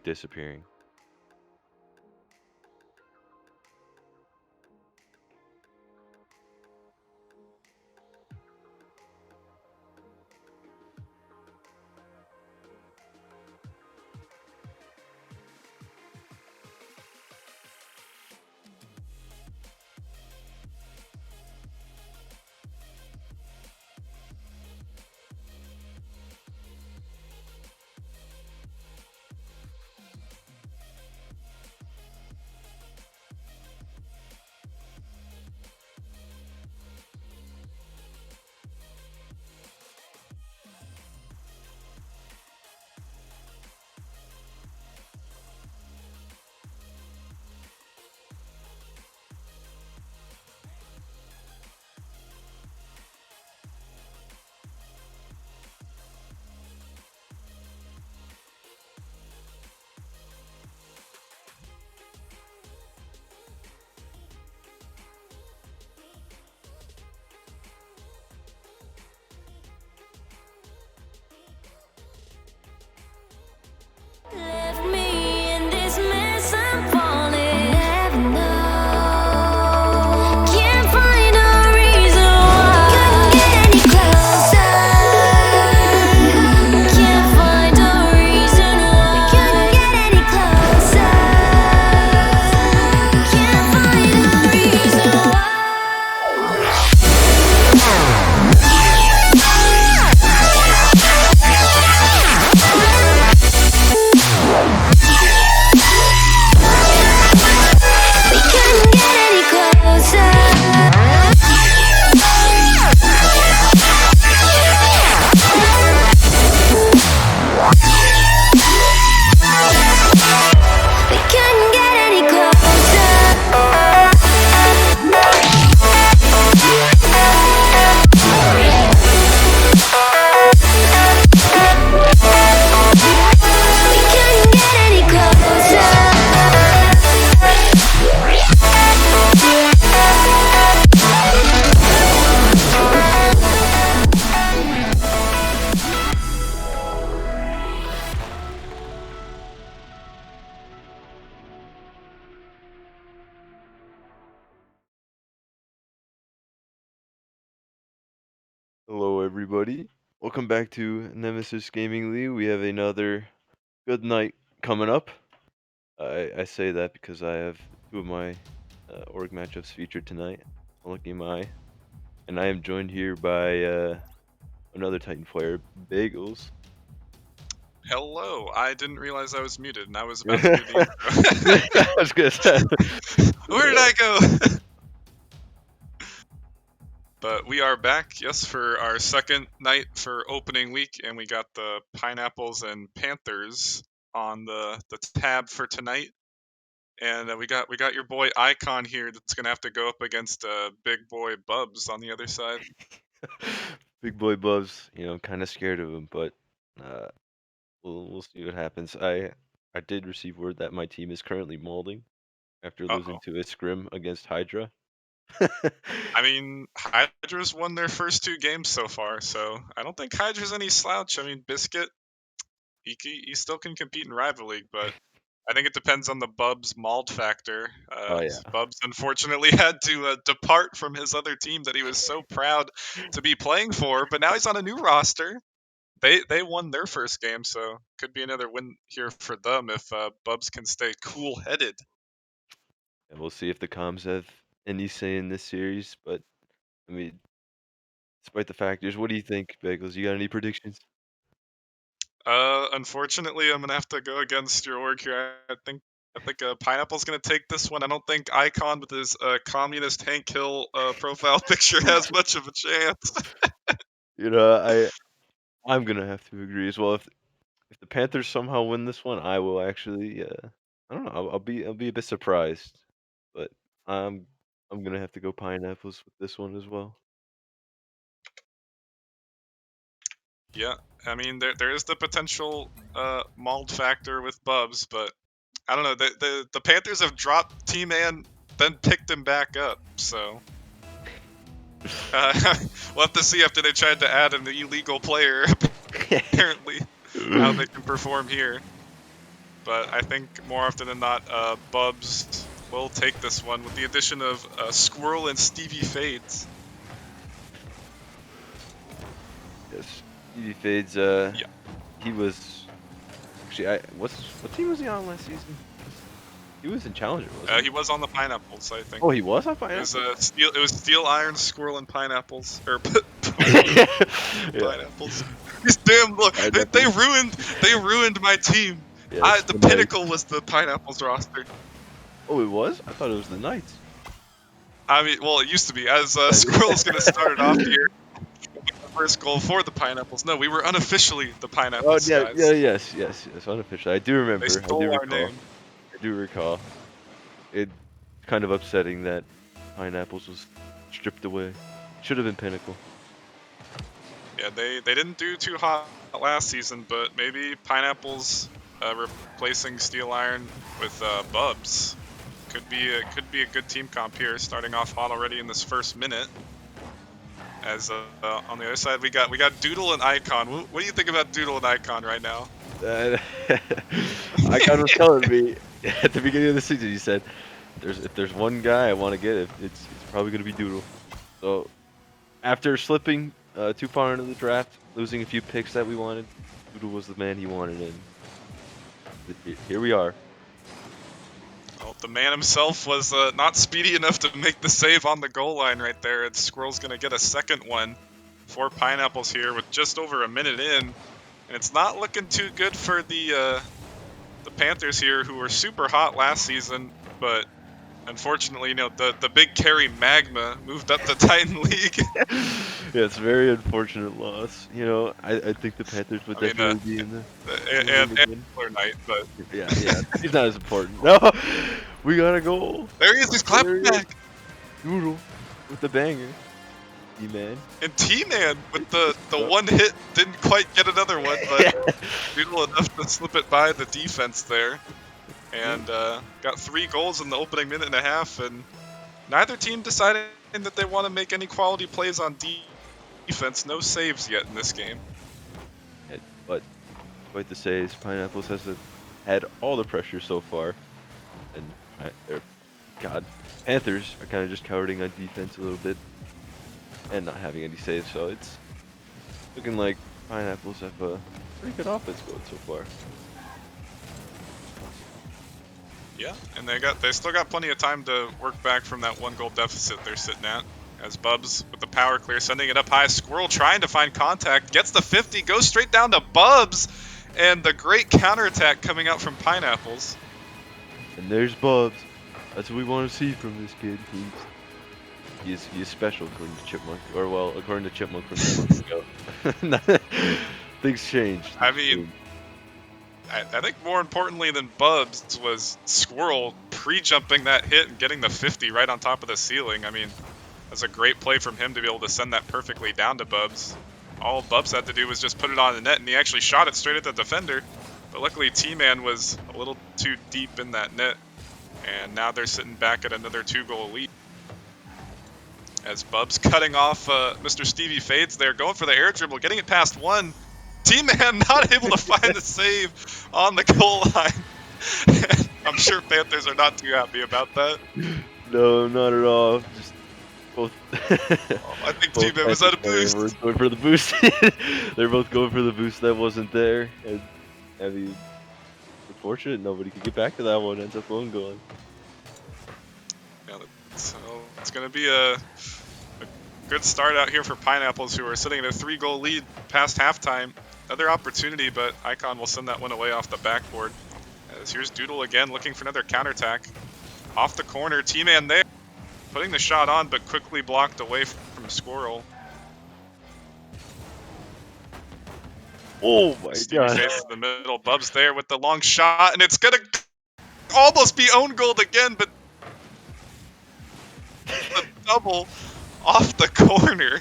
disappearing. Left me in this mess, I'm falling. Heaven knows. Can't find a reason why. Couldn't get any closer. Can't find a reason why. Couldn't get any closer. Can't find a reason why. We couldn't get any closer. We couldn't get any closer. We couldn't get any closer. Hello, everybody. Welcome back to Nemesis Gaming League. We have another good night coming up. I say that because I have two of my org matchups featured tonight. Lucky my, and I am joined here by another Titan player, Bagels. Hello, I didn't realize I was muted and I was about to do the intro. I was gonna say. Where did I go? But we are back, yes, for our second night for opening week, and we got the Pineapples and Panthers on the tab for tonight. And we got your boy Icon here that's gonna have to go up against big boy Bubs on the other side. Big boy Bubs, I'm kind of scared of him, but uh, we'll see what happens. I did receive word that my team is currently molding after losing Uh-oh. to a scrim against Hydra. I mean, Hydra's won their first two games so far, so I don't think Hydra's any slouch. I mean, Biscuit, he still can compete in Rival League, but I think it depends on the Bubs mauled factor. Oh yeah. Bubs unfortunately had to depart from his other team that he was so proud to be playing for, but now he's on a new roster. They won their first game, so could be another win here for them if Bubs can stay cool-headed. And we'll see if the comms have any say in this series. But I mean, despite the factors, what do you think, Bagels? You got any predictions? Unfortunately, I'm gonna have to go against your org here. I think Pineapple's gonna take this one. I don't think Icon with his communist Hank Hill profile picture has much of a chance. I'm gonna have to agree as well. If the Panthers somehow win this one, I will actually. I don't know. I'll be a bit surprised, but I'm I'm gonna have to go pineapples with this one as well. Yeah, I mean there is the potential mauled factor with Bubs, but I don't know. The Panthers have dropped T-Man, then picked him back up, so we'll have to see after they tried to add an illegal player apparently how they can perform here. but I think more often than not, Bubs will take this one with the addition of Squirrel and Stevie Fades. Yes. Stevie Fades, Yeah, he was actually what team was he on last season? He was in Challenger, wasn't he was on the Pineapples, I think. Oh, he was on It was Pineapple? Steel Iron, Squirrel, and Pineapples, or Yeah. Pineapples. These damn look, Pineapples. they ruined my team. Yeah, it's The the Knights. pinnacle was the Pineapples roster. Oh, it was? I thought it was the Knights. I mean, well, it used to be. As Yeah, Squirrel's gonna start it off here, the first goal for the Pineapples. No, we were unofficially the Oh, Pineapples, yeah, yeah, guys. yes, unofficial. I do They remember. I do stole our recall. name. I do recall. It's kind of upsetting that Pineapples was stripped away. Should have been Pinnacle. Yeah, they didn't do too hot last season, but maybe Pineapples replacing Steel Iron with Bubs could be a good team comp here, starting off hot already in this first minute. As on the other side, we got Doodle and Icon. What do you think about Doodle and Icon right now? Uh, Icon was telling me at the beginning of the season, he said, if there's one guy I want to get, it's probably going to be Doodle. So after slipping too far into the draft, losing a few picks that we wanted, Doodle was the man he wanted, and here we are. Well, the man himself was not speedy enough to make the save on the goal line right there. And Squirrel's gonna get a second one for Pineapples here with just over a minute in, and it's not looking too good for the Panthers here, who were super hot last season, but unfortunately, you know, the big carry Magma moved up to Titan League. Yeah, it's a very unfortunate loss. You know, I think the Panthers would I mean, definitely be in the and again. Killer Knight, but Yeah, he's not as important. No, we got a goal. there he is. He's There clapping he is. back. Doodle with the banger. Man. And T-Man with the one hit didn't quite get another one, but Doodle enough to slip it by the defense there. And got 3 goals in the opening minute and a half, and neither team deciding that they want to make any quality plays on defense. No saves yet in this game. But quite to say is Pineapples has had all the pressure so far, and God, Panthers are kind of just cowering on defense a little bit and not having any saves. So it's looking like Pineapples have a pretty good offense going so far. Yeah, and they still got plenty of time to work back from that 1 goal deficit they're sitting at. As Bubs with the power clear, sending it up high. Squirrel trying to find contact, gets the 50, goes straight down to Bubs, and the great counterattack coming out from Pineapples. And there's Bubs. That's what we want to see from this kid. He is special according to Chipmunk, or well, according to Chipmunk from 10 months ago. Things changed. I mean, I think more importantly than Bubs was Squirrel pre-jumping that hit and getting the 50 right on top of the ceiling. I mean, that's a great play from him to be able to send that perfectly down to Bubs. All Bubs had to do was just put it on the net, and he actually shot it straight at the defender. But luckily, T-Man was a little too deep in that net, and now they're sitting back at another 2-goal lead. As Bubs cutting off Mr. Stevie Fades there, going for the air dribble, getting it past one. T-Man not able to find the save on the goal line. I'm sure Panthers are not too happy about that. No, not at all. Just both. I think T-Man was out of boost. We're going for the boost. They're both going for the boost that wasn't there. And I mean, unfortunate, nobody could get back to that one. Ends up one going. Yeah, so it's going to be a good start out here for Pineapples, who are sitting in a 3-goal lead past halftime. Another opportunity, but Icon will send that one away off the backboard. As here's Doodle again, looking for another counterattack. Off the corner, T-Man there, putting the shot on, but quickly blocked away from Squirrel. Oh my Stevie God! faces the middle, Bubs there with the long shot, and it's gonna almost be own goaled again, but the double off the corner.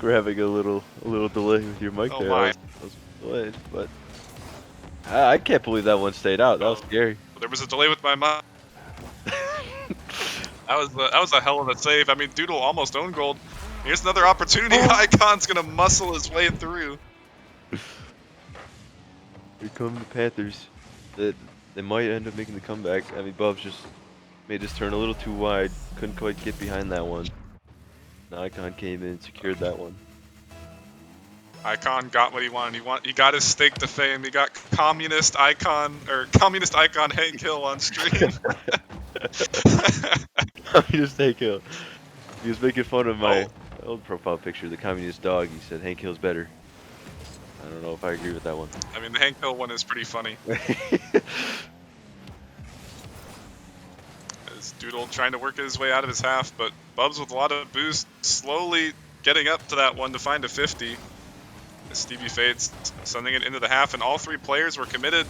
We're having a little delay with your mic Oh there. my. I was delayed, but I can't believe that one stayed out. That was scary. There was a delay with my mic. That was a hell of a save. I mean, Doodle almost own goaled. Here's another opportunity. Icon's gonna muscle his way through. Here come the Panthers. That they might end up making the comeback. I mean, Bubs just made his turn a little too wide. Couldn't quite get behind that one. Icon came in, secured that one. Icon got what he wanted. He got his stake to fame. He got communist icon Hank Hill on stream. Communist Hank Hill. He was making fun of my Oh, old profile picture, the communist dog. He said Hank Hill's better. I don't know if I agree with that one. I mean, the Hank Hill one is pretty funny. As Doodle trying to work his way out of his half, but Bubs with a lot of boost, slowly getting up to that one to find a 50. As Stevie Fades sending it into the half, and all three players were committed,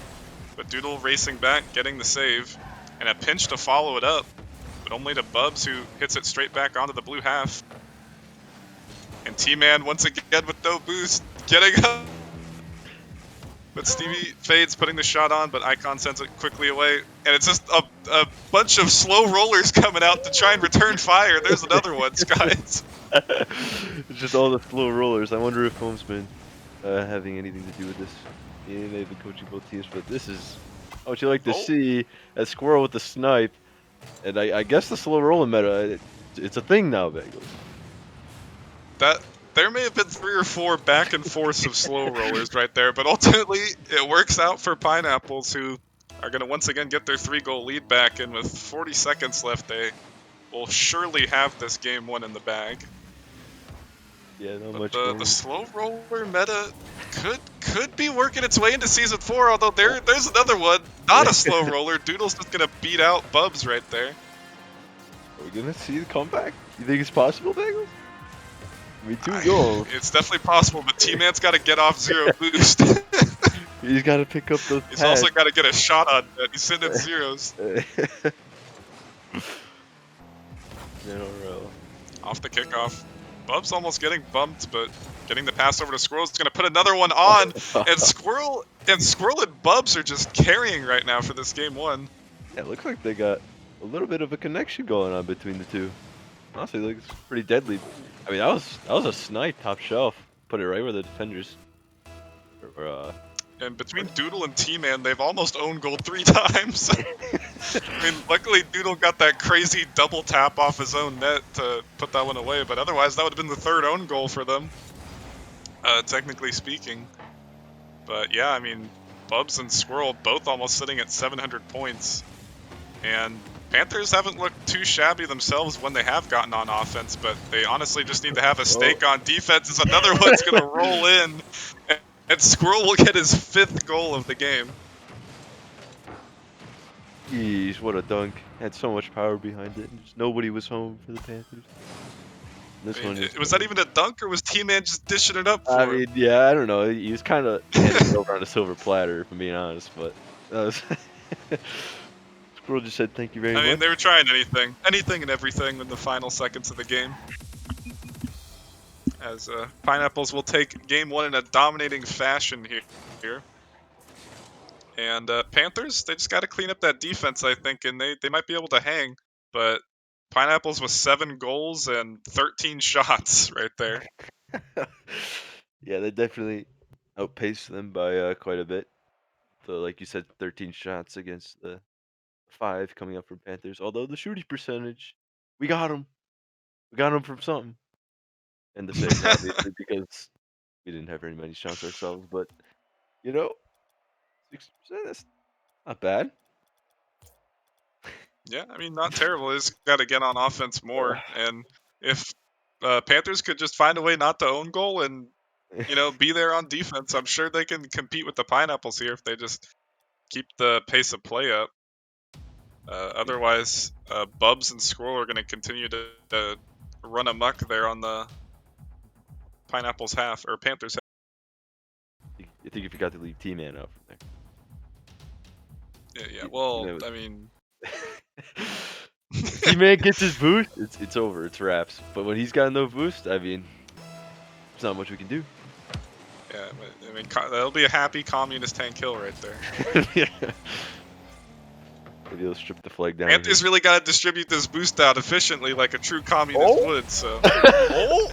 but Doodle racing back, getting the save, and a pinch to follow it up, but only to Bubs, who hits it straight back onto the blue half. And T-Man once again with no boost, getting up. But Stevie Fades putting the shot on, but Icon sends it quickly away. And it's just a bunch of slow rollers coming out to try and return fire. There's another one, guys. It's just all the slow rollers. I wonder if Homesman having anything to do with this. Yeah, they've been coaching both teams, but this is what you like to Oh. see. A squirrel with the snipe. And I guess the slow rolling meta, it's a thing now, Bagels. There may have been 3 or 4 back and forths of slow rollers right there, but ultimately it works out for Pineapples, who are going to once again get their 3-goal lead back, and with 40 seconds left, they will surely have this game won in the bag. Yeah, not But much the going. slow roller meta could be working its way into Season 4, although there's another one, not a slow roller. Doodle's just going to beat out Bubs right there. Are we gonna see the comeback? You think it's possible, Bagels? I mean, 2 goals. It's definitely possible, but T-Man's got to get off 0 boost. He's got to pick up those He's pads. also got to get a shot on net. He's sitting at zeros. In a row. Off the kickoff. Bub's almost getting bumped, but getting the pass over to Squirrel is going to put another one on. And Squirrel and Bubs are just carrying right now for this game 1. Yeah, it looks like they got a little bit of a connection going on between the two. Honestly, it looks pretty deadly. I mean, that was a snipe top shelf. Put it right where the defenders were. And between Doodle and T-Man, they've almost owned goal 3 times. I mean, luckily Doodle got that crazy double tap off his own net to put that one away, but otherwise that would have been the 3rd own goal for them, technically speaking. But yeah, I mean, Bubs and Squirrel both almost sitting at 700 points. And Panthers haven't looked too shabby themselves when they have gotten on offense, but they honestly just need to have a stake on defense as another one's going to roll in. And Squirrel will get his 5th goal of the game. Jeez, what a dunk. Had so much power behind it. And just nobody was home for the Panthers. This I mean, one is. was that even a dunk, or was T-Man just dishing it up for I him? mean, yeah, I don't know. He was kind of handing it over on a silver platter, if I'm being honest. But that was. Squirrel just said thank you very I mean, much. they were trying anything and everything in the final seconds of the game. As Pineapples will take game 1 in a dominating fashion here. And Panthers, they just got to clean up that defense, I think, and they might be able to hang. But Pineapples with 7 goals and 13 shots right there. Yeah, they definitely outpaced them by quite a bit. So, like you said, 13 shots against the 5 coming up from Panthers. Although the shooting percentage, we got them. We got them from something. And the saves, obviously, because we didn't have very many shots ourselves. But, you know, 60%, that's not bad. Yeah, I mean, not terrible. They just got to get on offense more. And if Panthers could just find a way not to own goal and, be there on defense, I'm sure they can compete with the Pineapples here if they just keep the pace of play up. Otherwise, Bubs and Squirrel are going to continue to run amok there on the Pineapples half, or Panthers half. I think if you got to leave T-Man out from there. Yeah, well, You know, I mean... if T-Man gets his boost, it's over. It's wraps. But when he's got no boost, I mean, there's not much we can do. Yeah, that'll be a happy communist Hank Hill right there. Yeah. Maybe he'll strip the flag down here. Panthers really got to distribute this boost out efficiently like a true communist Oh! would, so. Oh!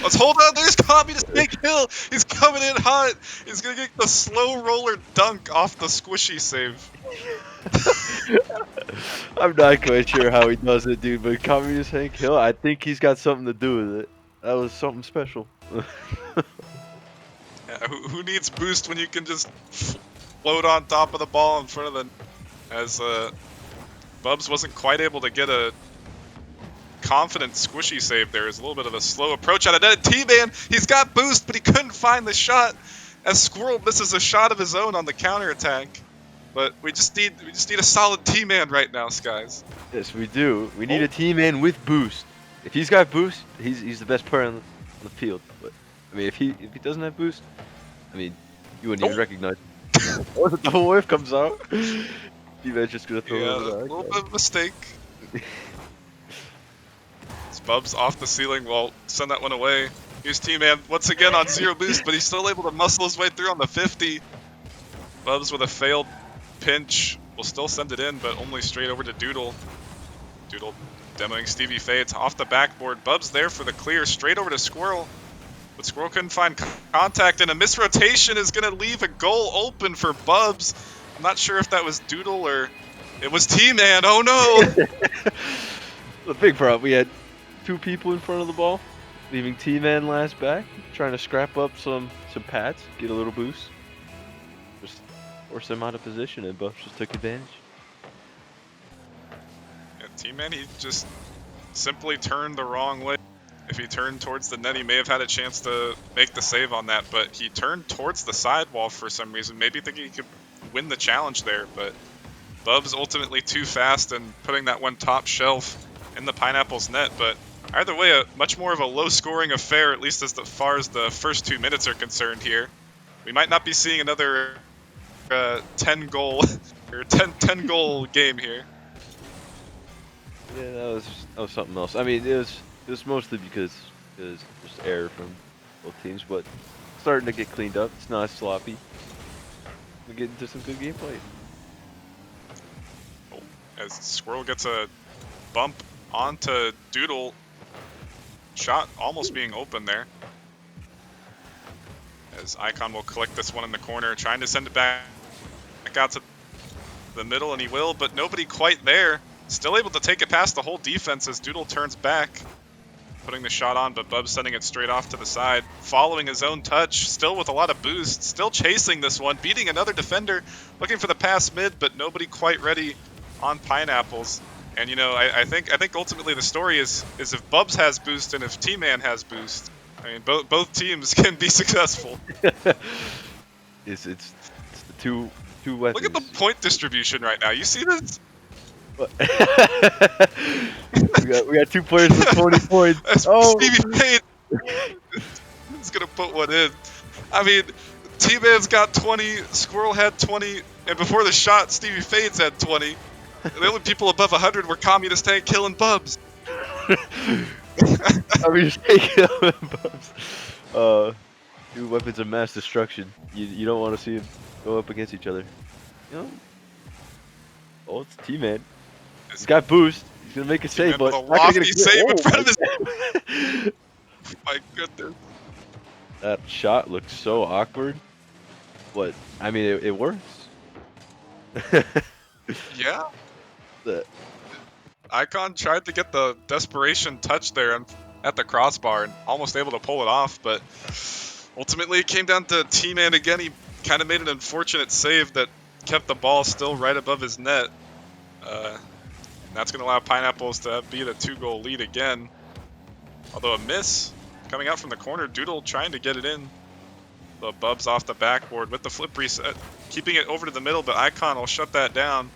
Let's hold on. There's Communist Tank Hill. He's coming in hot. He's going to get the slow roller dunk off the squishy save. I'm not quite sure how he does it, dude, but Communist Hank Hill, I think he's got something to do with it. That was something special. Yeah, who needs boost when you can just float on top of the ball in front of the... As Bubs wasn't quite able to get a confident squishy save there. Is a little bit of a slow approach out of net. T-Man, he's got boost, but he couldn't find the shot as Squirrel misses a shot of his own on the counterattack. But we just need a solid T-Man right now, Skies. Yes, we do. We need a T-Man with boost. If he's got boost, he's the best player on the field. But I mean, if he doesn't have boost, I mean, you wouldn't even recognize him. Or the double wave comes out. T-Man's just gonna throw it over A the little bit of a mistake. It's Bubs off the ceiling. Well, send that one away. Here's T-Man once again on 0 boost, but he's still able to muscle his way through on the 50. Bubs with a failed pinch will still send it in, but only straight over to Doodle. Doodle demoing Stevie Fades off the backboard. Bubs there for the clear, straight over to Squirrel. But Squirrel couldn't find contact, and a misrotation is going to leave a goal open for Bubs. I'm not sure if that was Doodle or it was T-Man. Oh no! The big problem, we had 2 people in front of the ball, leaving T-Man last back, trying to scrap up some pads, get a little boost. Just force them out of position, and Buff just took advantage. Yeah, T-Man, he just simply turned the wrong way. If he turned towards the net, he may have had a chance to make the save on that, but he turned towards the sidewall for some reason, maybe thinking he could win the challenge there, but Bubs ultimately too fast and putting that one top shelf in the Pineapple's net. But either way, much more of a low-scoring affair, at least as far as the first 2 minutes are concerned here. We might not be seeing another 10-goal or 10 goal game here. Yeah, that was something else. I mean, it was mostly because just error from both teams, but starting to get cleaned up. It's not as sloppy. We're getting to some good gameplay. As Squirrel gets a bump onto Doodle, shot almost being open there. As Icon will collect this one in the corner, trying to send it back out to the middle, and he will, but nobody quite there. Still able to take it past the whole defense as Doodle turns back, putting the shot on, but Bubs sending it straight off to the side, following his own touch, still with a lot of boost, still chasing this one, beating another defender, looking for the pass mid, but nobody quite ready on Pineapples. And you know, I think ultimately the story is if Bubs has boost and if T-Man has boost, I mean both teams can be successful. it's the two weapons. Look at the point distribution right now. You see this? we got 2 players with 20 points. Oh, Stevie Payne is gonna put one in. I mean, T-Man's got 20, Squirrel had 20, and before the shot, Stevie Fades had 20. The only people above 100 were Communist Tank killing Bubs. I mean, just taking out Bubs. 2 weapons of mass destruction. You don't want to see them go up against each other. You know? Oh, it's T-Man. He's got boost. He's gonna make a save, but a not gonna get lofty a save in oh, front of his. My goodness. That shot looked so awkward, but I mean it works. Yeah. The- Icon tried to get the desperation touch there at the crossbar and almost able to pull it off, but ultimately it came down to T-Man again. He kind of made an unfortunate save that kept the ball still right above his net. That's going to allow Pineapples to beat a 2-goal lead again. Although a miss coming out from the corner, Doodle trying to get it in. The Bubs off the backboard with the flip reset, keeping it over to the middle, but Icon will shut that down.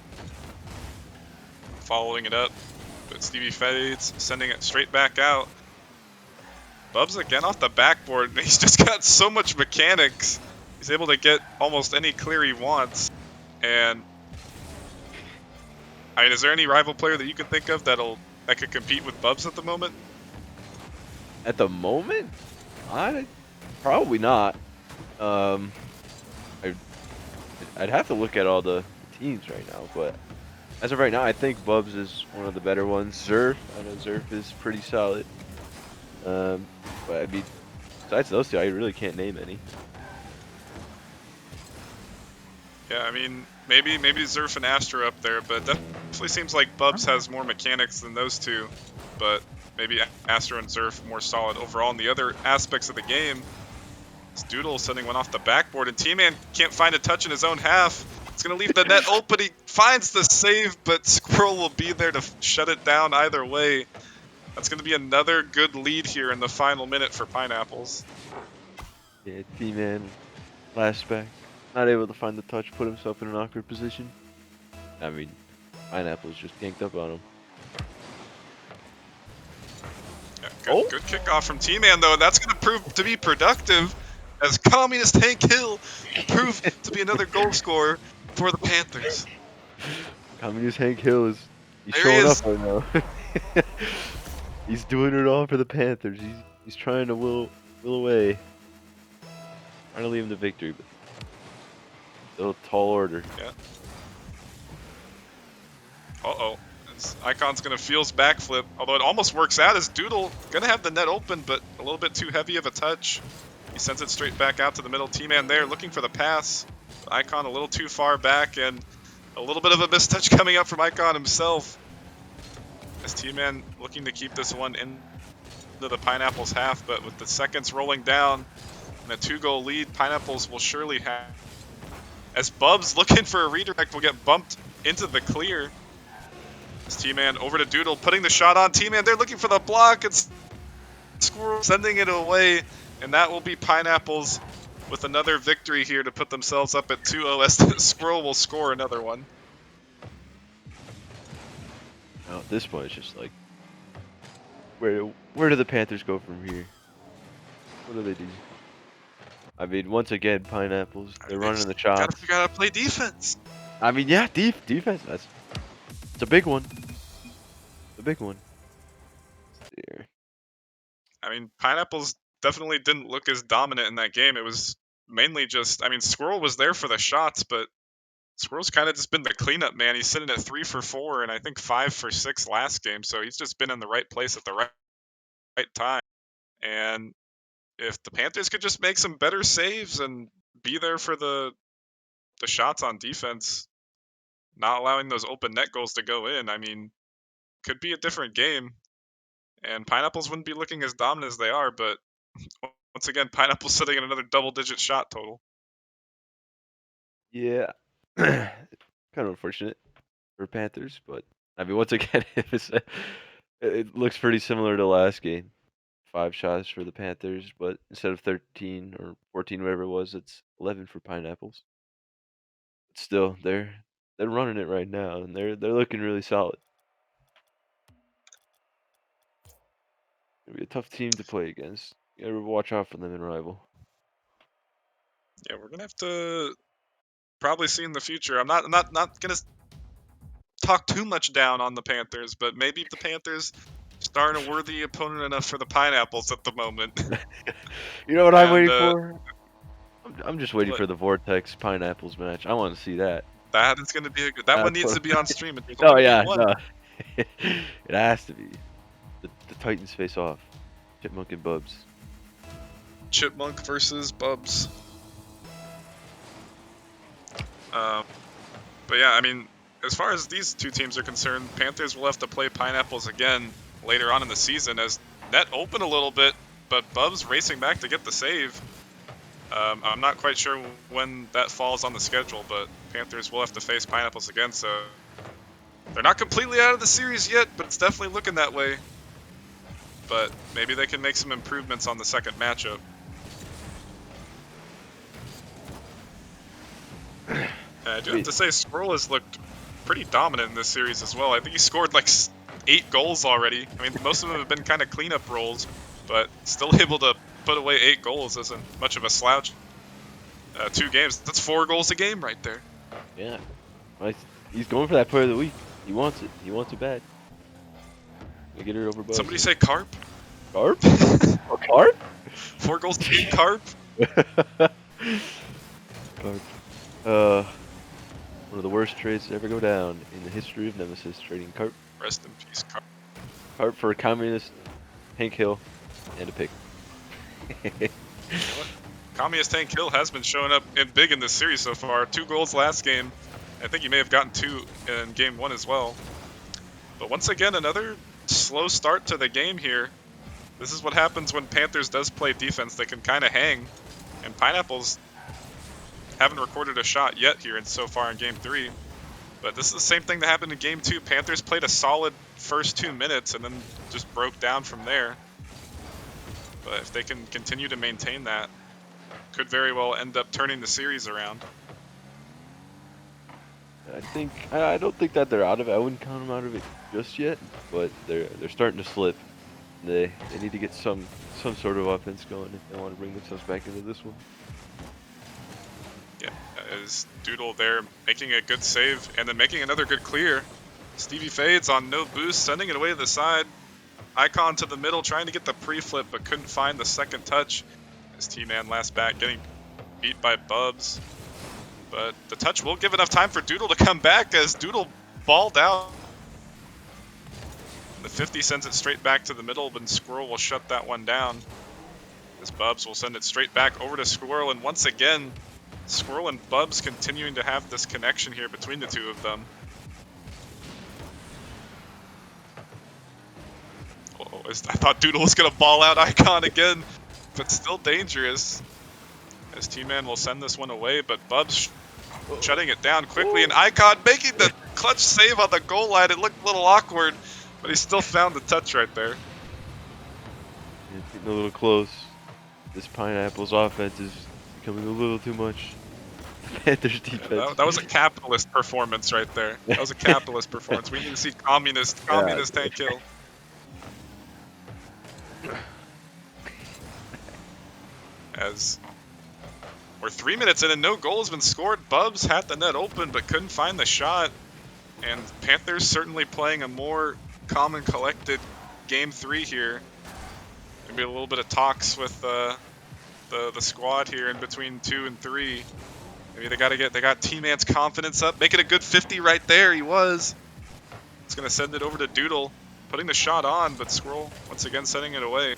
Following it up, but Stevie Fades sending it straight back out. Bubs again off the backboard, and he's just got so much mechanics. He's able to get almost any clear he wants. And I mean, is there any rival player that you can think of that could compete with Bubs at the moment? At the moment, probably not. I'd have to look at all the teams right now, but As of right now, I think Bubs is one of the better ones. Zerf, I know Zerf is pretty solid. But I mean, besides those two, I really can't name any. Yeah, I mean, maybe Zerf and Astra up there, but definitely seems like Bubs has more mechanics than those two. But maybe Astra and Zerf more solid overall in the other aspects of the game. It's Doodle sending one off the backboard, and T-Man can't find a touch in his own half. It's going to leave the net open. He finds the save, but Squirrel will be there to shut it down either way. That's going to be another good lead here in the final minute for Pineapples. Yeah, T-Man, last back, not able to find the touch, put himself in an awkward position. I mean, Pineapple's just ganked up on him. Yeah, Oh! good kickoff from T-Man, though, and that's going to prove to be productive as Communist Hank Hill will prove to be another goal scorer for the Panthers. Communist Hank Hill he's There he showing up is. right now. He's doing it all for the Panthers. He's trying to will away. Trying to leave him to victory, but still a tall order. Yeah. Uh-oh. Icon's going to Fields backflip, although it almost works out as Doodle going to have the net open, but a little bit too heavy of a touch. He sends it straight back out to the middle. T-Man there looking for the pass. Icon a little too far back, and a little bit of a mistouch coming up from Icon himself. As T-Man looking to keep this one into the Pineapples half, but with the seconds rolling down and a 2-goal lead, Pineapples will surely have. As Bubs looking for a redirect will get bumped into the clear. As T-Man over to Doodle, putting the shot on. T-Man there looking for the block. It's Squirrel sending it away, and that will be Pineapples with another victory here to put themselves up at 2-0 as Squirrel will score another one. Now at this point, it's just like, where do the Panthers go from here? What do they do? I mean, once again, Pineapples, I they're mean, they running just the gotta chops. figure out how to play defense. I mean, yeah, defense. It's a big one. The big one. There. I mean, Pineapples definitely didn't look as dominant in that game. It was mainly just, I mean, Squirrel was there for the shots, but Squirrel's kind of just been the cleanup man. He's sitting at 3 for 4 and I think 5 for 6 last game, so he's just been in the right place at the right time. And if the Panthers could just make some better saves and be there for the shots on defense, not allowing those open net goals to go in, I mean, could be a different game. And Pineapples wouldn't be looking as dominant as they are, but once again, Pineapple's sitting at another double-digit shot total. Yeah. Kind of unfortunate for Panthers, but I mean, once again, it looks pretty similar to last game. 5 shots for the Panthers, but instead of 13 or 14, whatever it was, it's 11 for Pineapples. But still, they're running it right now, and they're looking really solid. It'll be a tough team to play against. You gotta watch out for them in rival. Yeah, we're gonna have to probably see in the future. I'm not gonna talk too much down on the Panthers, but maybe the Panthers aren't a worthy opponent enough for the Pineapples at the moment. You know what I'm And waiting for? I'm just waiting what for the Vortex Pineapples match. I want to see that. that is gonna be a good. That one That's needs what. to be on stream, and there's only Oh gonna be yeah, one. no. It has to be. The Titans face off. Chipmunk and Bubs. Chipmunk versus Bubs. Um, but yeah, I mean, as far as these two teams are concerned, Panthers will have to play Pineapples again later on in the season as net open a little bit, but Bubs racing back to get the save. I'm not quite sure when that falls on the schedule, but Panthers will have to face Pineapples again, so they're not completely out of the series yet, but it's definitely looking that way. But maybe they can make some improvements on the second matchup. And I do have to say, Squirrel has looked pretty dominant in this series as well. I think he scored like 8 goals already. I mean, most of them have been kind of cleanup roles, but still able to put away 8 goals isn't much of a slouch. 2 games, that's 4 goals a game right there. Yeah. He's going for that player of the week. He wants it. He wants it bad. Gonna get it over Bubs. Somebody say Carp? Carp? Oh, Carp? 4 goals a game, Carp? Carp. We're One of the worst trades to ever go down in the history of Nemesis, trading Rest in peace, cart for a communist, Hank Hill, and a pig. What? Communist Tank Hill has been showing up in big in this series so far. 2 goals last game. I think he may have gotten 2 in game 1 as well. But once again, another slow start to the game here. This is what happens when Panthers does play defense. They can kind of hang. And Pineapples haven't recorded a shot yet here and so far in game 3. But this is the same thing that happened in game 2. Panthers played a solid first 2 minutes and then just broke down from there. But if they can continue to maintain that, could very well end up turning the series around. I don't think that they're out of it. I wouldn't count them out of it just yet, but they're starting to slip. They need to get some sort of offense going if they want to bring themselves back into this one. Yeah, as Doodle there making a good save and then making another good clear. Stevie fades on no boost, sending it away to the side. Icon to the middle, trying to get the pre-flip, but couldn't find the second touch. As T-Man last back getting beat by Bubs. But the touch will give enough time for Doodle to come back as Doodle balled out. The 50 sends it straight back to the middle, but Squirrel will shut that one down. As Bubs will send it straight back over to Squirrel, and once again, Squirrel and Bubs continuing to have this connection here between the two of them. Oh, I thought Doodle was going to ball out Icon again, but still dangerous. As T-Man will send this one away, but Bubs shutting it down quickly, and Icon making the clutch save on the goal line. It looked a little awkward, but he still found the touch right there. It's getting a little close. This Pineapple's offense is becoming a little too much. Panthers defense. Yeah, that was a capitalist performance right there. That was a capitalist performance. We need to see communist Tank Hill. As we're 3 minutes in and no goal has been scored. Bubs had the net open but couldn't find the shot. And Panthers certainly playing a more calm and collected game 3 here. Maybe a little bit of talks with the squad here in between 2 and 3. Maybe they got T-Man's confidence up, making a good 50 right there. He was. It's gonna send it over to Doodle, putting the shot on, but Squirrel once again sending it away.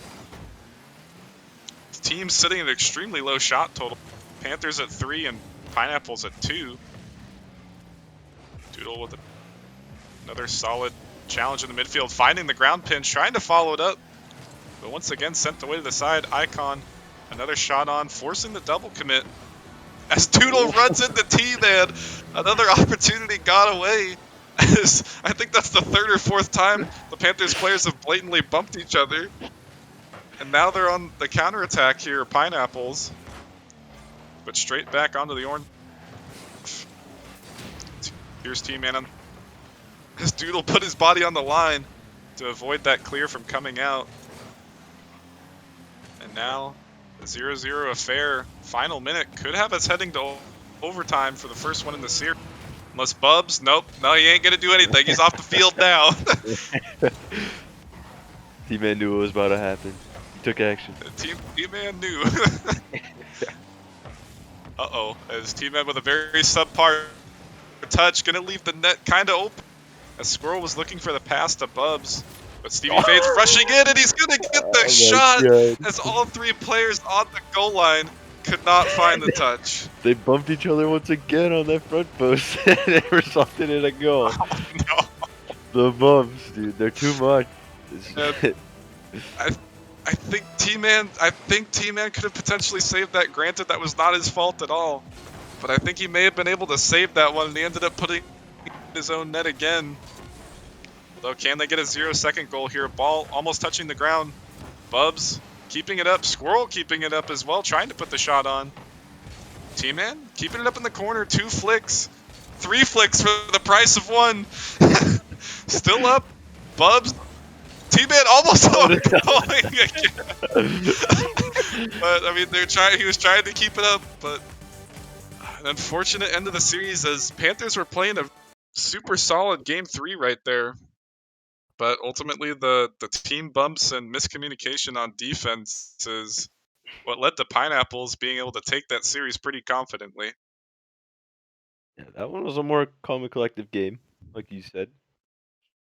The team's sitting at an extremely low shot total. Panthers at 3 and Pineapples at 2. Doodle with another solid challenge in the midfield, finding the ground pinch, trying to follow it up, but once again sent away to the side. Icon, another shot on, forcing the double commit. As Doodle runs into T-Man, another opportunity got away. As I think that's the 3rd or 4th time the Panthers players have blatantly bumped each other. And now they're on the counterattack here, Pineapples. But straight back onto the orange. Here's T-Man. As Doodle put his body on the line to avoid that clear from coming out. And now, a 0-0 affair. Final minute could have us heading to overtime for the first one in the series. Unless Bubs, nope, no, he ain't gonna do anything. He's off the field now. T-Man knew what was about to happen. He took action. T-Man knew. Uh-oh, as T-Man with a very subpar touch, gonna leave the net kind of open. As Squirrel was looking for the pass to Bubs, but Stevie Fade's rushing in, and he's gonna get the shot. God. As all 3 players on the goal line could not find the touch. They bumped each other once again on that front post, and it resulted in a goal. Oh, no. The bumps, dude, they're too much. I think T-Man could have potentially saved that. Granted, that was not his fault at all, but I think he may have been able to save that one, and he ended up putting it in his own net again. Although, can they get a 0-second goal here? Ball almost touching the ground. Bubs keeping it up. Squirrel keeping it up as well, trying to put the shot on. T-Man keeping it up in the corner. 2 flicks. 3 flicks for the price of 1. Still up. Bubs. T-Man almost going again. But I mean, he was trying to keep it up, but an unfortunate end of the series as Panthers were playing a super solid game 3 right there. But ultimately, the team bumps and miscommunication on defense is what led to Pineapples being able to take that series pretty confidently. Yeah, that one was a more calm and collective game, like you said.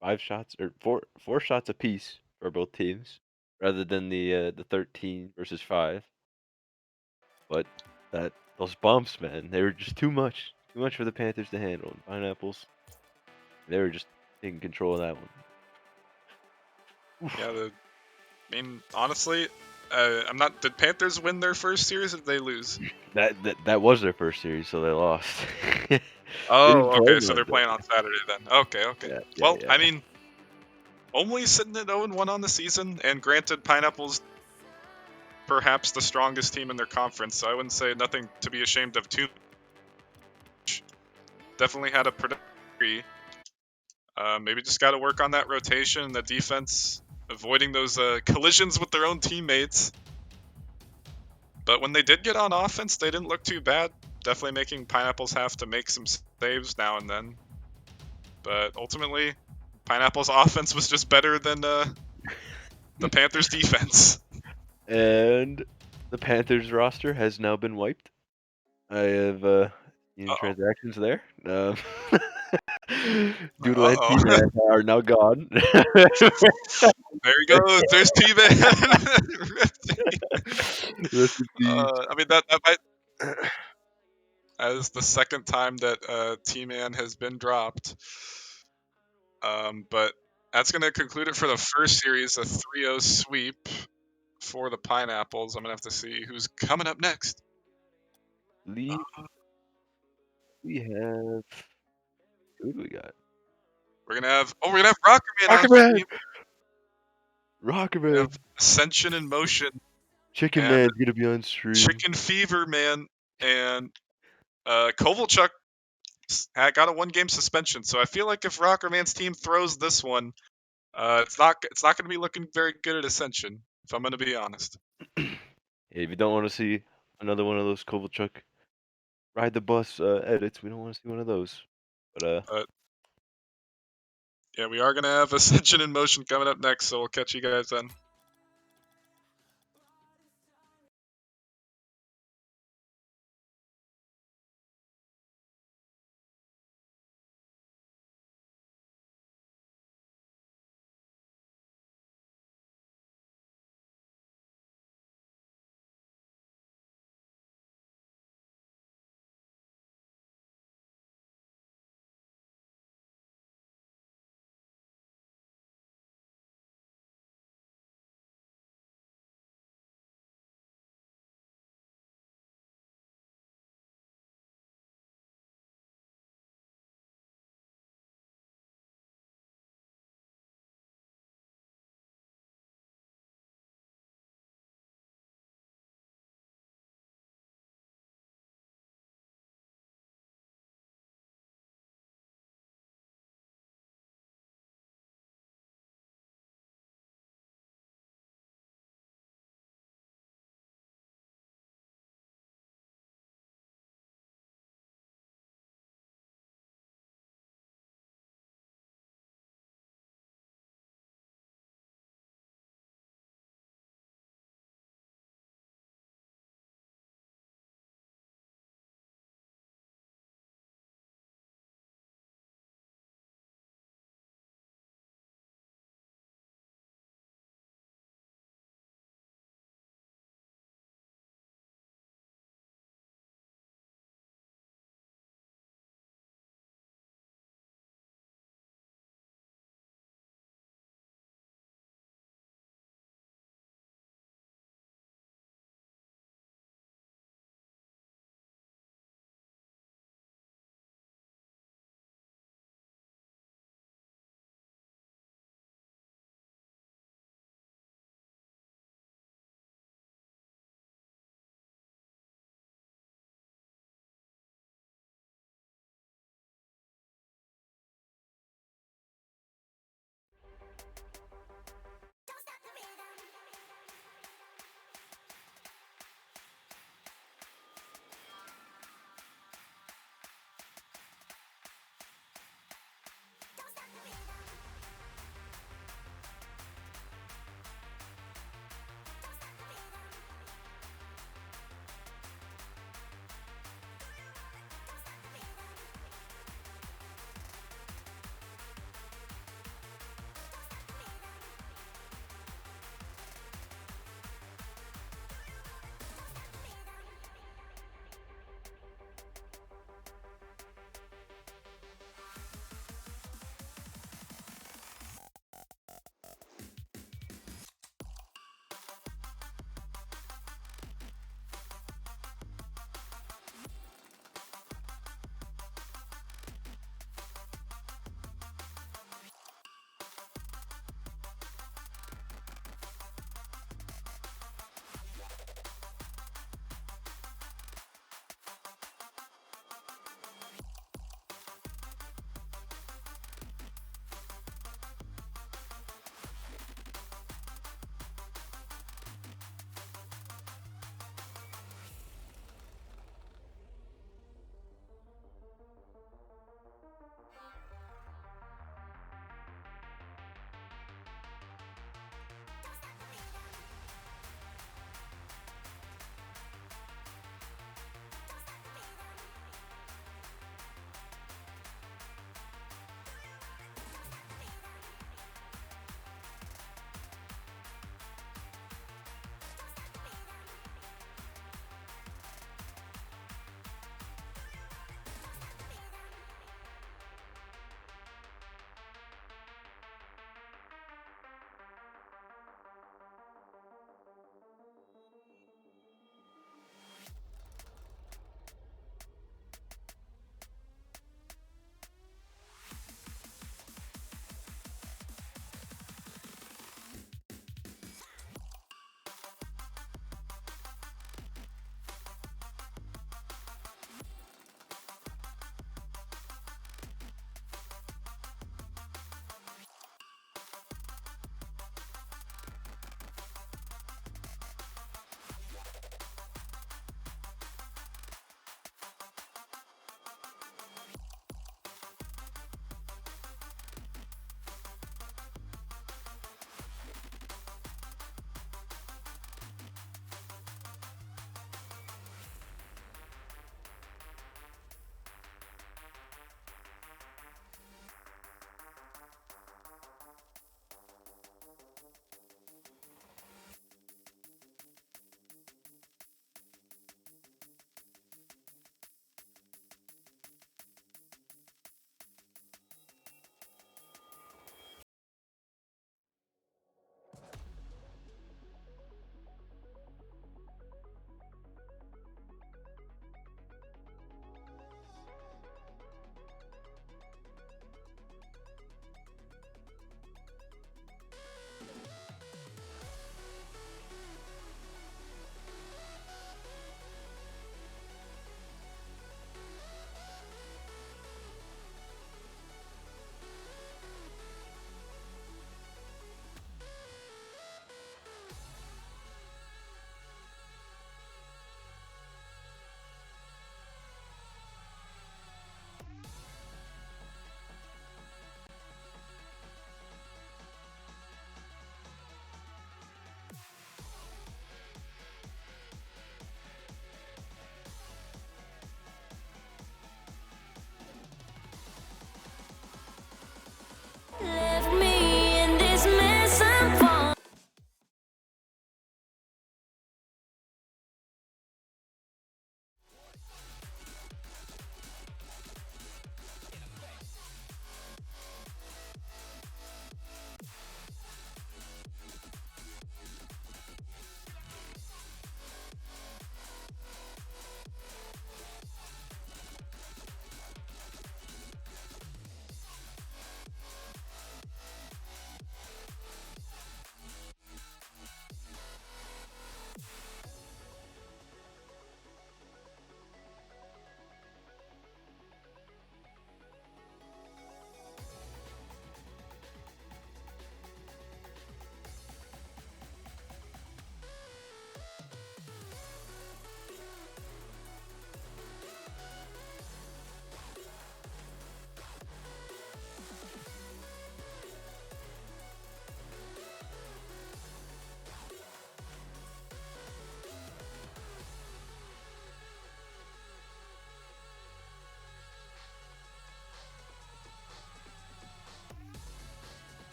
5 shots or four shots apiece for both teams, rather than the 13 versus 5. But those bumps, man, they were just too much for the Panthers to handle. And Pineapples, they were just taking control of that one. Oof. Yeah, I mean, honestly, I'm not. Did Panthers win their first series or did they lose? That was their first series, so they lost. They didn't Oh, play okay, so they're much. playing on Saturday then. Okay, okay. Yeah, yeah, Well, yeah. I mean, only sitting at 0-1 on the season, and granted, Pineapples perhaps the strongest team in their conference, so I wouldn't say nothing to be ashamed of too much. Definitely had a productive. Maybe just got to work on that rotation, the defense, avoiding those collisions with their own teammates. But when they did get on offense, they didn't look too bad. Definitely making Pineapples have to make some saves now and then. But ultimately, Pineapple's offense was just better than the Panthers' defense. And the Panthers roster has now been wiped. I have seen Uh-oh. transactions there. Doodle and Uh-oh. T-Man are now gone. There he goes. There's T-Man. Rest in peace. I mean, that might as the second time that T-Man has been dropped. But that's going to conclude it for the first series, a 3-0 sweep for the Pineapples. I'm going to have to see who's coming up next. Leave. We have. Who do we got? We're gonna have Rockerman on Rocketman. stream. We have Rocketman. Ascension in Motion Chicken and Man's gonna be on stream. Chicken Fever Man and Kovalchuk got a 1-game suspension. So I feel like if Rockerman's team throws this one, it's not going to be looking very good at Ascension. If I'm going to be honest. Hey, if you don't want to see another one of those Kovalchuk ride the bus edits, we don't want to see one of those. But But yeah, we are going to have Ascension in Motion coming up next. So we'll catch you guys then.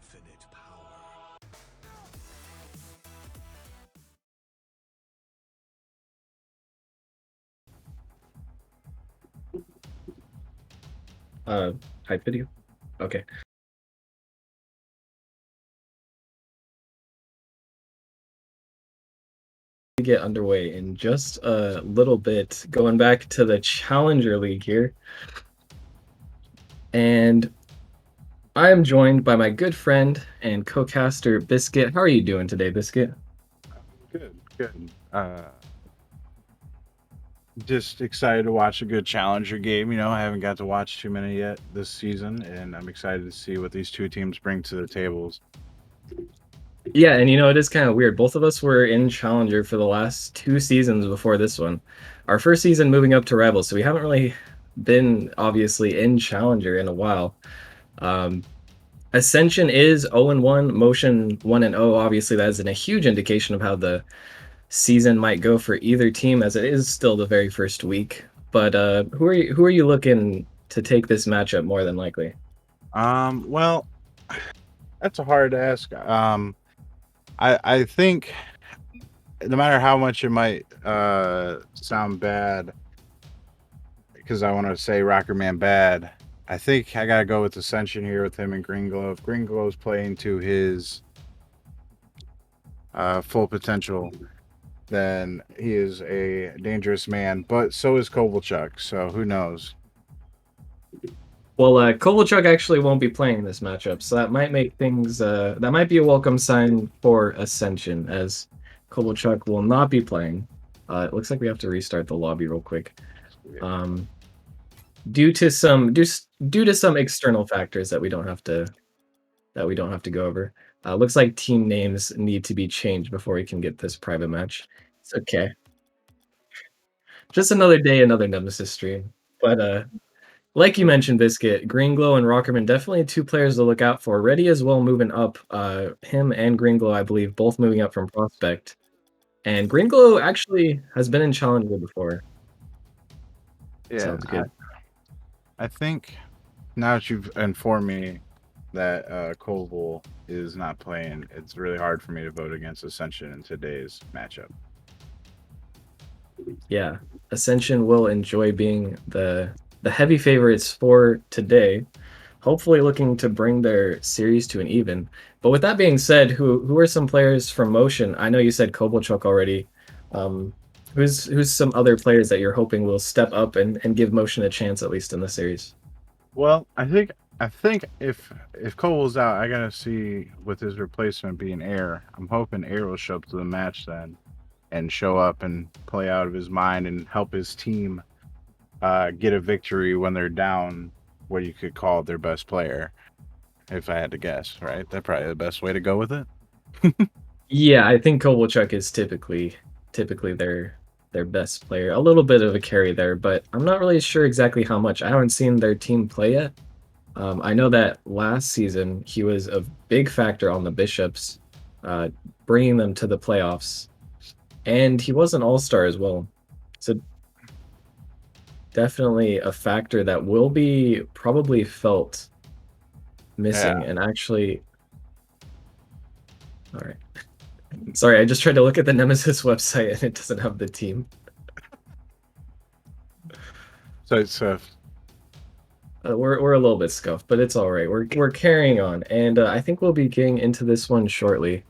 Infinite power. Hype video. Okay. Get underway in just a little bit, going back to the Challenger League here. And I am joined by my good friend and co-caster Biscuit. How are you doing today, Biscuit? Good, good. Just excited to watch a good challenger game. I haven't got to watch too many yet this season, and I'm excited to see what these two teams bring to the tables. Yeah, and it is kind of weird. Both of us were in Challenger for the last 2 seasons before this one. Our first season moving up to Rebels, so we haven't really been obviously in Challenger in a while. Um, Ascension is 0-1, Motion 1-0. Obviously, that is a huge indication of how the season might go for either team, as it is still the very first week. But who are you looking to take this matchup more than likely? Well, that's a hard ask. I think no matter how much it might sound bad, because I want to say Rocker Man bad, I think I gotta go with Ascension here with him and Green Glow. If Green Glow's playing to his full potential, then he is a dangerous man. But so is Kovalchuk, so who knows? Well, Kovalchuk actually won't be playing this matchup, so that might make things that might be a welcome sign for Ascension, as Kovalchuk will not be playing. It looks like we have to restart the lobby real quick. Um, due to some external factors that we don't have to go over. Looks like team names need to be changed before we can get this private match. It's okay. Just another day, another Nemesis stream. But like you mentioned, Biscuit, Greenglow and Rockerman definitely two players to look out for. Ready as well moving up. Him and Greenglow, I believe, both moving up from Prospect. And Greenglow actually has been in Challenger before. Yeah, Sounds good. I think now that you've informed me that Koval is not playing, it's really hard for me to vote against Ascension in today's matchup. Yeah, Ascension will enjoy being the heavy favorites for today. Hopefully, looking to bring their series to an even. But with that being said, who are some players from Motion? I know you said Kovalchuk already. Um, who's some other players that you're hoping will step up and give Motion a chance at least in the series? Well, I think if Koval's out, I gotta see with his replacement being Air. I'm hoping Air will show up to the match then and show up and play out of his mind and help his team get a victory when they're down what you could call their best player. If I had to guess, right? That's probably the best way to go with it. Yeah, I think Kovalchuk is typically their best player. A little bit of a carry there, but I'm not really sure exactly how much. I haven't seen their team play yet. I know that last season he was a big factor on the Bishops, uh, bringing them to the playoffs, and he was an all-star as well. So definitely a factor that will be probably felt missing. Yeah. And actually, all right. Sorry, I just tried to look at the Nemesis website and it doesn't have the team. So it's We're a little bit scuffed, but it's all right. We're carrying on, and I think we'll be getting into this one shortly,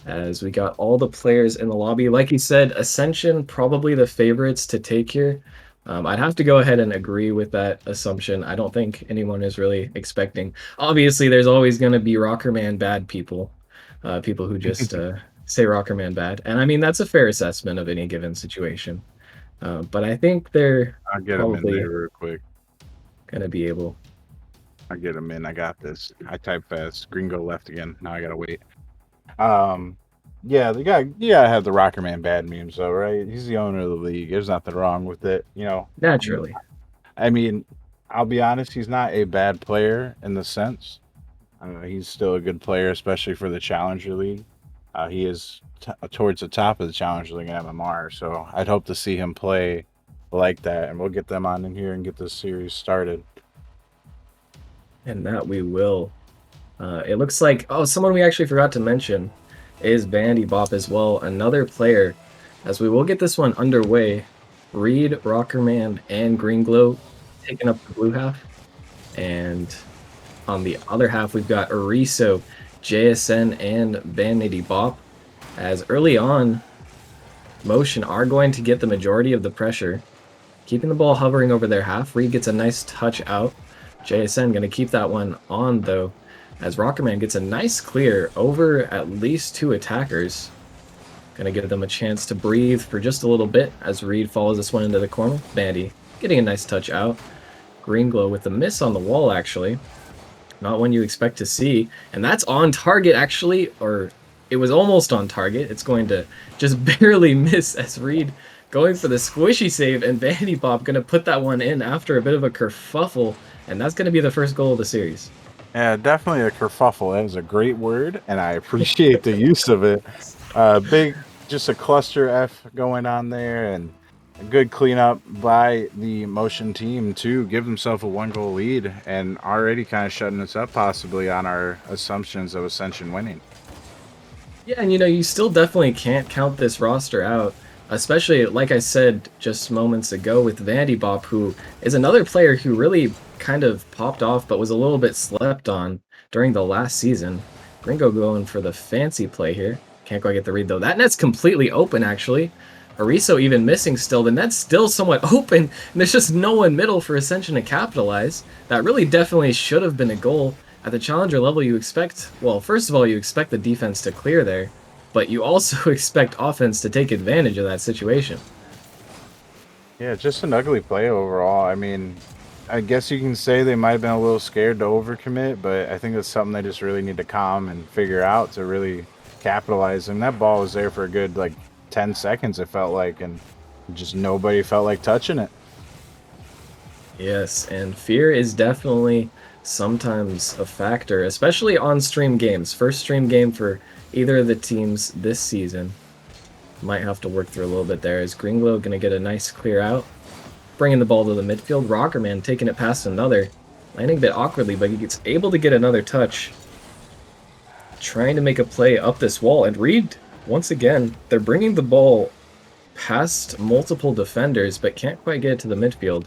as we got all the players in the lobby. Like you said, Ascension probably the favorites to take here. I'd have to go ahead and agree with that assumption. I don't think anyone is really expecting. Obviously, there's always going to be Rockerman bad people, people who just say Rockerman bad, and I mean that's a fair assessment of any given situation. But I think they're I'll get him in probably there real quick. going to be able. I'll get him in. I got this. I type fast. Gringo left again. Now I gotta wait. Um, yeah, you gotta have the Rocker Man bad memes though, right? He's the owner of the league. There's nothing wrong with it. Naturally. I mean, I'll be honest. He's not a bad player in the sense. He's still a good player, especially for the Challenger League. He is towards the top of the Challenger League in MMR, so I'd hope to see him play like that, and we'll get them on in here and get this series started. And that we will. It looks like, oh, someone we actually forgot to mention is Bandy Bop as well, another player. As we will get this one underway, Reed, Rockerman, and Greenglow taking up the blue half. And on the other half, we've got Ariso, JSN, and Bandy Bop. As early on, Motion are going to get the majority of the pressure, keeping the ball hovering over their half. Reed gets a nice touch out. JSN going to keep that one on, though, as Rockerman gets a nice clear over at least 2 attackers. Going to give them a chance to breathe for just a little bit as Reed follows this one into the corner. Bandy getting a nice touch out. Green Glow with the miss on the wall, actually. Not one you expect to see. And that's on target, actually, or it was almost on target. It's going to just barely miss as Reed going for the squishy save, and Vanity Pop going to put that one in after a bit of a kerfuffle, and that's going to be the first goal of the series. Yeah, definitely a kerfuffle. That is a great word, and I appreciate the use of it. Just a cluster F going on there, and a good cleanup by the Motion team to give themselves a 1-goal lead, and already kind of shutting us up possibly on our assumptions of Ascension winning. Yeah, and you still definitely can't count this roster out, especially, like I said just moments ago, with Vandy Bop, who is another player who really kind of popped off but was a little bit slept on during the last season. Gringo going for the fancy play here. Can't quite get the read, though. That net's completely open, actually. Ariso even missing still. The net's still somewhat open, and there's just no one middle for Ascension to capitalize. That really definitely should have been a goal. At the challenger level, you expect, well, first of all, you expect the defense to clear there, but you also expect offense to take advantage of that situation. Yeah, just an ugly play overall. I mean, I guess you can say they might have been a little scared to overcommit, but I think it's something they just really need to calm and figure out to really capitalize. And that ball was there for a good, 10 seconds, it felt like, and just nobody felt like touching it. Yes, and fear is definitely sometimes a factor, especially on stream games. First stream game for either of the teams this season. Might have to work through a little bit there. Is Gringlow going to get a nice clear out? Bringing the ball to the midfield. Rockerman taking it past another. Landing a bit awkwardly, but he gets able to get another touch. Trying to make a play up this wall. And Reed, once again, they're bringing the ball past multiple defenders, but can't quite get it to the midfield.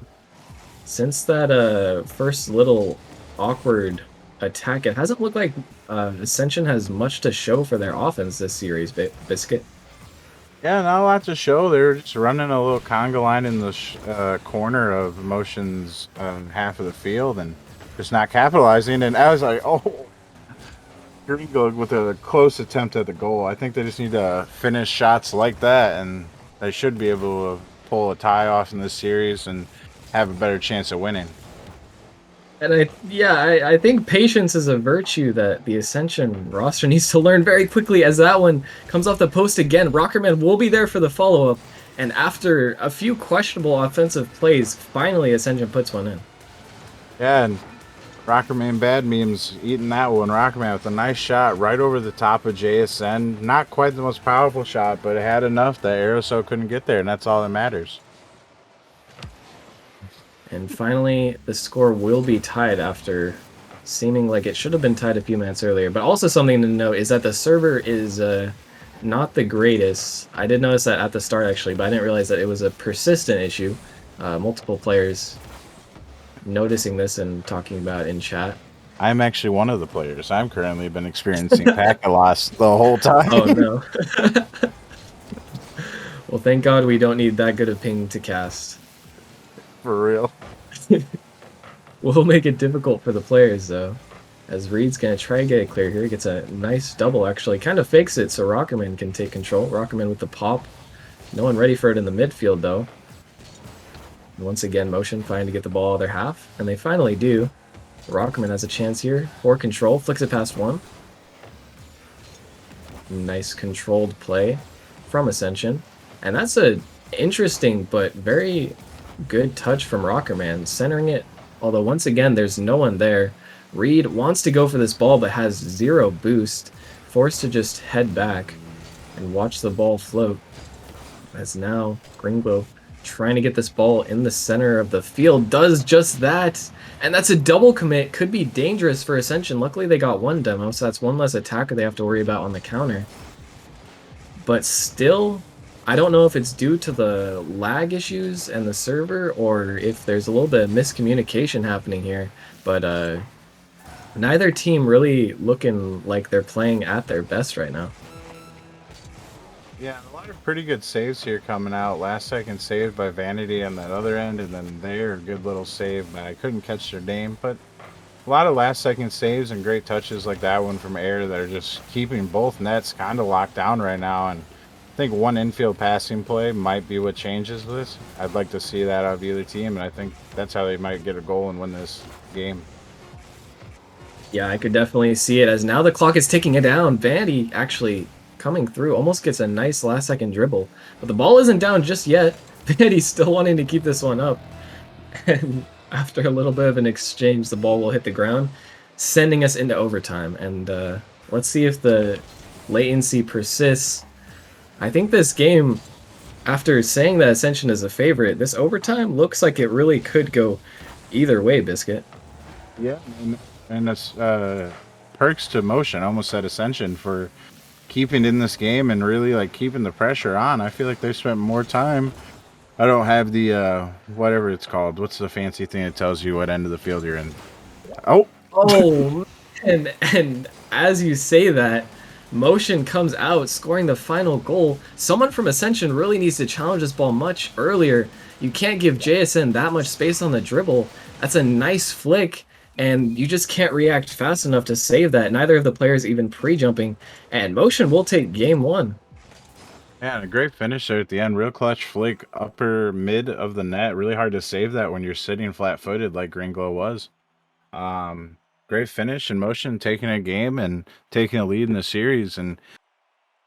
Since that first little awkward attack, it hasn't looked like Ascension has much to show for their offense this series, Biscuit. Yeah, not a lot to show. They were just running a little conga line in the corner of Motion's half of the field and just not capitalizing. And I was like, oh, Gringo with a close attempt at the goal. I think they just need to finish shots like that, and they should be able to pull a tie off in this series and have a better chance of winning. And I think patience is a virtue that the Ascension roster needs to learn very quickly, as that one comes off the post again. Rockerman will be there for the follow-up, and after a few questionable offensive plays, finally Ascension puts one in. Yeah, and Rockerman Bad Memes eating that one. Rockerman with a nice shot right over the top of JSN. Not quite the most powerful shot, but it had enough that Aerosol couldn't get there, and that's all that matters. And finally, the score will be tied after seeming like it should have been tied a few minutes earlier. But also something to note is that the server is not the greatest. I did notice that at the start, actually, but I didn't realize that it was a persistent issue. Multiple players noticing this and talking about it in chat. I'm actually one of the players. I'm currently been experiencing packet loss the whole time. Oh, no. Well, thank God we don't need that good of ping to cast. For real. We'll make it difficult for the players, though. As Reed's going to try and get it clear here. He gets a nice double, actually. Kind of fakes it so Rockerman can take control. Rockerman with the pop. No one ready for it in the midfield, though. Once again, Motion trying to get the ball out of their half. And they finally do. Rockerman has a chance here for control. Flicks it past one. Nice controlled play from Ascension. And that's a interesting but very good touch from Rockerman, centering it, although once again there's no one there. Reed wants to go for this ball but has zero boost, forced to just head back and watch the ball float. As now Gringo trying to get this ball in the center of the field, does just that, and that's a double commit. Could be dangerous for Ascension. Luckily they got one demo, so that's one less attacker they have to worry about on the counter. But still, I don't know if it's due to the lag issues and the server, or if there's a little bit of miscommunication happening here, but neither team really looking like they're playing at their best right now. Yeah, a lot of pretty good saves here coming out. Last second save by Vanity on that other end, and then their good little save. But I couldn't catch their name, but a lot of last second saves and great touches like that one from Air that are just keeping both nets kind of locked down right now. And I think one infield passing play might be what changes this. I'd like to see that out of either team, and I think that's how they might get a goal and win this game. Yeah, I could definitely see it as now the clock is ticking it down. Vandy actually coming through, almost gets a nice last second dribble. But the ball isn't down just yet. Vandy's still wanting to keep this one up. And after a little bit of an exchange, the ball will hit the ground, sending us into overtime. And let's see if the latency persists. I think this game, after saying that Ascension is a favorite, this overtime looks like it really could go either way, Biscuit. Yeah, and that's perks to Motion. I almost said Ascension for keeping in this game and really like keeping the pressure on. I feel like they spent more time. I don't have the whatever it's called. What's the fancy thing that tells you what end of the field you're in? Oh, Oh, and as you say that, Motion comes out, scoring the final goal. Someone from Ascension really needs to challenge this ball much earlier. You can't give JSN that much space on the dribble. That's a nice flick, and you just can't react fast enough to save that. Neither of the players even pre-jumping, and Motion will take game one. yeah, and a great finish there at the end. Real clutch flick, upper mid of the net. Really hard to save that when you're sitting flat-footed like Green Glow was. Great finish and Motion taking a game and taking a lead in the series and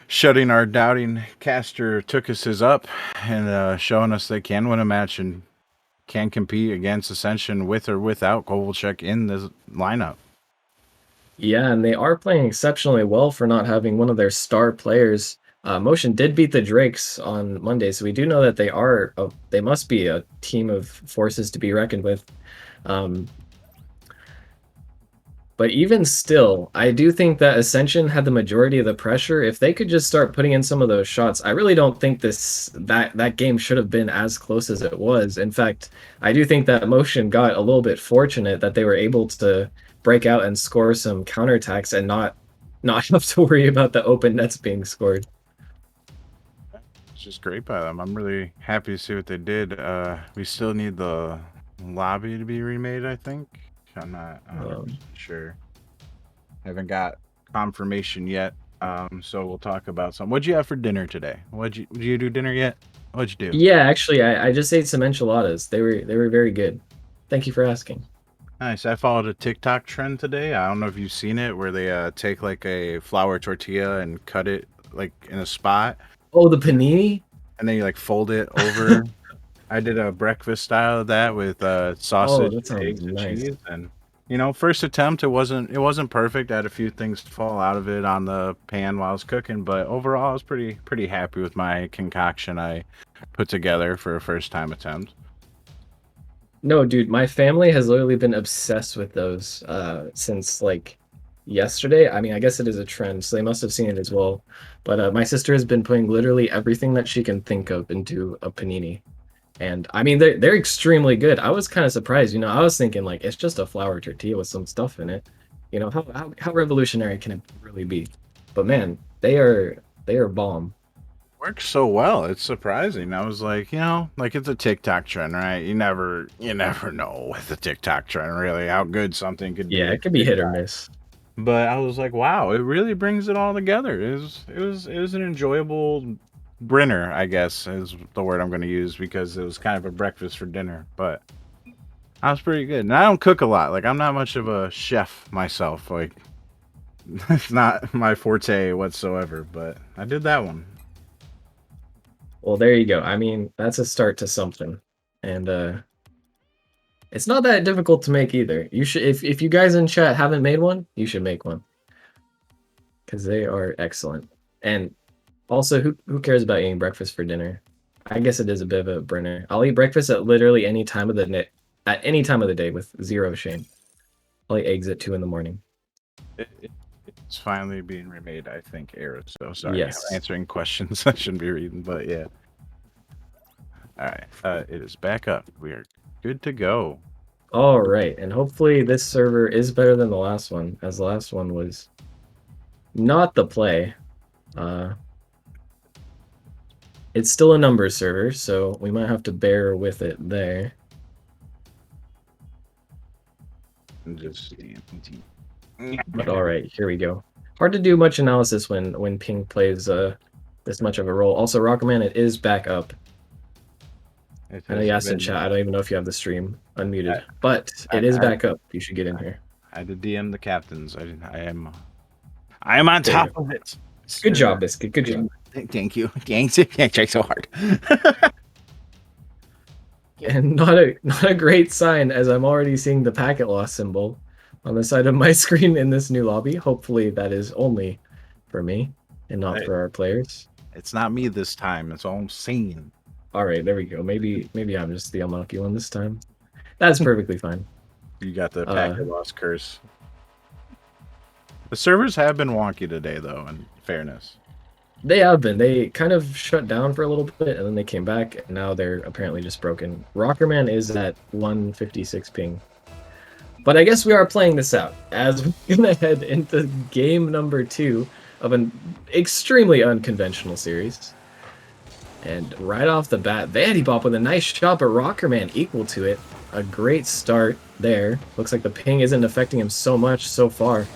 shutting our doubting caster took us up and showing us they can win a match and can compete against Ascension with or without Kovalchuk in this lineup. Yeah, and they are playing exceptionally well for not having one of their star players. Motion did beat the Drakes on Monday, so we do know that they must be a team of forces to be reckoned with. Um, but even still, I do think that Ascension had the majority of the pressure. If they could just start putting in some of those shots, I really don't think that game should have been as close as it was. In fact, I do think that Motion got a little bit fortunate that they were able to break out and score some counterattacks and not have to worry about the open nets being scored. It's just great by them. I'm really happy to see what they did. We still need the lobby to be remade, I think. I'm not sure. Haven't got confirmation yet. So we'll talk about some. What'd you have for dinner today? Did you do dinner yet? What'd you do? Yeah, actually, I just ate some enchiladas. They were very good. Thank you for asking. Nice. I followed a TikTok trend today. I don't know if you've seen it, where they take like a flour tortilla and cut it like in a spot, Oh, the panini? and then you like fold it over. I did a breakfast style of that with sausage, Oh, that sounds eggs, and nice. cheese. And first attempt, it wasn't perfect. I had a few things fall out of it on the pan while I was cooking, but overall, I was pretty happy with my concoction I put together for a first time attempt. No, dude, my family has literally been obsessed with those since like yesterday. I mean, I guess it is a trend, so they must have seen it as well. But my sister has been putting literally everything that she can think of into a panini. And I mean, they're extremely good. I was kind of surprised, I was thinking like it's just a flour tortilla with some stuff in it. How revolutionary can it really be? But man, they are bomb. Works so well. It's surprising. I was like, like it's a TikTok trend, right? You never know with the TikTok trend really how good something could be. Yeah, it could be hit or miss. But I was like, wow, it really brings it all together. It was an enjoyable brinner, I guess, is the word I'm going to use because it was kind of a breakfast for dinner. But I was pretty good. And I don't cook a lot. Like I'm not much of a chef myself. Like it's not my forte whatsoever. But I did that one. Well, there you go. I mean, that's a start to something. And it's not that difficult to make either. You should if you guys in chat haven't made one, you should make one. Cuz they are excellent. And also, who cares about eating breakfast for dinner? I guess it is a bit of a brenner. I'll eat breakfast at literally any time of the at any time of the day with zero shame. I'll eat eggs at 2 in the morning. It's finally being remade, I think, Era. So sorry, Yes. I'm answering questions I shouldn't be reading, but yeah. All right, it is back up. We are good to go. All right, and hopefully this server is better than the last one, as the last one was not the play. It's still a numbers server, so we might have to bear with it there. Just But all right, here we go. Hard to do much analysis when ping plays this much of a role. Also, Rocketman, it is back up. It I know has you asked in been- chat. I don't even know if you have the stream unmuted, but it is back up. You should get in here. I had to DM the captains. I am on There you top of it. Good job, Biscuit. Good job. Thank you. Thanks. Can't try so hard. And not a great sign, as I'm already seeing the packet loss symbol on the side of my screen in this new lobby. Hopefully that is only for me and not for our players. It's not me this time. That's all I'm saying. All right, there we go. Maybe I'm just the unlucky one this time. That's perfectly fine. You got the packet loss curse. The servers have been wonky today, though, in fairness. They have been. They kind of shut down for a little bit, and then they came back, and now they're apparently just broken. Rockerman is at 156 ping. But I guess we are playing this out, as we're going to head into game number 2 of an extremely unconventional series. And right off the bat, Vanity Bop with a nice shot, but Rockerman equal to it. A great start there. Looks like the ping isn't affecting him so much so far,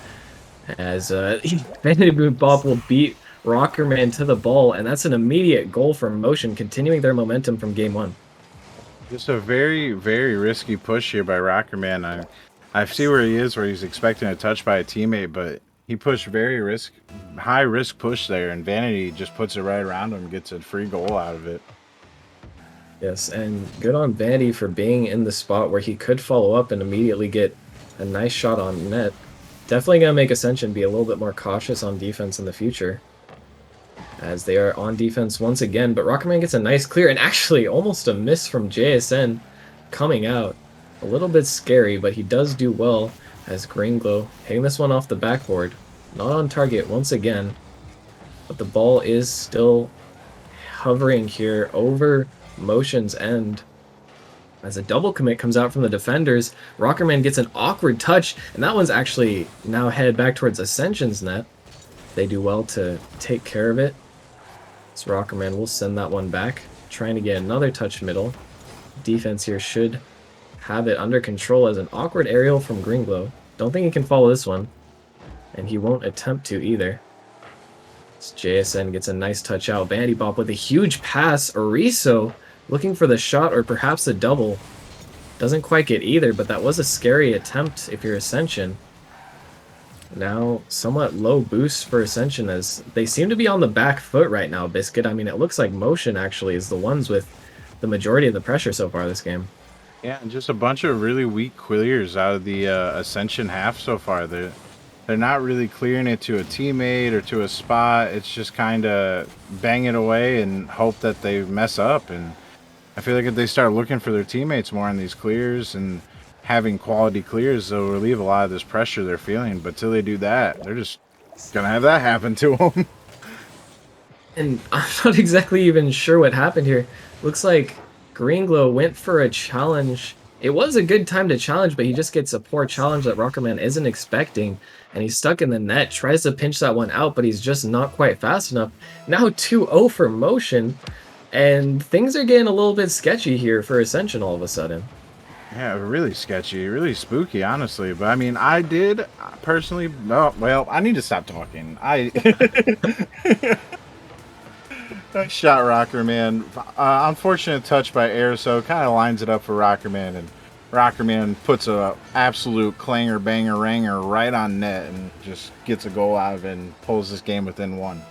as Vanity Bop will beat Rockerman to the ball, and that's an immediate goal for Motion, continuing their momentum from game 1. Just a very, very risky push here by Rockerman. I see where he is, where he's expecting a touch by a teammate, but he pushed high risk push there, and Vanity just puts it right around him, gets a free goal out of it. Yes, and good on Vanity for being in the spot where he could follow up and immediately get a nice shot on net. Definitely going to make Ascension be a little bit more cautious on defense in the future, as they are on defense once again. But Rockerman gets a nice clear, and actually almost a miss from JSN coming out. A little bit scary, but he does do well as Gringlow hitting this one off the backboard. Not on target once again, but the ball is still hovering here over Motion's end. As a double commit comes out from the defenders, Rockerman gets an awkward touch, and that one's actually now headed back towards Ascension's net. They do well to take care of it. So Rockerman will send that one back, trying to get another touch middle. Defense here should have it under control as an awkward aerial from Gringlow. Don't think he can follow this one, and he won't attempt to either. As JSN gets a nice touch out. Vanity Bop with a huge pass. Ariso looking for the shot or perhaps a double. Doesn't quite get either, but that was a scary attempt if you're Ascension. Now, somewhat low boost for Ascension as they seem to be on the back foot right now, Biscuit. I mean, it looks like Motion actually is the ones with the majority of the pressure so far this game. Yeah, and just a bunch of really weak clears out of the Ascension half so far. They're not really clearing it to a teammate or to a spot. It's just kind of bang it away and hope that they mess up. And I feel like if they start looking for their teammates more on these clears and having quality clears, they'll relieve a lot of this pressure they're feeling. But till they do that, they're just gonna have that happen to them. And I'm not exactly even sure what happened here. Looks like Greenglow went for a challenge. It was a good time to challenge, but he just gets a poor challenge that Rockerman isn't expecting. And he's stuck in the net, tries to pinch that one out, but he's just not quite fast enough. Now 2-0 for Motion, and things are getting a little bit sketchy here for Ascension all of a sudden. Yeah, really sketchy, really spooky, honestly. But I mean, I did personally. Oh, well, I need to stop talking. I shot Rockerman. Unfortunate touch by Air, so kind of lines it up for Rockerman, and Rockerman puts a absolute clanger, banger, ranger right on net, and just gets a goal out of it and pulls this game within one.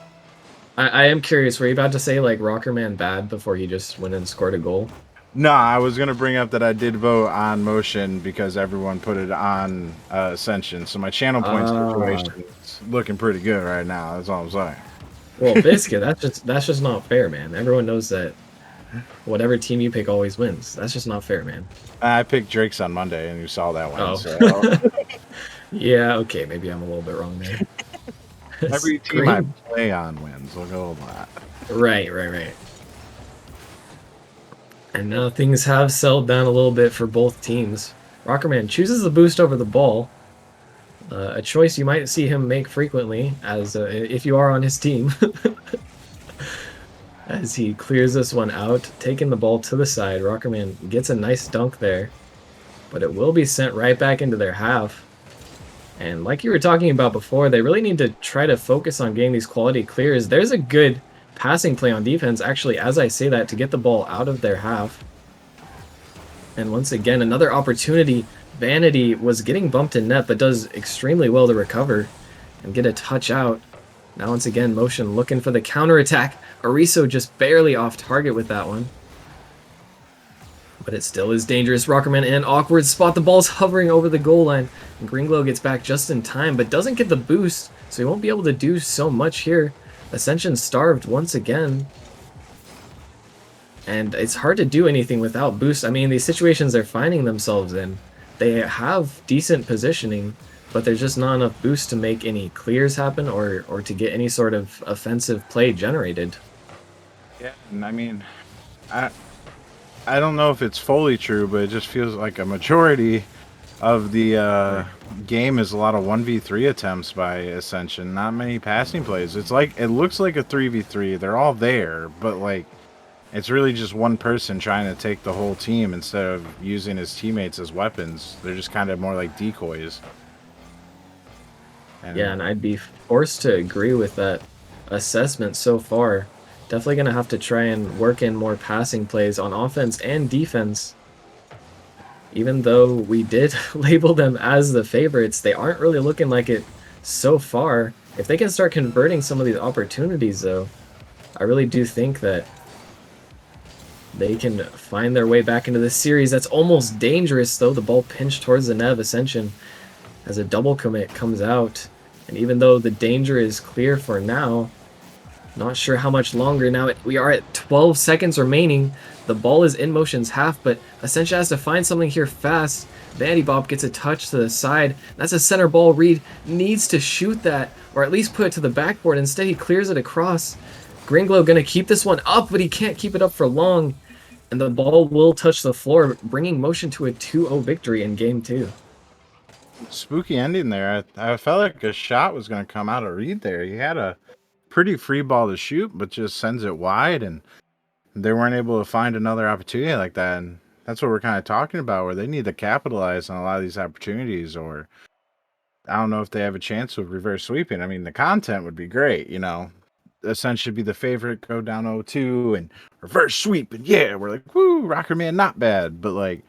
I am curious, were you about to say like Rockerman bad before he just went and scored a goal? No, I was going to bring up that I did vote on Motion because everyone put it on Ascension. So my channel point situation is looking pretty good right now. That's all I'm saying. Well, Biscuit, that's just not fair, man. Everyone knows that whatever team you pick always wins. That's just not fair, man. I picked Drake's on Monday, and you saw that one. Oh. So. Yeah, okay, maybe I'm a little bit wrong there. Every team I play on wins. Look at all that. Right. And now things have settled down a little bit for both teams. Rockerman chooses the boost over the ball. A choice you might see him make frequently, as if you are on his team. as he clears this one out, taking the ball to the side. Rockerman gets a nice dunk there, but it will be sent right back into their half. And like you were talking about before, they really need to try to focus on getting these quality clears. There's a good passing play on defense, actually, as I say that, to get the ball out of their half. And once again, another opportunity. Vanity was getting bumped in net, but does extremely well to recover and get a touch out. Now once again, Motion looking for the counterattack. Ariso just barely off target with that one. But it still is dangerous. Rockerman in an awkward spot. The ball's hovering over the goal line. And Gringlow gets back just in time, but doesn't get the boost, so he won't be able to do so much here. Ascension starved once again. And it's hard to do anything without boost. I mean, these situations they're finding themselves in, they have decent positioning, but there's just not enough boost to make any clears happen or to get any sort of offensive play generated. Yeah, and I mean, I don't know if it's fully true, but it just feels like a majority of the game is a lot of 1v3 attempts by Ascension, not many passing plays. It's like, it looks like a 3v3. They're all there, but like, it's really just one person trying to take the whole team instead of using his teammates as weapons. They're just kind of more like decoys. Yeah, and I'd be forced to agree with that assessment so far. Definitely going to have to try and work in more passing plays on offense and defense. Even though we did label them as the favorites, they aren't really looking like it so far. If they can start converting some of these opportunities, though, I really do think that they can find their way back into this series. That's almost dangerous, though. The ball pinched towards the net of Ascension as a double commit comes out. And even though the danger is clear for now, not sure how much longer. Now we are at 12 seconds remaining. The ball is in Motion's half, but Ascension has to find something here fast. Vanity Bob gets a touch to the side. That's a center ball. Reed needs to shoot that, or at least put it to the backboard. Instead, he clears it across. Gringlow gonna keep this one up, but he can't keep it up for long. And the ball will touch the floor, bringing Motion to a 2-0 victory in Game 2. Spooky ending there. I felt like a shot was going to come out of Reed there. He had a pretty free ball to shoot, but just sends it wide, and they weren't able to find another opportunity like that. And that's what we're kind of talking about, where they need to capitalize on a lot of these opportunities, or I don't know if they have a chance of reverse sweeping. I mean, the content would be great, you know. Ascent should be the favorite, go down 0-2 and reverse sweep, and yeah, we're like, woo, Rocker Man not bad. But like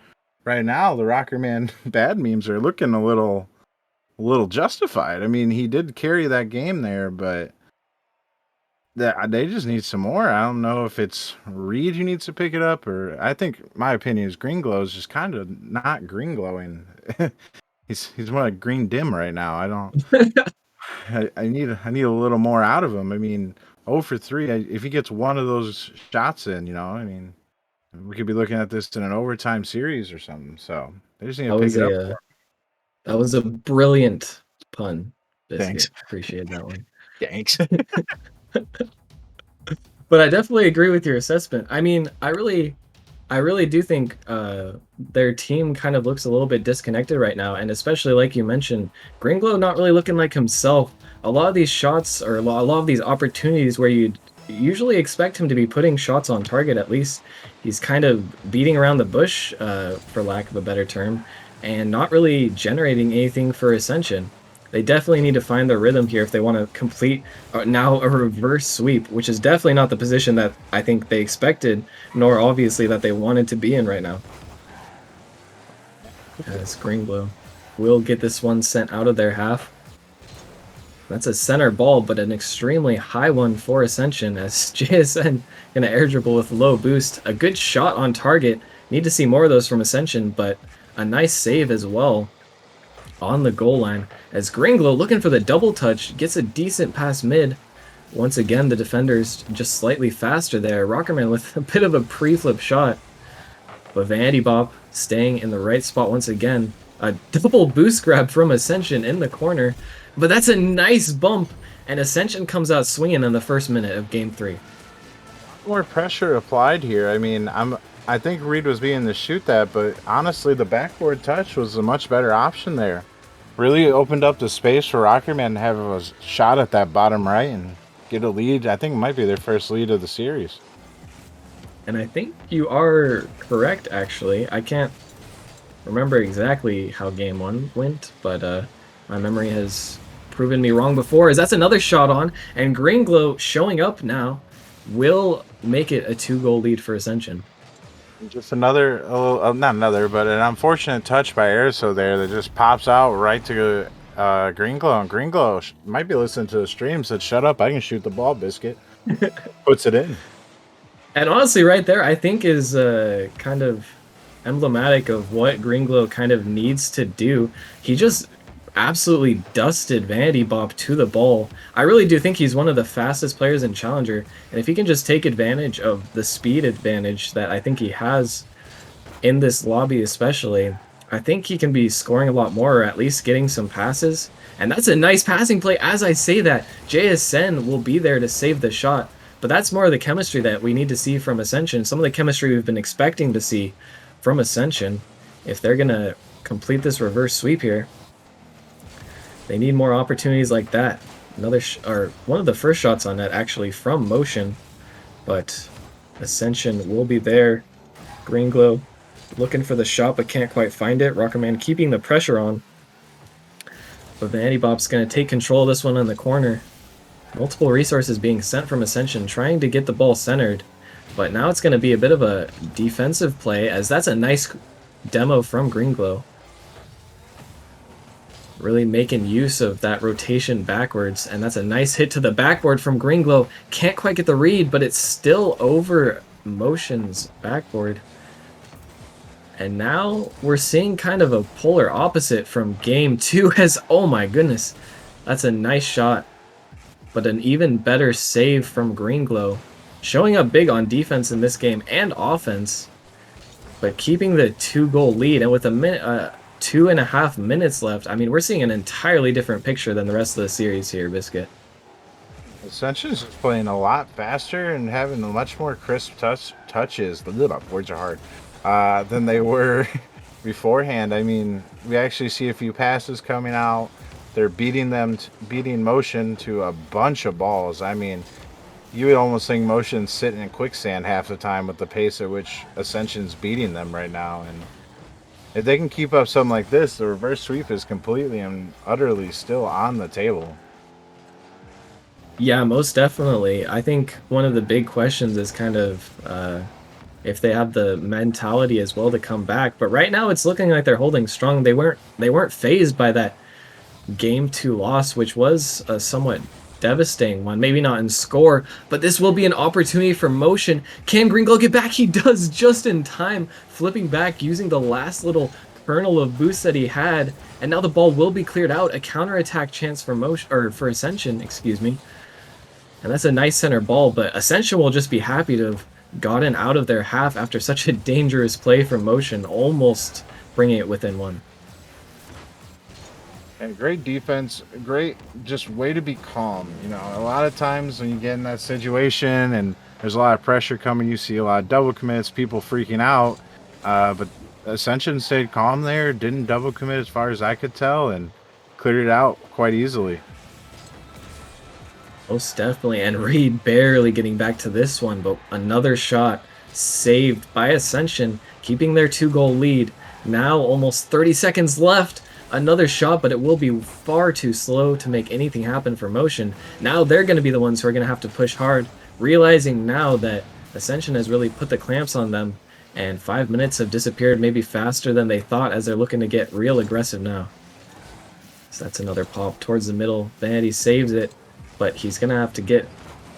right now, the Rocker Man bad memes are looking a little justified. I mean, he did carry that game there, but they just need some more. I don't know if it's Reed who needs to pick it up, or I think my opinion is Gringlow is just kind of not green glowing. he's more like green dim right now. I don't. I need a little more out of him. I mean, 0 for 3. If he gets one of those shots in, you know, I mean, we could be looking at this in an overtime series or something. So they just need to pick it up. That was a brilliant pun. Biscuit. Thanks. Appreciate that one. Thanks. But I definitely agree with your assessment. I mean, I really do think their team kind of looks a little bit disconnected right now, and especially like you mentioned, Gringlow not really looking like himself. A lot of these shots, or a lot of these opportunities where you'd usually expect him to be putting shots on target, at least he's kind of beating around the bush, for lack of a better term, and not really generating anything for Ascension. They definitely need to find their rhythm here if they want to complete now a reverse sweep, which is definitely not the position that I think they expected, nor obviously that they wanted to be in right now. As Gringlow will get this one sent out of their half. That's a center ball, but an extremely high one for Ascension, as JSN gonna air dribble with low boost. A good shot on target. Need to see more of those from Ascension, but a nice save as well on the goal line, as Gringlow looking for the double touch, gets a decent pass mid. Once again, the defenders just slightly faster there. Rockerman with a bit of a pre-flip shot, but Vanity Bop staying in the right spot once again. A double boost grab from Ascension in the corner, but that's a nice bump, and Ascension comes out swinging in the first minute of Game 3. More pressure applied here. I mean, I think Reed was being to shoot that, but honestly, the backboard touch was a much better option there. Really opened up the space for Rockerman to have a shot at that bottom right and get a lead. I think it might be their first lead of the series. And I think you are correct, actually. I can't remember exactly how game 1 went, but my memory has proven me wrong before, as that's another shot on, and Green Glow showing up now will make it a 2-goal lead for Ascension. Just another, not another, but an unfortunate touch by Erso there that just pops out right to Green Glow. And Green Glow might be listening to the stream, said, "Shut up, I can shoot the ball, Biscuit." Puts it in. And honestly, right there, I think is kind of emblematic of what Green Glow kind of needs to do. He just absolutely dusted Vanity Bop to the ball. I really do think he's one of the fastest players in Challenger, and if he can just take advantage of the speed advantage that I think he has in this lobby especially, I think he can be scoring a lot more, or at least getting some passes. And that's a nice passing play. As I say that, JSN will be there to save the shot. But that's more of the chemistry that we need to see from Ascension. Some of the chemistry we've been expecting to see from Ascension. If they're going to complete this reverse sweep here, they need more opportunities like that. Or one of the first shots on net actually from Motion. But Ascension will be there. Green Glow looking for the shot but can't quite find it. Rocketman keeping the pressure on. But Vanity Bop's going to take control of this one in the corner. Multiple resources being sent from Ascension, trying to get the ball centered. But now it's going to be a bit of a defensive play, as that's a nice demo from Green Glow. Really making use of that rotation backwards, and that's a nice hit to the backboard from Green Glow. Can't quite get the read, but it's still over Motion's backboard. And now we're seeing kind of a polar opposite from game 2 as, oh my goodness, that's a nice shot. But an even better save from Green Glow. Showing up big on defense in this game and offense, but keeping the 2-goal lead. And with 2.5 minutes left, I mean, we're seeing an entirely different picture than the rest of the series here, Biscuit. Ascension's just playing a lot faster and having much more crisp touches. Words are hard. Than they were beforehand. I mean, we actually see a few passes coming out. They're beating Motion to a bunch of balls. I mean, you would almost think Motion's sitting in quicksand half the time with the pace at which Ascension's beating them right now. And if they can keep up something like this, the reverse sweep is completely and utterly still on the table. Yeah, most definitely. I think one of the big questions is kind of if they have the mentality as well to come back. But right now it's looking like they're holding strong. They weren't phased by that game 2 loss, which was a somewhat devastating one. Maybe not in score, but this will be an opportunity for Motion. Can Green Glow get back? He does just in time, flipping back using the last little kernel of boost that he had, and now the ball will be cleared out. A counterattack chance for for Ascension, excuse me. And that's a nice center ball, but Ascension will just be happy to have gotten out of their half after such a dangerous play from Motion, almost bringing it within one. And great defense, great just way to be calm. You know, a lot of times when you get in that situation and there's a lot of pressure coming, you see a lot of double commits, people freaking out. But Ascension stayed calm there, didn't double commit as far as I could tell, and cleared it out quite easily. Most definitely, and Reed barely getting back to this one, but another shot saved by Ascension, keeping their 2-goal lead. Now almost 30 seconds left. Another shot, but it will be far too slow to make anything happen for Motion. Now they're going to be the ones who are going to have to push hard, realizing now that Ascension has really put the clamps on them, and 5 minutes have disappeared maybe faster than they thought as they're looking to get real aggressive now. So that's another pop towards the middle. Vanity saves it, but he's going to have to get...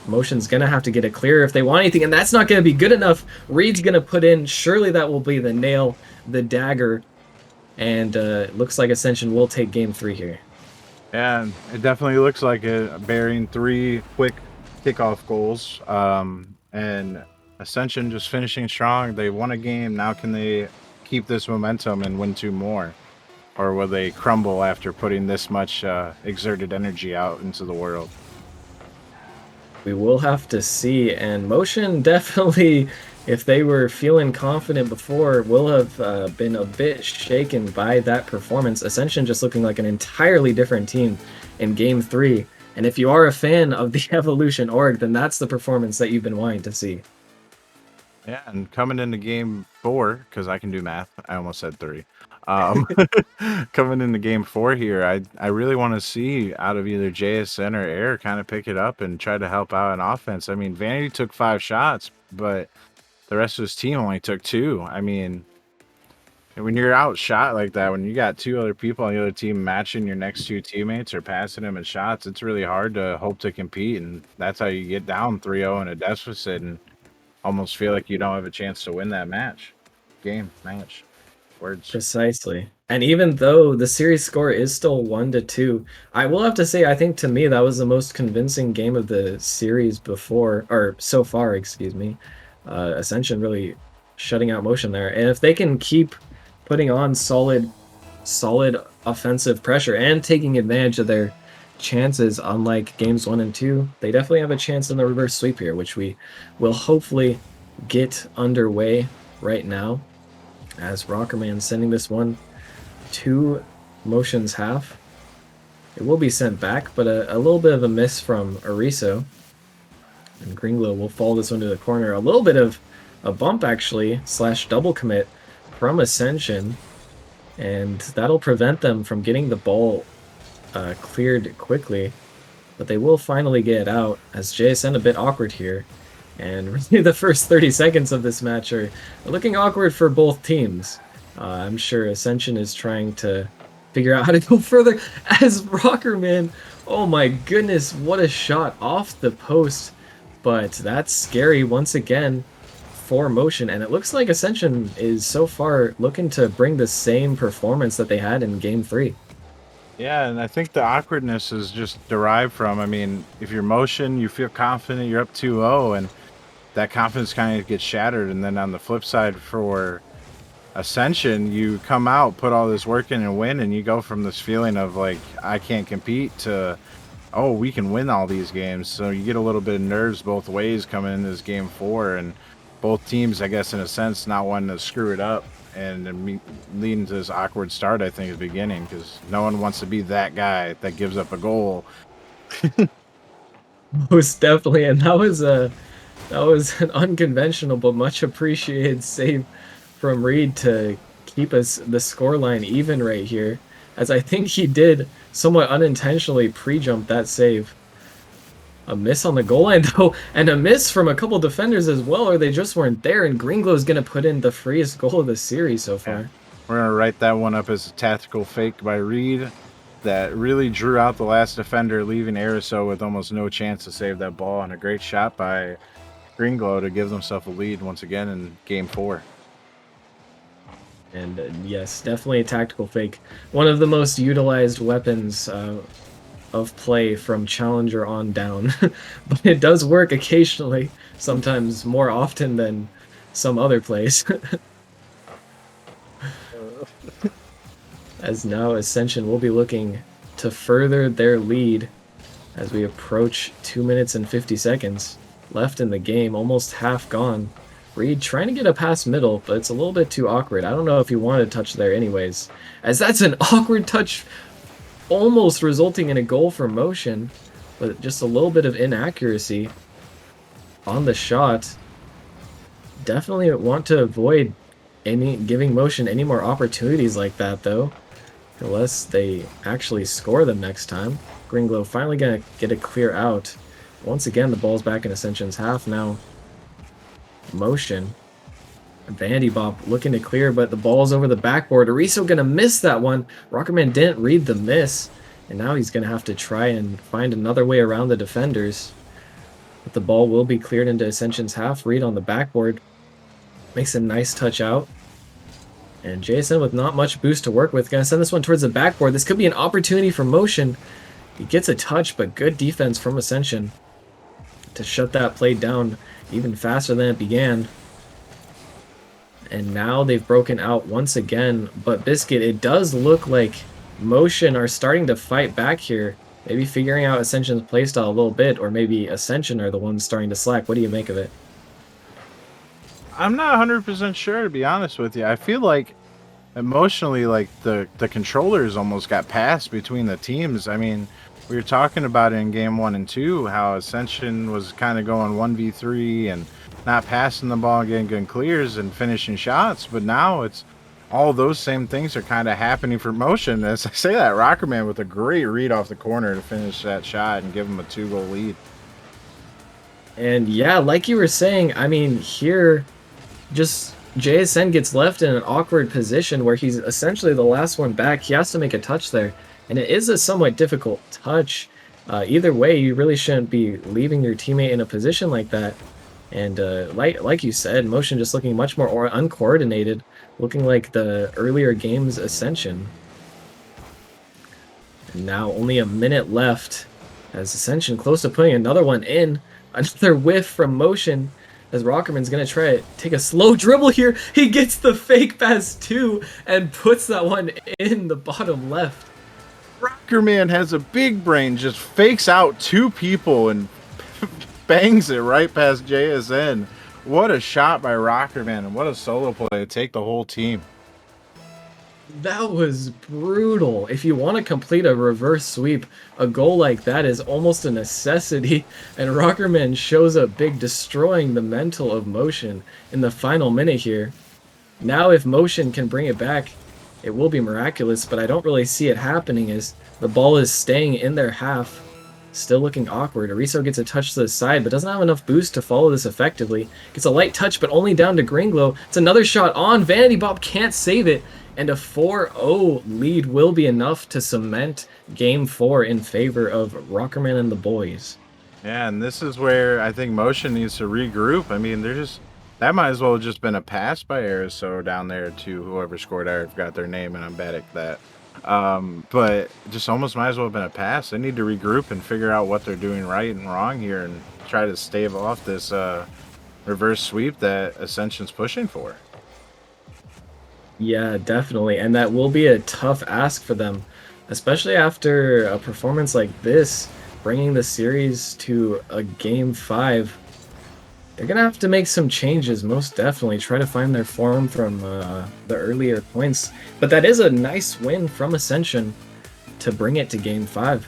Motion's going to have to get it clear if they want anything, and that's not going to be good enough. Reed's going to put in, surely that will be the nail, the dagger, and it looks like Ascension will take game 3 here. Yeah, it definitely looks like it, bearing 3 quick kickoff goals. And Ascension just finishing strong. They won a game. Now can they keep this momentum and win 2 more? Or will they crumble after putting this much exerted energy out into the world? We will have to see, and Motion definitely, if they were feeling confident before, will have been a bit shaken by that performance. Ascension just looking like an entirely different team in Game 3, and if you are a fan of the Evolution org, then that's the performance that you've been wanting to see. Yeah, and coming into game 4, because I can do math, I almost said 3. Um, coming into game 4 here, I really want to see out of either JSN or Air kind of pick it up and try to help out in offense. I mean, Vanity took 5 shots, but the rest of his team only took 2. I mean, when you're outshot like that, when you got 2 other people on the other team matching your next 2 teammates or passing them in shots, it's really hard to hope to compete, and that's how you get down 3-0 in a deficit and almost feel like you don't have a chance to win that match. Words. Precisely. And even though the series score is still 1-2, I will have to say, I think to me that was the most convincing game of the series before, or so far, excuse me. Ascension really shutting out motion there. And if they can keep putting on solid offensive pressure and taking advantage of their chances, unlike games 1 and 2, they definitely have a chance in the reverse sweep here, which we will hopefully get underway right now. As Rockerman sending this one to Motion's half. It will be sent back, but a little bit of a miss from Ariso. And Gringlo will fall this one to the corner. A little bit of a bump, actually, / double commit from Ascension. And that'll prevent them from getting the ball cleared quickly. But they will finally get it out, as JSN a bit awkward here. And really the first 30 seconds of this match are looking awkward for both teams. I'm sure Ascension is trying to figure out how to go further as Rockerman. Oh my goodness, what a shot off the post. But that's scary once again for Motion. And it looks like Ascension is so far looking to bring the same performance that they had in Game 3. Yeah, and I think the awkwardness is just derived from, I mean, if you're Motion, you feel confident, you're up 2-0, and that confidence kind of gets shattered. And then on the flip side for Ascension, you come out, put all this work in and win, and you go from this feeling of like, I can't compete to, oh, we can win all these games. So you get a little bit of nerves both ways coming into this game 4, and both teams, I guess, in a sense, not wanting to screw it up and leading to this awkward start, I think, at the beginning, because no one wants to be that guy that gives up a goal. Most definitely, and that was an unconventional but much appreciated save from Reed to keep us the scoreline even right here, as I think he did somewhat unintentionally pre-jump that save. A miss on the goal line though, and a miss from a couple defenders as well, or they just weren't there, and Gringlo's gonna put in the freest goal of the series so far. Yeah. We're going to write that one up as a tactical fake by Reed that really drew out the last defender, leaving Ariso with almost no chance to save that ball, and a great shot by Gringlo to give themselves a lead once again in game 4. And yes, definitely a tactical fake. One of the most utilized weapons of play from Challenger on down. But it does work occasionally, sometimes more often than some other plays. As now Ascension will be looking to further their lead as we approach 2 minutes and 50 seconds left in the game, almost half gone. Reed trying to get a pass middle, but it's a little bit too awkward. I don't know if he wanted to touch there anyways, as that's an awkward touch, almost resulting in a goal for Motion, but just a little bit of inaccuracy on the shot. Definitely want to avoid giving Motion any more opportunities like that though, unless they actually score them next time. Gringlo finally gonna get a clear out. Once again, the ball's back in Ascension's half now. Motion. Vandy Bop looking to clear, but the ball's over the backboard. Ariso gonna miss that one. Rockerman didn't read the miss, and now he's gonna have to try and find another way around the defenders. But the ball will be cleared into Ascension's half. Reed on the backboard makes a nice touch out. And Jason with not much boost to work with, gonna send this one towards the backboard. This could be an opportunity for Motion. He gets a touch, but good defense from Ascension to shut that play down even faster than it began. And now they've broken out once again. But Biscuit, it does look like Motion are starting to fight back here. Maybe figuring out Ascension's playstyle a little bit, or maybe Ascension are the ones starting to slack. What do you make of it? I'm not 100% sure, to be honest with you. I feel like emotionally, like the controllers almost got passed between the teams. I mean, we were talking about it in game 1 and 2, how Ascension was kind of going 1v3 and not passing the ball and getting good clears and finishing shots. But now it's all those same things are kind of happening for Motion. As I say that, Rockerman with a great read off the corner to finish that shot and give him a 2-goal lead. And yeah, like you were saying, I mean, here, just JSN gets left in an awkward position where he's essentially the last one back. He has to make a touch there, and it is a somewhat difficult touch. Either way, you really shouldn't be leaving your teammate in a position like that. And like you said, Motion just looking much more uncoordinated, looking like the earlier game's Ascension. And now only a minute left, as Ascension close to putting another one in. Another whiff from Motion, as Rockerman's going to try to take a slow dribble here. He gets the fake pass too, and puts that one in the bottom left. Rockerman has a big brain, just fakes out 2 people and bangs it right past JSN. What a shot by Rockerman, and what a solo play to take the whole team. That was brutal. If you want to complete a reverse sweep, a goal like that is almost a necessity, and Rockerman shows up big, destroying the mental of Motion in the final minute here. Now if Motion can bring it back, it will be miraculous, but I don't really see it happening as the ball is staying in their half. Still looking awkward. Ariso gets a touch to the side, but doesn't have enough boost to follow this effectively. Gets a light touch, but only down to Gringlow. It's another shot on. Vanity Bob can't save it, and a 4-0 lead will be enough to cement Game 4 in favor of Rockerman and the boys. Yeah, and this is where I think Motion needs to regroup. I mean, that might as well have just been a pass by Ariso down there to whoever scored. I forgot their name, and I'm bad at that. But just almost might as well have been a pass. They need to regroup and figure out what they're doing right and wrong here and try to stave off this reverse sweep that Ascension's pushing for. Yeah, definitely, and that will be a tough ask for them, especially after a performance like this, bringing the series to a Game 5. They're going to have to make some changes, most definitely, try to find their form from the earlier points. But that is a nice win from Ascension to bring it to Game 5.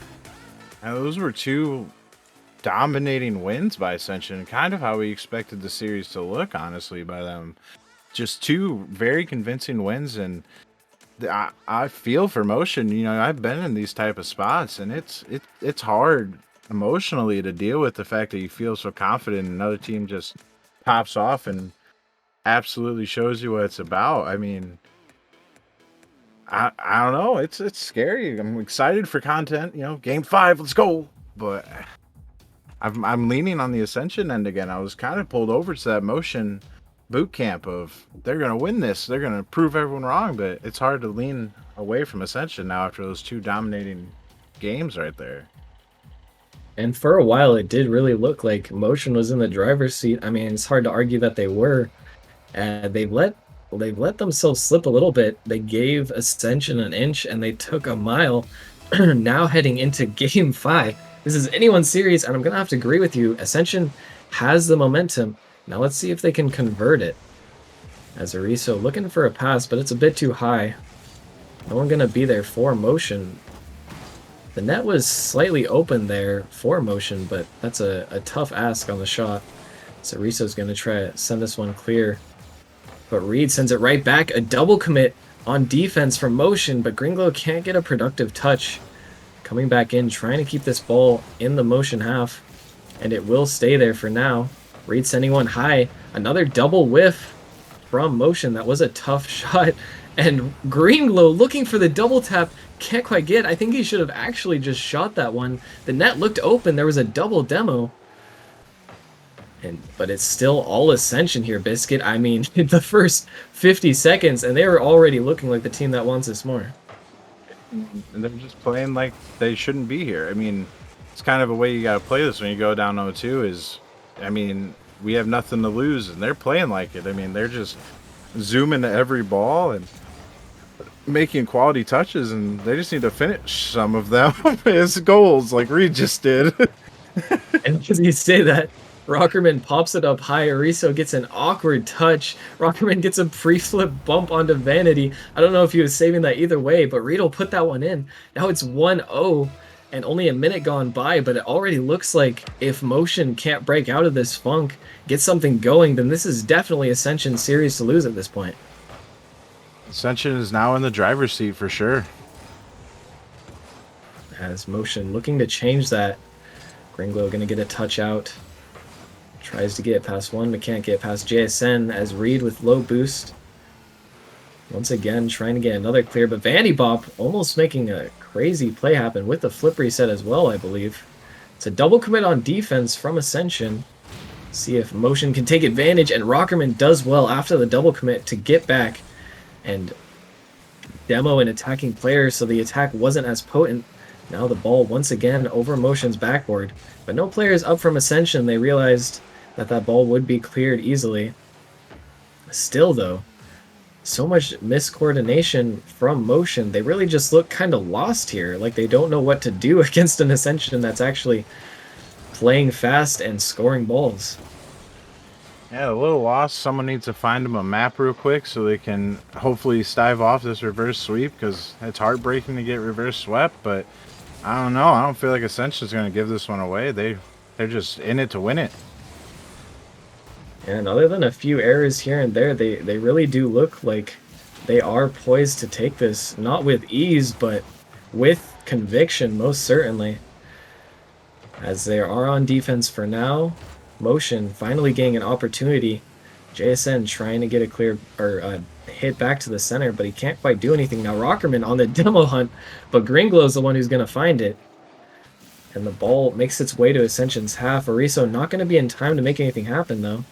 Now, those were 2 dominating wins by Ascension, kind of how we expected the series to look, honestly, by them. Just 2 very convincing wins, and I feel for Motion. You know, I've been in these type of spots, and it's hard emotionally to deal with the fact that you feel so confident and another team just pops off and absolutely shows you what it's about. I mean, I don't know. It's scary. I'm excited for content. You know, Game 5, let's go. But I'm leaning on the Ascension end again. I was kind of pulled over to that Motion boot camp of they're gonna win this. They're gonna prove everyone wrong. But it's hard to lean away from Ascension now after those 2 dominating games right there. And for a while, it did really look like Motion was in the driver's seat. I mean, it's hard to argue that they were. They've let themselves slip a little bit. They gave Ascension an inch, and they took a mile. Now heading into Game 5. This is anyone's series, and I'm going to have to agree with you. Ascension has the momentum. Now let's see if they can convert it. As Ariso looking for a pass, but it's a bit too high. No one going to be there for Motion. The net was slightly open there for Motion, but that's a tough ask on the shot. So Riso's going to try to send this one clear. But Reed sends it right back. A double commit on defense from Motion, but Gringlow can't get a productive touch. Coming back in, trying to keep this ball in the Motion half. And it will stay there for now. Reed sending one high. Another double whiff from Motion. That was a tough shot. And Gringlow looking for the double tap. Can't quite get. I think he should have actually just shot that one. The net looked open. There was a double demo. But it's still all Ascension here, Biscuit. I mean, the first 50 seconds, and they were already looking like the team that wants this more. And they're just playing like they shouldn't be here. I mean, it's kind of a way you got to play this when you go down 0-2 is, I mean, we have nothing to lose, and they're playing like it. I mean, they're just zooming to every ball and making quality touches, and they just need to finish some of them as goals like Reed just did. And as you say that, Rockerman pops it up high. Ariso gets an awkward touch. Rockerman gets a pre-flip bump onto Vanity. I don't know if he was saving that either way, but Reed will put that one in. Now it's 1-0. and only a minute gone by, but it already looks like if Motion can't break out of this funk, get something going, then this is definitely Ascension series to lose at this point. Ascension is now in the driver's seat for sure. As Motion looking to change that. Gringlo gonna get a touch out. Tries to get past one, but can't get past JSN as Reed with low boost. Once again, trying to get another clear, but Vandy Bop almost making a crazy play happen with the flip reset as well, I believe. It's a double commit on defense from Ascension. See if Motion can take advantage, and Rockerman does well after the double commit to get back and demo an attacking player, so the attack wasn't as potent. Now the ball once again over Motion's backboard, but no players up from Ascension. They realized that that ball would be cleared easily. Still though, so much miscoordination from Motion. They really just look kind of lost here, like they don't know what to do against an Ascension that's actually playing fast and scoring balls. Yeah, a little lost. Someone needs to find them a map real quick so they can hopefully stave off this reverse sweep, because it's heartbreaking to get reverse swept, but I don't know. I don't feel like Ascension's going to give this one away. They're just in it to win it. And other than a few errors here and there, they really do look like they are poised to take this, not with ease, but with conviction, most certainly. As they are on defense for now, Motion finally getting an opportunity. JSN trying to get a clear or a hit back to the center, but he can't quite do anything. Now Rockerman on the demo hunt, but Gringlo's the one who's going to find it. And the ball makes its way to Ascension's half. Ariso not going to be in time to make anything happen though.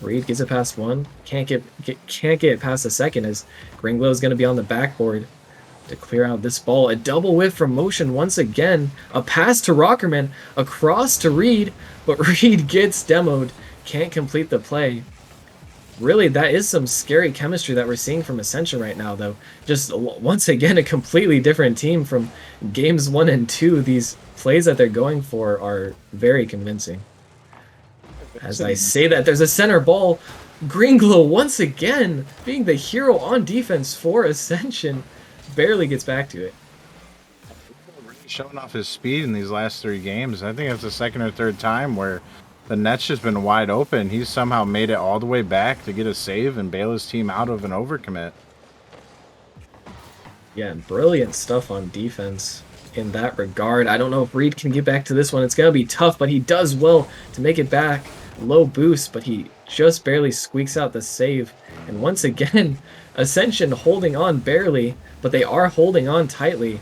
Reed gets it past one. Can't get it past the second as Gringlo's going to be on the backboard to clear out this ball. A double whiff from Motion once again. A pass to Rockerman, across to Reed, but Reed gets demoed. Can't complete the play. Really, that is some scary chemistry that we're seeing from Ascension right now, though. Just once again, a completely different team from games 1 and 2. These plays that they're going for are very convincing. As I say that, there's a center ball. Gringlo once again being the hero on defense for Ascension. Barely gets back to it. Really showing off his speed in these last 3 games. I think it's the second or third time where the net's just been wide open. He's somehow made it all the way back to get a save and bail his team out of an overcommit. Yeah, brilliant stuff on defense in that regard. I don't know if Reed can get back to this one. It's going to be tough, but he does well to make it back. Low boost, but he just barely squeaks out the save. And once again, Ascension holding on barely, but they are holding on tightly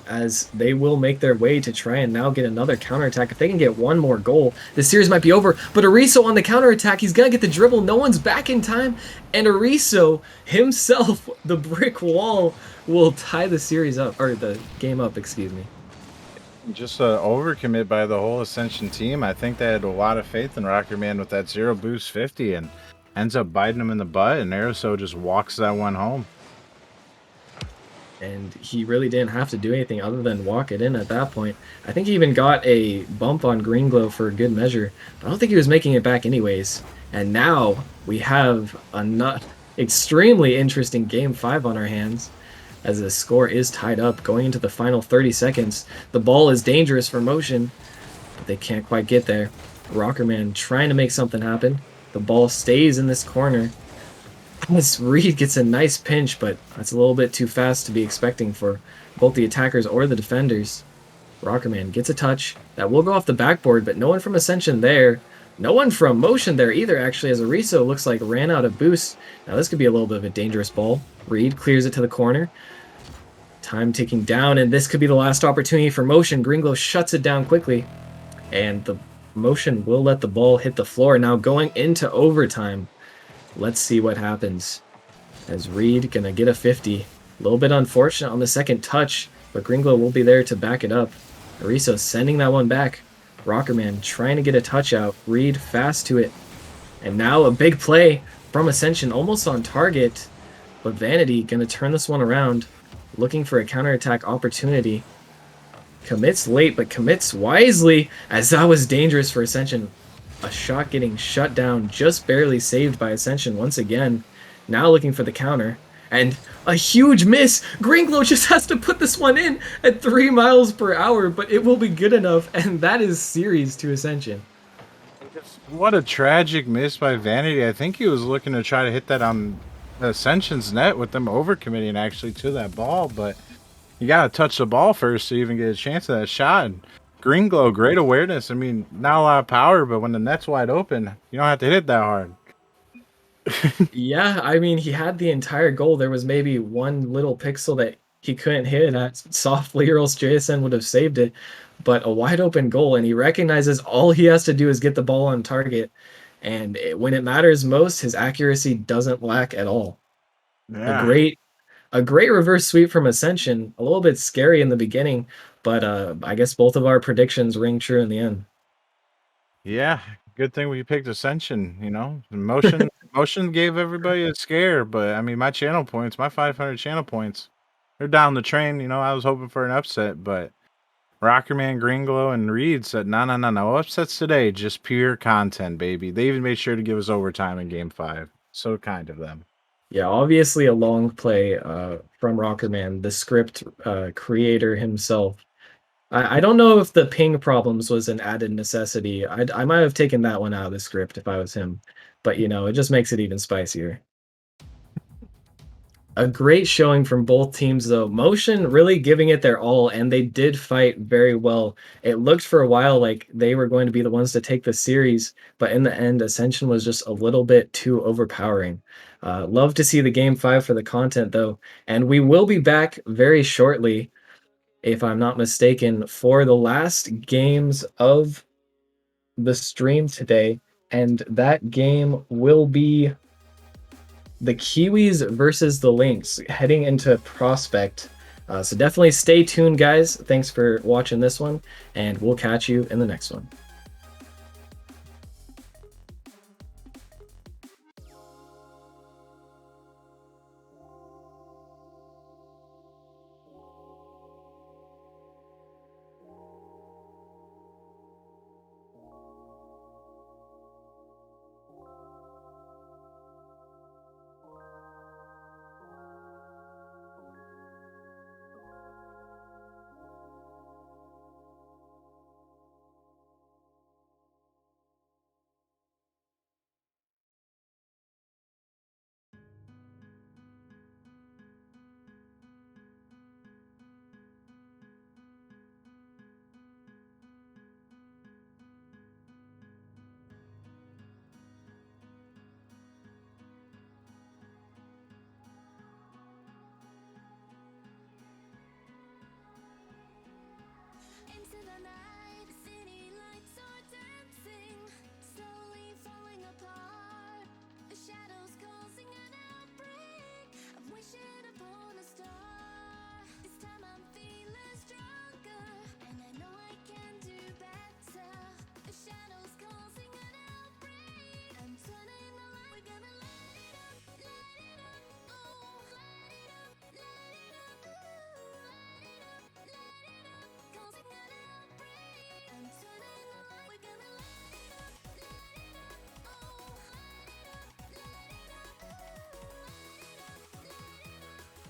as they will make their way to try and now get another counterattack. If they can get one more goal, the series might be over. But Ariso on the counterattack, he's going to get the dribble. No one's back in time. And Ariso himself, the brick wall, will tie the series up, or the game up, excuse me. Just an overcommit by the whole Ascension team. I think they had a lot of faith in Rockerman with that 0 boost 50 and ends up biting him in the butt, and Ariso just walks that one home. And he really didn't have to do anything other than walk it in at that point. I think he even got a bump on Gringlo for good measure, but I don't think he was making it back anyways. And now we have a extremely interesting Game 5 on our hands, as the score is tied up going into the final 30 seconds. The ball is dangerous for Motion, but they can't quite get there. Rockerman trying to make something happen. The ball stays in this corner. This Reed gets a nice pinch, but that's a little bit too fast to be expecting for both the attackers or the defenders. Rockerman gets a touch. That will go off the backboard, but no one from Ascension there. No one from Motion there either, actually, as Ariso looks like ran out of boost. Now this could be a little bit of a dangerous ball. Reed clears it to the corner. Time ticking down, and this could be the last opportunity for Motion. Gringlo shuts it down quickly, and the Motion will let the ball hit the floor. Now going into overtime. Let's see what happens. As Reed gonna get a 50. A little bit unfortunate on the second touch, but Gringlo will be there to back it up. Ariso sending that one back. Rockerman trying to get a touch out. Reed fast to it. And now a big play from Ascension, almost on target. But Vanity gonna turn this one around, looking for a counterattack opportunity. Commits late, but commits wisely, as that was dangerous for Ascension. A shot getting shut down, just barely saved by Ascension once again. Now looking for the counter. And a huge miss. Greenglow just has to put this one in at 3 miles per hour, but it will be good enough, and that is series to Ascension. What a tragic miss by Vanity. I think he was looking to try to hit that on Ascension's net with them overcommitting actually to that ball, but you gotta touch the ball first to even get a chance at that shot. And Green Glow, great awareness. I mean, not a lot of power, but when the net's wide open, you don't have to hit it that hard. Yeah, I mean, he had the entire goal. There was maybe one little pixel that he couldn't hit at softly, or else JSN would have saved it. But a wide open goal, and he recognizes all he has to do is get the ball on target. And when it matters most, his accuracy doesn't lack at all. A Yeah. great, a great reverse sweep from Ascension. A little bit scary in the beginning, but I guess both of our predictions ring true in the end. Yeah, good thing we picked Ascension, you know? Motion gave everybody a scare, but I mean, my channel points, my 500 channel points, they're down the train. You know, I was hoping for an upset, but Rockerman, Greenglow, and Reed said, no, no, no, no upsets today, just pure content, baby. They even made sure to give us overtime in game 5. So kind of them. Yeah, obviously a long play from Rockerman, the script creator himself. I don't know if the ping problems was an added necessity. I might have taken that one out of the script if I was him, but it just makes it even spicier. A great showing from both teams, though. Motion really giving it their all, and they did fight very well. It looked for a while like they were going to be the ones to take the series, but in the end, Ascension was just a little bit too overpowering. Love to see the game 5 for the content, though, and we will be back very shortly, if I'm not mistaken, for the last games of the stream today, and that game will be the Kiwis versus the Lynx heading into Prospect. So definitely stay tuned, guys. Thanks for watching this one, and we'll catch you in the next one. Into the night, city lights are dancing, slowly falling apart. The shadows causing an outbreak. I'm wishing upon a star. This time I'm feeling stronger, and I know I can do better. The shadows causing an outbreak. I'm turning the light. We're gonna light it up, oh, light it up, ooh, light it up, causing an outbreak. I'm turning the light. We're gonna light it up, oh, light it up, ooh, light it up,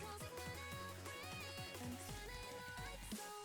causing an outbreak. I'm turning the lights on.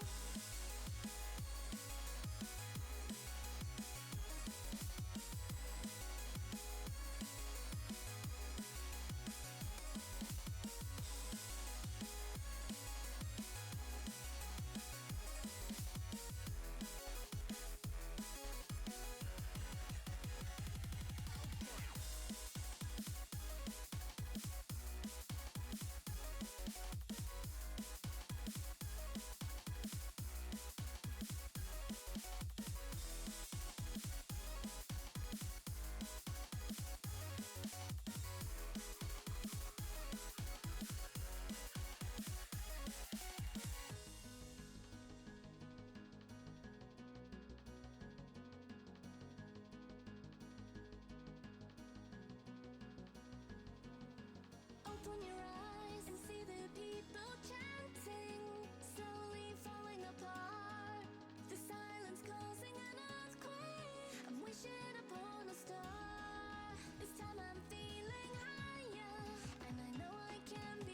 Open your eyes and see the people chanting, slowly falling apart. The silence causing an earthquake. I'm wishing upon a star. This time I'm feeling higher, and I know I can be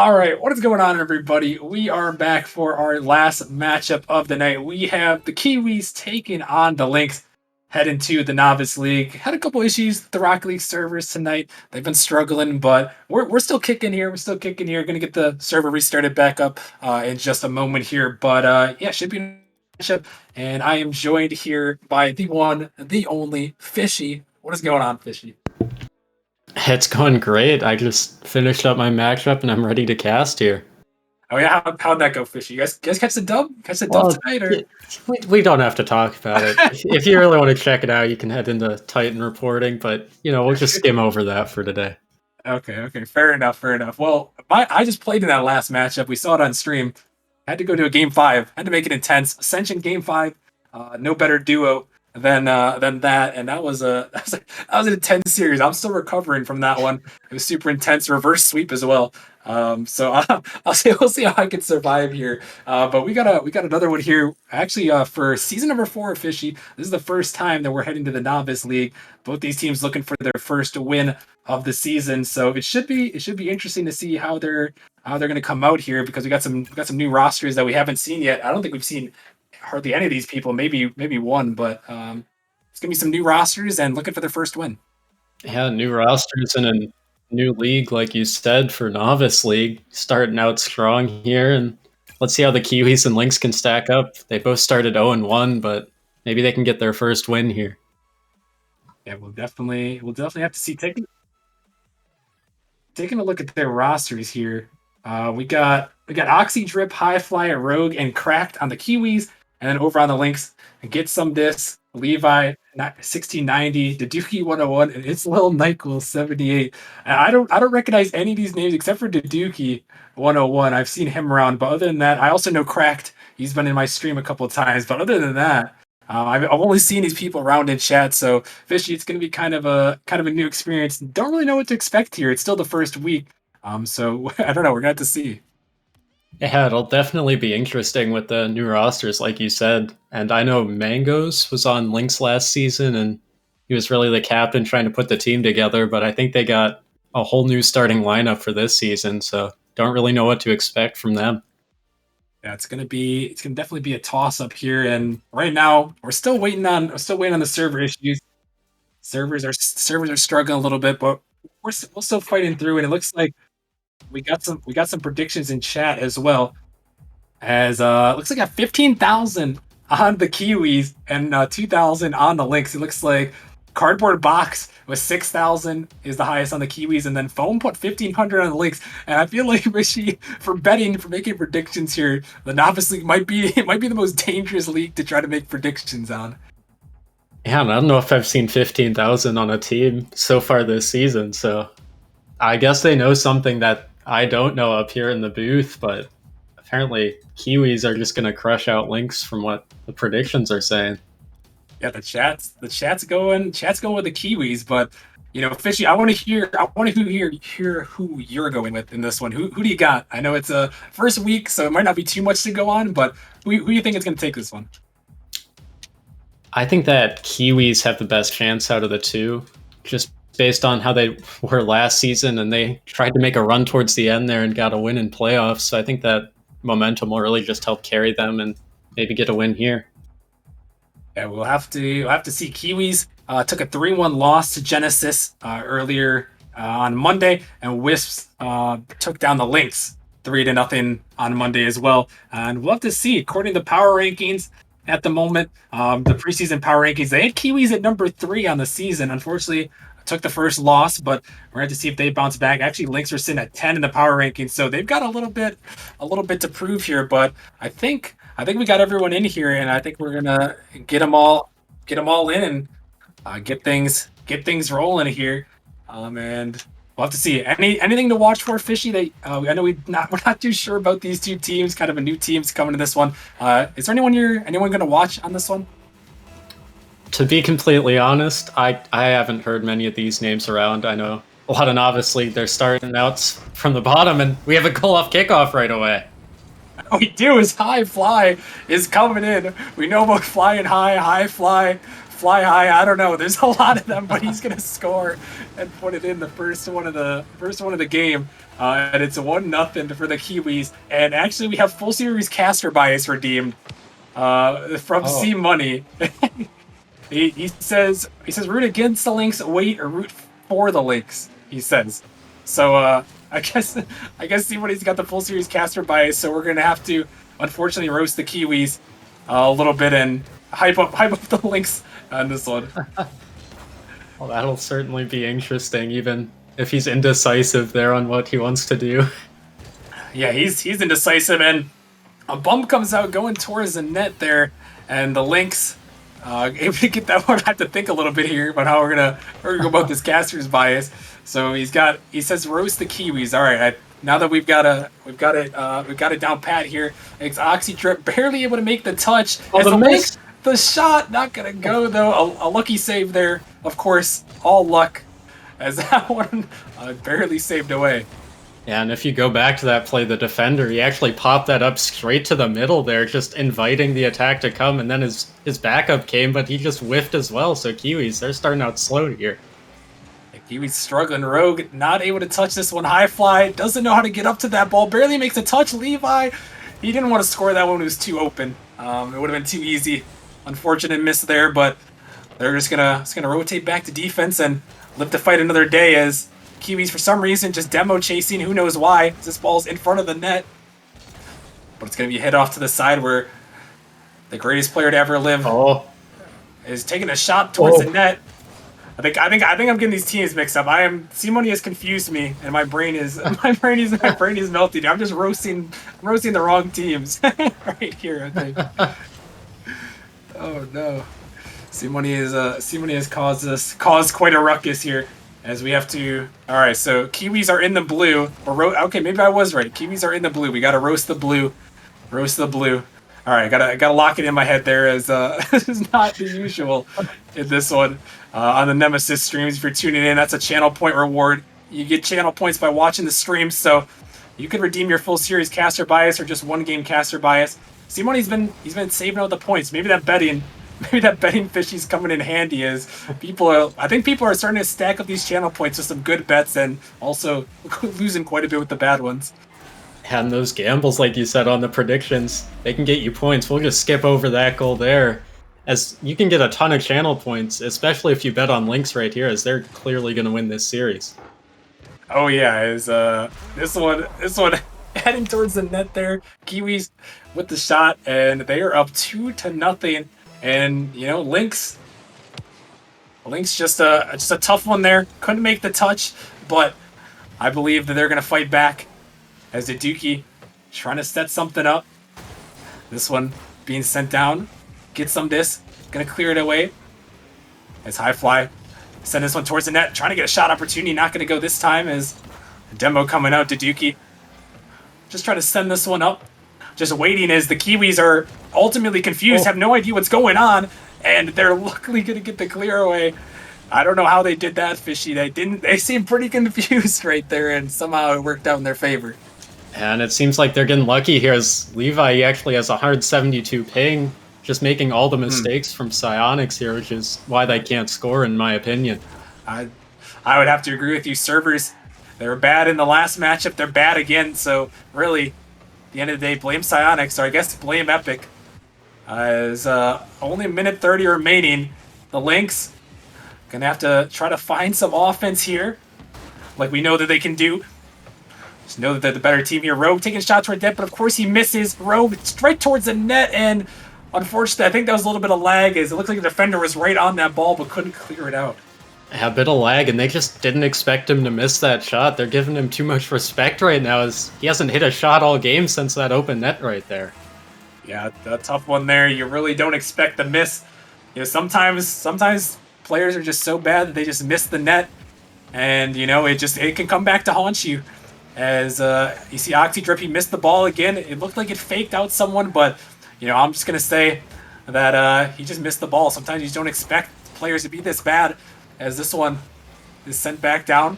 All right, what is going on, everybody? We are back for our last matchup of the night. We have the Kiwis taking on the Lynx, heading to the Novice League. Had a couple issues with the Rocket League servers tonight. They've been struggling, but we're still kicking here. We're still kicking here. Going to get the server restarted back up in just a moment here. But yeah, should be a matchup. And I am joined here by the one, the only Fishy. What is going on, Fishy? It's going great. I just finished up my matchup and I'm ready to cast here. Oh yeah, how'd that go, Fishy? You guys catch the dub? Catch the Well, dub tonight, or? we don't have to talk about it. If you really want to check it out, you can head into Titan reporting, but we'll just skim over that for today. Okay, fair enough. Well, I just played in that last matchup. We saw it on stream. Had to go to a game 5. Had to make it intense. Ascension game 5. No better duo than that, and that was that was an intense series. I'm still recovering from that one. It was super intense. Reverse sweep as well. So we'll see how I can survive here. But we got another one here. Actually, for season number 4 of Fishy, this is the first time that we're heading to the Novice League. Both these teams looking for their first win of the season. So it should be interesting to see how they're going to come out here, because we got some new rosters that we haven't seen yet. I don't think we've seen hardly any of these people. Maybe one, but it's gonna be some new rosters and looking for their first win. Yeah, new rosters and a new league, like you said, for Novice League, starting out strong here, and let's see how the Kiwis and Lynx can stack up. They both started 0-1, but maybe they can get their first win here. Yeah, we'll definitely have to see. Taking a look at their rosters here. We got Oxy, Drip, High Fly, Rogue, and Cracked on the Kiwis, and then over on the Lynx, Get Some Dis, Levi 1690, Daduki 101, and It's Lil Nyquil 78. And I don't recognize any of these names except for Daduki 101. I've seen him around, but other than that, I also know Cracked. He's been in my stream a couple of times, but other than that, I've only seen these people around in chat. So Fishy, it's going to be kind of a new experience. Don't really know what to expect here. It's still the first week, so I don't know. We're going to have to see. Yeah, it'll definitely be interesting with the new rosters, like you said. And I know Mangos was on Lynx last season, and he was really the captain trying to put the team together. But I think they got a whole new starting lineup for this season, so don't really know what to expect from them. Yeah, it's gonna definitely be a toss up here. And right now, we're still waiting on the server issues. Servers are struggling a little bit, but we're still fighting through. And it looks like we got some predictions in chat as well. As looks like I got 15,000 on the Kiwis and 2,000 on the Lynx. It looks like Cardboard Box with 6,000 is the highest on the Kiwis, and then Foam put 1,500 on the Lynx. And I feel like Rishi, for making predictions here, the Novice League might be the most dangerous league to try to make predictions on. Yeah, and I don't know if I've seen 15,000 on a team so far this season, so I guess they know something that I don't know up here in the booth, but apparently Kiwis are just going to crush out Lynx from what the predictions are saying. Yeah, the chat's going with the Kiwis, but Fishy, I want to hear who you're going with in this one. Who do you got? I know it's a first week, so it might not be too much to go on, but who do you think is going to take this one? I think that Kiwis have the best chance out of the two, just based on how they were last season, and they tried to make a run towards the end there and got a win in playoffs. So I think that momentum will really just help carry them and maybe get a win here. Yeah, we'll have to see. Kiwis took a 3-1 loss to Genesis earlier on Monday, and Wisps took down the Lynx 3-0 on Monday as well. And we'll have to see. According to the power rankings at the moment, the preseason power rankings, they had Kiwis at number 3 on the season. Unfortunately, took the first loss, but we're going to see if they bounce back. Actually, Lynx are sitting at 10 in the power rankings, so they've got a little bit to prove here. But I think we got everyone in here, and I think we're gonna get them all in and get things rolling here. And we'll have to see. Anything to watch for, Fishy? I know we're not too sure about these two teams. Kind of a new teams coming to this one. Is there anyone going to watch on this one? To be completely honest, I haven't heard many of these names around. I know a lot of Novice League, they're starting out from the bottom, and we have a goal off kickoff right away. We do. Is High Fly is coming in. We know about flying high. High Fly fly high. I don't know. There's a lot of them, but he's gonna score and put it in the first one of the game. And it's 1-0 for the Kiwis. And actually, we have full series caster bias redeemed from C Money. he says root against the Lynx, wait, or root for the Lynx. He says. So I guess C Money's got the full series caster bias. So we're gonna have to unfortunately roast the Kiwis a little bit and hype up the Lynx on this one. Well, that'll certainly be interesting, even if he's indecisive there on what he wants to do. Yeah, he's indecisive, and a bump comes out going towards the net there, and the Lynx able to get that one. I have to think a little bit here about how we're gonna go about this caster's bias. So he says roast the Kiwis. All right, now that we've got it down pat here. It's Oxydrip barely able to make the touch. Oh, the miss. The shot not gonna go though. A lucky save there, of course. All luck, as that one barely saved away. Yeah, and if you go back to that play, the defender, he actually popped that up straight to the middle there, just inviting the attack to come, and then his backup came, but he just whiffed as well. So Kiwis, they're starting out slow here. Kiwis struggling. Rogue not able to touch this one. High fly, doesn't know how to get up to that ball. Barely makes a touch. Levi, he didn't want to score that one. It was too open. It would have been too easy. Unfortunate miss there, but they're just gonna rotate back to defense and live to fight another day as Kiwis, for some reason, just demo chasing. Who knows why? This ball's in front of the net. But it's going to be hit off to the side where the greatest player to ever live is taking a shot towards the net. I think I'm getting these teams mixed up. Simone has confused me, and my brain is melting. I'm just roasting the wrong teams right here, I think. Oh no. Simone has caused quite a ruckus here. As we have to... Alright, so Kiwis are in the blue. Okay, maybe I was right. Kiwis are in the blue. We gotta roast the blue. Roast the blue. Alright, gotta lock it in my head there as this is not the usual in this one. On the Nemesis streams, if you're tuning in, that's a channel point reward. You get channel points by watching the stream, so you can redeem your full series caster bias or just one game caster bias. Simone, he's been saving out the points. Maybe that betting fishy's coming in handy as I think people are starting to stack up these channel points with some good bets and also losing quite a bit with the bad ones. And those gambles, like you said, on the predictions, they can get you points. We'll just skip over that goal there, as you can get a ton of channel points, especially if you bet on Lynx right here, as they're clearly going to win this series. Oh yeah, as this one heading towards the net there. Kiwis with the shot, and they are up 2-0. And Lynx just a tough one there. Couldn't make the touch, but I believe that they're gonna fight back as the Dookie trying to set something up. This one being sent down. Get some disc. Gonna clear it away. As high fly. Send this one towards the net. Trying to get a shot opportunity. Not gonna go this time as demo coming out to Dookie. Just trying to send this one up. Just waiting as the Kiwis are ultimately confused, have no idea what's going on, and they're luckily going to get the clear away. I don't know how they did that, Fishy. They seemed pretty confused right there, and somehow it worked out in their favor. And it seems like they're getting lucky here, as Levi, he actually has 172 ping, just making all the mistakes from Psionics here, which is why they can't score, in my opinion. I would have to agree with you. Servers, they were bad in the last matchup. They're bad again, so really... At the end of the day, blame Psionics, or I guess blame Epic. As only a minute 30 remaining, the Lynx gonna have to try to find some offense here, like we know that they can do. Just know that they're the better team here. Rogue taking shots toward net, but of course he misses. Rogue straight towards the net, and unfortunately, I think that was a little bit of lag, as it looked like the defender was right on that ball, but couldn't clear it out. A bit of lag, and they just didn't expect him to miss that shot. They're giving him too much respect right now, as he hasn't hit a shot all game since that open net right there. Yeah, a tough one there. You really don't expect the miss. Sometimes players are just so bad that they just miss the net, and it can come back to haunt you. As you see Oxydrip, he missed the ball again. It looked like it faked out someone, but I'm just gonna say that he just missed the ball. Sometimes you just don't expect players to be this bad. As this one is sent back down.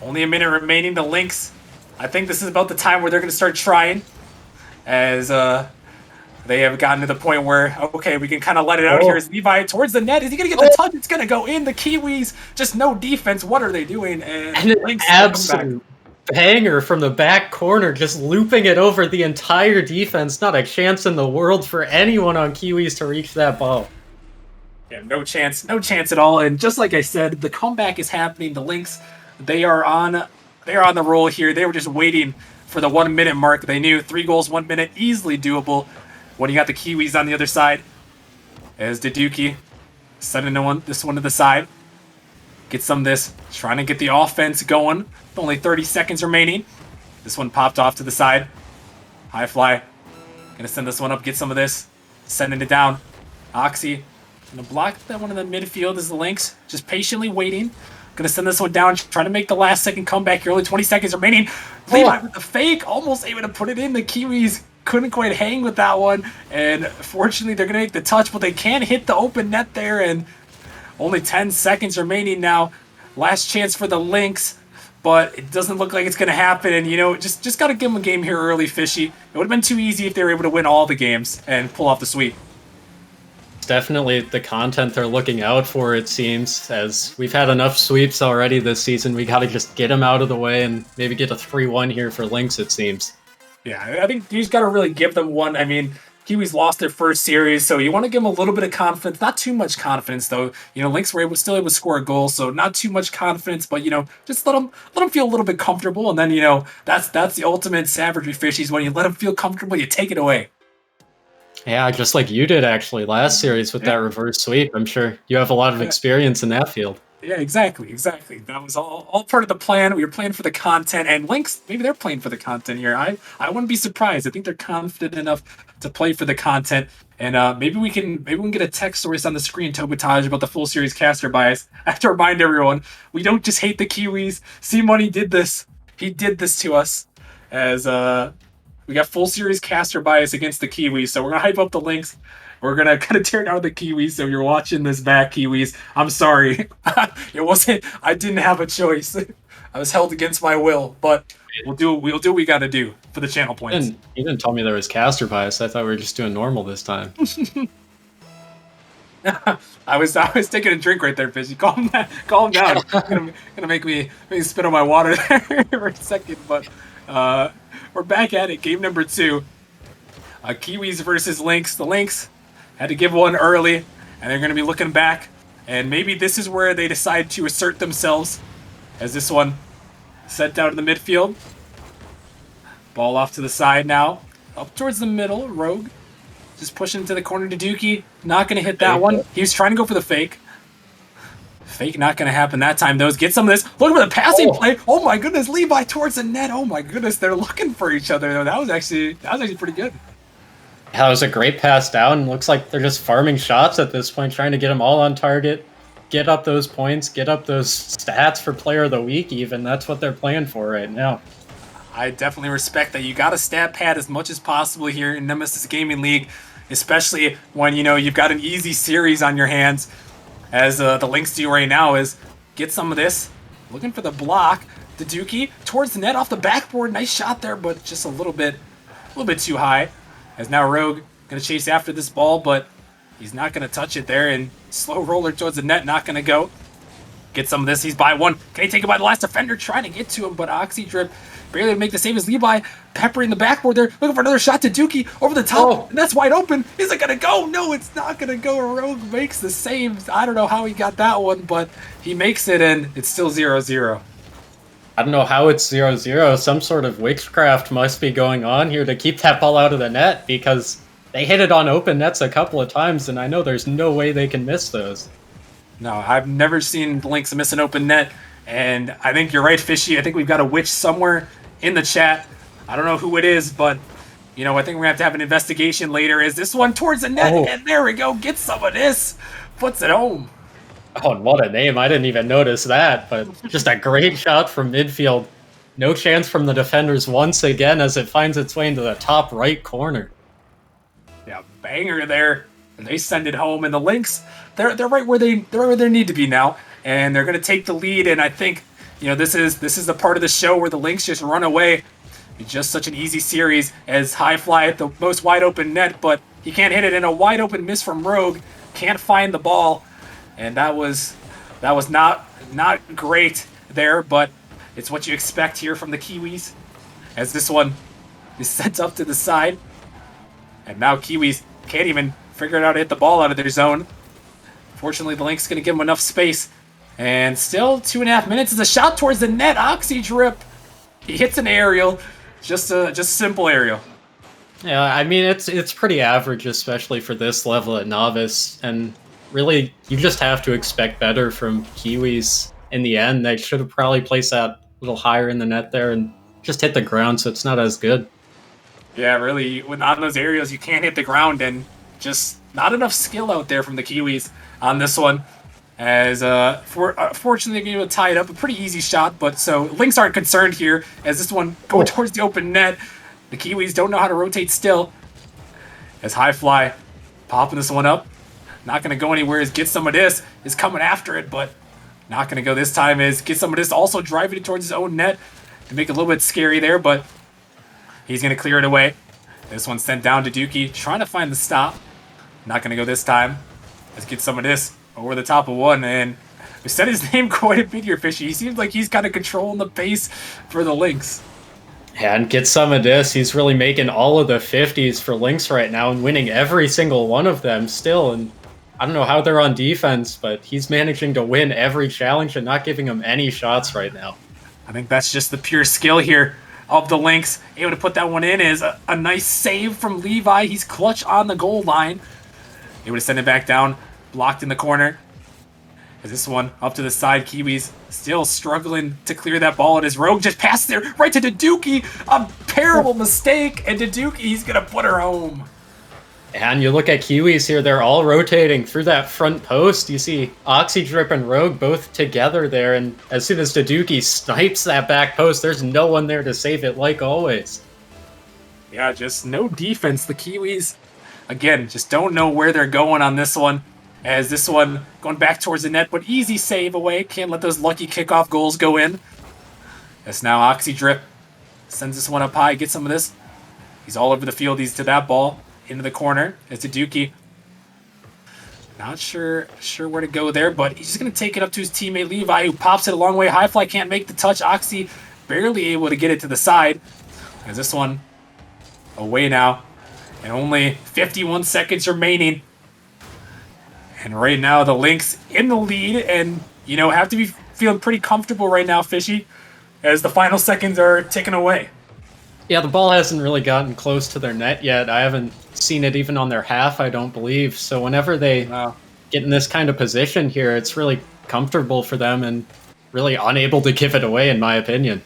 Only a minute remaining. The Lynx, I think this is about the time where they're going to start trying. As They have gotten to the point where, okay, we can kind of let it out here. Is Levi towards the net? Is he going to get the touch? It's going to go in. The Kiwis, just no defense. What are they doing? And And an Lynx absolute banger from the back corner, just looping it over the entire defense. Not a chance in the world for anyone on Kiwis to reach that ball. Yeah, no chance at all. And just like I said, the comeback is happening. The Lynx, they are on the roll here. They were just waiting for the 1 minute mark. They knew 3 goals, 1 minute, easily doable. When you got the Kiwis on the other side, as Daduki sending this one to the side. Get some of this, trying to get the offense going. With only 30 seconds remaining. This one popped off to the side. High fly. Gonna send this one up, get some of this. Sending it down. Oxy gonna block that one in the midfield as the Lynx. Just patiently waiting. Gonna send this one down, trying to make the last second comeback here. Only 20 seconds remaining. Levi with the fake, almost able to put it in. The Kiwis couldn't quite hang with that one. And fortunately, they're gonna make the touch, but they can't hit the open net there. And only 10 seconds remaining now. Last chance for the Lynx, but it doesn't look like it's gonna happen. And just gotta give them a game here early, Fishy. It would have been too easy if they were able to win all the games and pull off the sweep. Definitely the content they're looking out for, it seems, as we've had enough sweeps already this season. We got to just get them out of the way and maybe get a 3-1 here for Lynx, it seems. Yeah, I think you just got to really give them one. I mean, Kiwis lost their first series, so you want to give them a little bit of confidence. Not too much confidence, though. Lynx were still able to score a goal, so not too much confidence, but, just let them feel a little bit comfortable, and then, that's the ultimate savagery, Fishies. When you let them feel comfortable, you take it away. Yeah, just like you did actually last series with that reverse sweep. I'm sure you have a lot of experience in that field. Yeah, exactly. That was all part of the plan. We were playing for the content, and Lynx, maybe they're playing for the content here. I wouldn't be surprised. I think they're confident enough to play for the content, and maybe we can get a text or on the screen, Tobotage, about the full series caster bias. I have to remind everyone, we don't just hate the Kiwis. C-Money did this. He did this to us, as we got full series caster bias against the Kiwis, so we're gonna hype up the Lynx. We're gonna kind of tear down the Kiwis. So if you're watching this back, Kiwis, I'm sorry. It wasn't. I didn't have a choice. I was held against my will. But we'll do what we got to do for the channel points. You didn't tell me there was caster bias. I thought we were just doing normal this time. I was taking a drink right there, Fishy. Calm down. Gonna make me spit on my water there for a second. But we're back at it. Game number 2. Kiwis versus Lynx. The Lynx had to give one early, and they're going to be looking back. And maybe this is where they decide to assert themselves, as this one sent down to the midfield. Ball off to the side now. Up towards the middle. Rogue just pushing to the corner to Dookie. Not going to hit that one. He was trying to go for the fake. Fake not going to happen that time, though. Get some of this. Look at the passing play. Oh, my goodness. Levi towards the net. Oh, my goodness. They're looking for each other, though. That was actually pretty good. That was a great pass down. Looks like they're just farming shots at this point, trying to get them all on target, get up those points, get up those stats for player of the week even. That's what they're playing for right now. I definitely respect that. You got to stat pad as much as possible here in Nemesis Gaming League, especially when, you've got an easy series on your hands, as the Lynx do right now, is get some of this. Looking for the block. Daduki towards the net off the backboard. Nice shot there, but just a little bit too high. As now Rogue going to chase after this ball, but he's not going to touch it there. And slow roller towards the net, not going to go. Get some of this. He's by one. Can he take it by the last defender? Trying to get to him, but Oxy Drip barely to make the save as Levi. Peppering the backboard there. Looking for another shot to Dookie over the top. And that's wide open. Is it going to go? No, it's not going to go. Rogue makes the save. I don't know how he got that one, but he makes it, and it's still 0-0. I don't know how it's 0-0. Some sort of witchcraft must be going on here to keep that ball out of the net, because they hit it on open nets a couple of times, and I know there's no way they can miss those. No, I've never seen the Lynx miss an open net, and I think you're right, Fishy. I think we've got a witch somewhere in the chat. I don't know who it is, but, I think we're going to have an investigation later. Is this one towards the net? And there we go. Get some of this. Puts it home. Oh, and what a name. I didn't even notice that, but just a great shot from midfield. No chance from the defenders once again as it finds its way into the top right corner. Yeah, banger there. And they send it home, and the Lynx, they're right where they need to be now, and they're going to take the lead. And I think, this is the part of the show where the Lynx just run away. It's just such an easy series as high fly at the most wide open net, but He can't hit it, and a wide open miss from Rogue. Can't find the ball, and that was not great there, but it's what you expect here from the Kiwis. As this one is sent up to the side, and now Kiwis can't even figure out how to hit the ball out of their zone. Fortunately, the Lynx going to give him enough space. And still 2.5 minutes is a shot towards the net. Oxy drip. He hits an aerial. Just simple aerial. Yeah, I mean it's pretty average, especially for this level at novice. And really, you just have to expect better from Kiwis. In the end, they should have probably placed that a little higher in the net there and just hit the ground, so it's not as good. Yeah, really. On those aerials, you can't hit the ground, and just not enough skill out there from the Kiwis on this one. As fortunately, they're able to tie it up. A pretty easy shot, but so Lynx aren't concerned here. As this one going towards the open net, the Kiwis don't know how to rotate still. As High Fly popping this one up, not going to go anywhere. As Get Some of This is coming after it, but not going to go this time. As Get Some of This also driving it towards his own net to make it a little bit scary there, but he's going to clear it away. This one's sent down to Dookie, trying to find the stop. Not going to go this time. Let's Get Some of This over the top of one, and we said his name quite a bit here, Fishy. He seems like he's kind of controlling the pace for the Lynx. Yeah, and Get Some of This, he's really making all of the 50s for Lynx right now and winning every single one of them still. And I don't know how they're on defense, but he's managing to win every challenge and not giving them any shots right now. I think that's just the pure skill here of the Lynx. Able to put that one in is a nice save from Levi. He's clutch on the goal line. Able to send it back down. Blocked in the corner. As this one up to the side, Kiwis still struggling to clear that ball, and his Rogue just passed there right to Daduki. A terrible mistake, and Daduki's gonna put her home. And you look at Kiwis here, they're all rotating through that front post. You see Oxydrip and Rogue both together there, and as soon as Daduki snipes that back post, there's no one there to save it like always. Yeah, just no defense. The Kiwis, again, just don't know where they're going on this one. As this one going back towards the net, but easy save away. Can't let those lucky kickoff goals go in. As now Oxydrip sends this one up high, gets some of this. He's all over the field. He's to that ball. Into the corner. It's a Dookie. Not sure where to go there, but he's just going to take it up to his teammate Levi, who pops it a long way. High Fly can't make the touch. Oxy barely able to get it to the side. As this one away now. And only 51 seconds remaining. And right now, the Lynx in the lead, and, you know, have to be feeling pretty comfortable right now, Fishy, as the final seconds are ticking away. Yeah, the ball hasn't really gotten close to their net yet. I haven't seen it even on their half, I don't believe. So whenever they get in this kind of position here, it's really comfortable for them and really unable to give it away, in my opinion.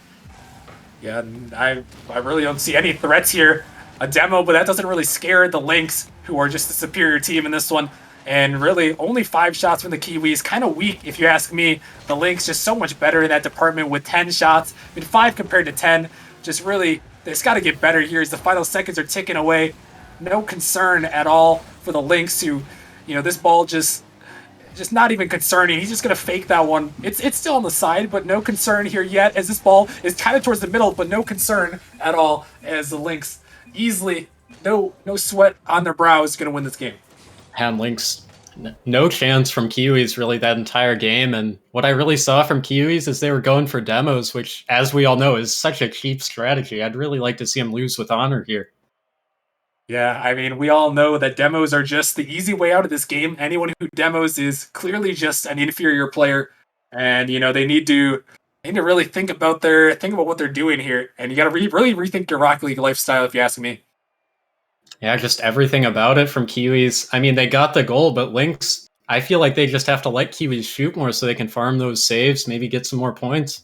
Yeah, I really don't see any threats here. A demo, but that doesn't really scare the Lynx, who are just the superior team in this one. And really, only 5 shots from the Kiwis. Kind of weak, if you ask me. The Lynx just so much better in that department with 10 shots. I mean, 5 compared to 10. Just really, it's got to get better here as the final seconds are ticking away. No concern at all for the Lynx, who, you know, this ball just not even concerning. He's just going to fake that one. It's still on the side, but no concern here yet, as this ball is kind of towards the middle, but no concern at all, as the Lynx easily, no sweat on their brow, is going to win this game. And Lynx, no chance from Kiwis really that entire game. And what I really saw from Kiwis is they were going for demos, which, as we all know, is such a cheap strategy. I'd really like to see them lose with honor here. Yeah, I mean, we all know that demos are just the easy way out of this game. Anyone who demos is clearly just an inferior player, and, you know, they need to really think about what they're doing here. And you got to really rethink your Rocket League lifestyle, if you ask me. Yeah, just everything about it from Kiwis. I mean, they got the goal, but Lynx, I feel like they just have to let Kiwis shoot more so they can farm those saves, maybe get some more points.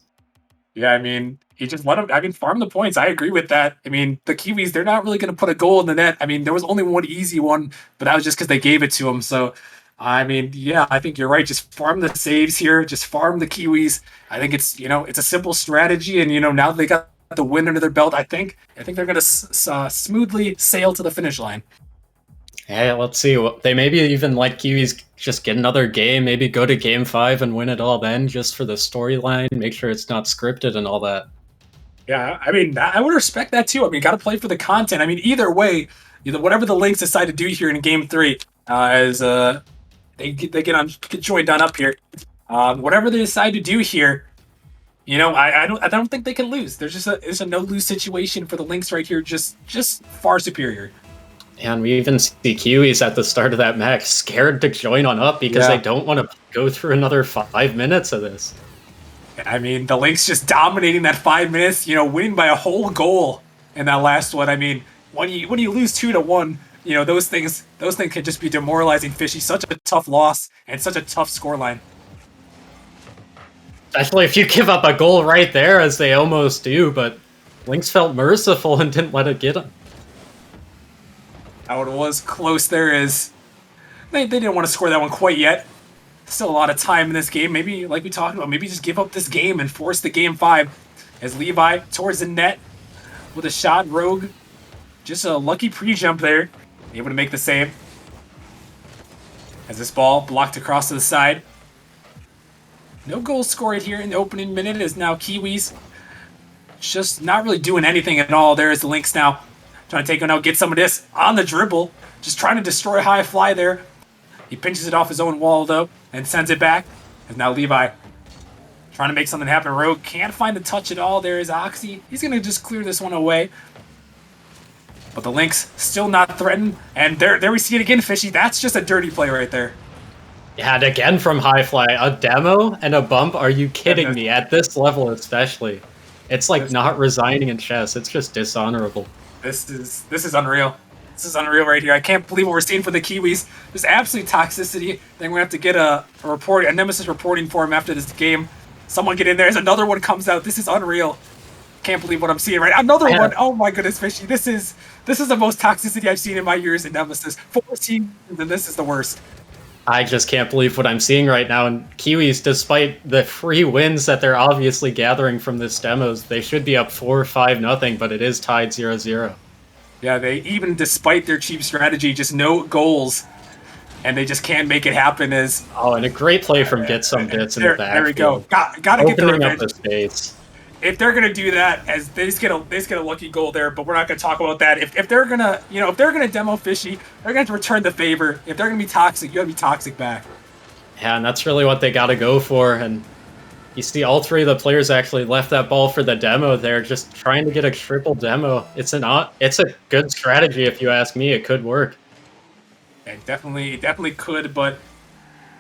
Yeah, I mean, you just let them, farm the points. I agree with that. I mean, the Kiwis, they're not really going to put a goal in the net. I mean, there was only one easy one, but that was just because they gave it to them. So, I mean, yeah, I think you're right. Just farm the saves here. Just farm the Kiwis. I think it's, you know, it's a simple strategy. And, you know, now they got the win under their belt, I think they're going to smoothly sail to the finish line. Hey, let's see. They maybe even let Kiwis just get another game, maybe go to game 5 and win it all then, just for the storyline, make sure it's not scripted and all that. Yeah, I mean, I would respect that too. I mean, got to play for the content. I mean, either way, whatever the Lynx decide to do here in Game 3, as they get joined on up here. Whatever they decide to do here, I don't think they can lose. There's a no lose situation for the Lynx right here, just far superior. And we even see Kiwis at the start of that match scared to join on up because they don't want to go through another 5 minutes of this. I mean, the Lynx just dominating that 5 minutes, winning by a whole goal in that last one. I mean, when you lose 2-1, those things can just be demoralizing. Fishy, such a tough loss and such a tough scoreline. Especially if you give up a goal right there, as they almost do, but Lynx felt merciful and didn't let it get them. How it was close there is they didn't want to score that one quite yet. Still a lot of time in this game. Maybe, like we talked about, maybe just give up this game and force the Game 5. As Levi towards the net with a shot. Rogue, just a lucky pre-jump there. Able to make the save. As this ball blocked across to the side. No goal scored here in the opening minute, as now Kiwis just not really doing anything at all. There is the Lynx now. Trying to take him out, get some of this on the dribble. Just trying to destroy high fly there. He pinches it off his own wall, though, and sends it back. And now Levi trying to make something happen. Rogue can't find the touch at all. There is Oxy. He's going to just clear this one away. But the Lynx still not threatened. And there we see it again, Fishy. That's just a dirty play right there. Yeah, and again from high fly. A demo and a bump? Are you kidding me? At this level especially. It's like not resigning in chess. It's just dishonorable. This is unreal. This is unreal right here. I can't believe what we're seeing for the Kiwis. There's absolute toxicity. Then we're going to have to get a Nemesis reporting for him after this game. Someone get in there as another one comes out. This is unreal. Can't believe what I'm seeing right now. Another one. Oh my goodness, Fishy. This is the most toxicity I've seen in my years in Nemesis. 14, and this is the worst. I just can't believe what I'm seeing right now. And Kiwis, despite the free wins that they're obviously gathering from this demos, they should be up 4-5-0, but it is tied 0-0. Yeah, they even despite their cheap strategy, just no goals, and they just can't make it happen. And a great play from Get Some Bits in the back. There we go. Gotta get the opening revenge. up the space. If they're gonna do that, as they just get a lucky goal there, but we're not gonna talk about that. If they're gonna demo Fishy, they're gonna have to return the favor. If they're gonna be toxic, you gotta be toxic back. Yeah, and that's really what they gotta go for. And you see all three of the players actually left that ball for the demo there, just trying to get a triple demo. It's a good strategy if you ask me. It could work. It definitely could, but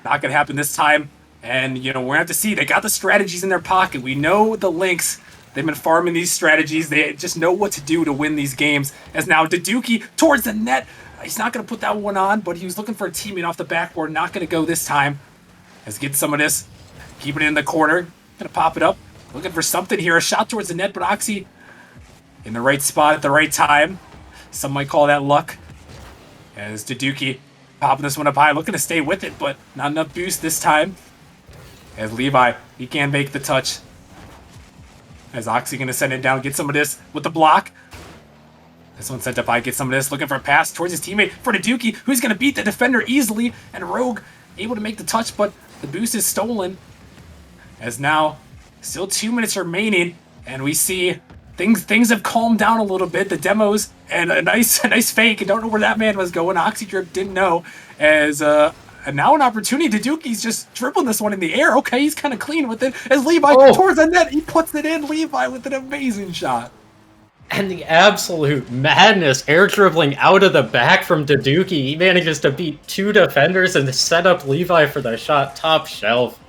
not gonna happen this time. And, we're going to have to see. They got the strategies in their pocket. We know the Lynx. They've been farming these strategies. They just know what to do to win these games. As now Daduki towards the net. He's not going to put that one on, but he was looking for a teammate off the backboard. Not going to go this time. Let's get some of this. Keep it in the corner. Going to pop it up. Looking for something here. A shot towards the net, but Oxy in the right spot at the right time. Some might call that luck. As Daduki popping this one up high. Looking to stay with it, but not enough boost this time. As Levi, he can't make the touch. As Oxy going to send it down, get some of this with the block. This one sent up high, get some of this. Looking for a pass towards his teammate for Daduki, who's going to beat the defender easily. And Rogue able to make the touch, but the boost is stolen. As now, still 2 minutes remaining, and we see things have calmed down a little bit. The demos and a nice fake. I don't know where that man was going. Oxydrip didn't know. As and now an opportunity. Daduki's just dribbling this one in the air. Okay, he's kind of clean with it. As Levi towards the net, he puts it in. Levi with an amazing shot. And the absolute madness, air dribbling out of the back from Daduki. He manages to beat two defenders and set up Levi for the shot. Top shelf.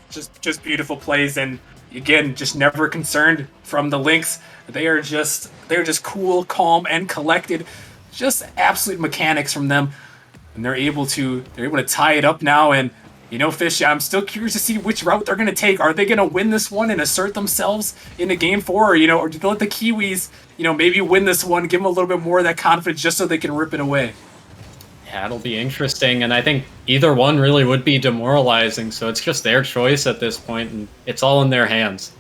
Just beautiful plays, and again, just never concerned from the Lynx. They're just cool, calm, and collected. Just absolute mechanics from them. And they're able to tie it up now. And Fish, I'm still curious to see which route they're gonna take. Are they gonna win this one and assert themselves into Game 4, or do they let the Kiwis, maybe win this one, give them a little bit more of that confidence just so they can rip it away? Yeah, it'll be interesting, and I think either one really would be demoralizing. So it's just their choice at this point, and it's all in their hands.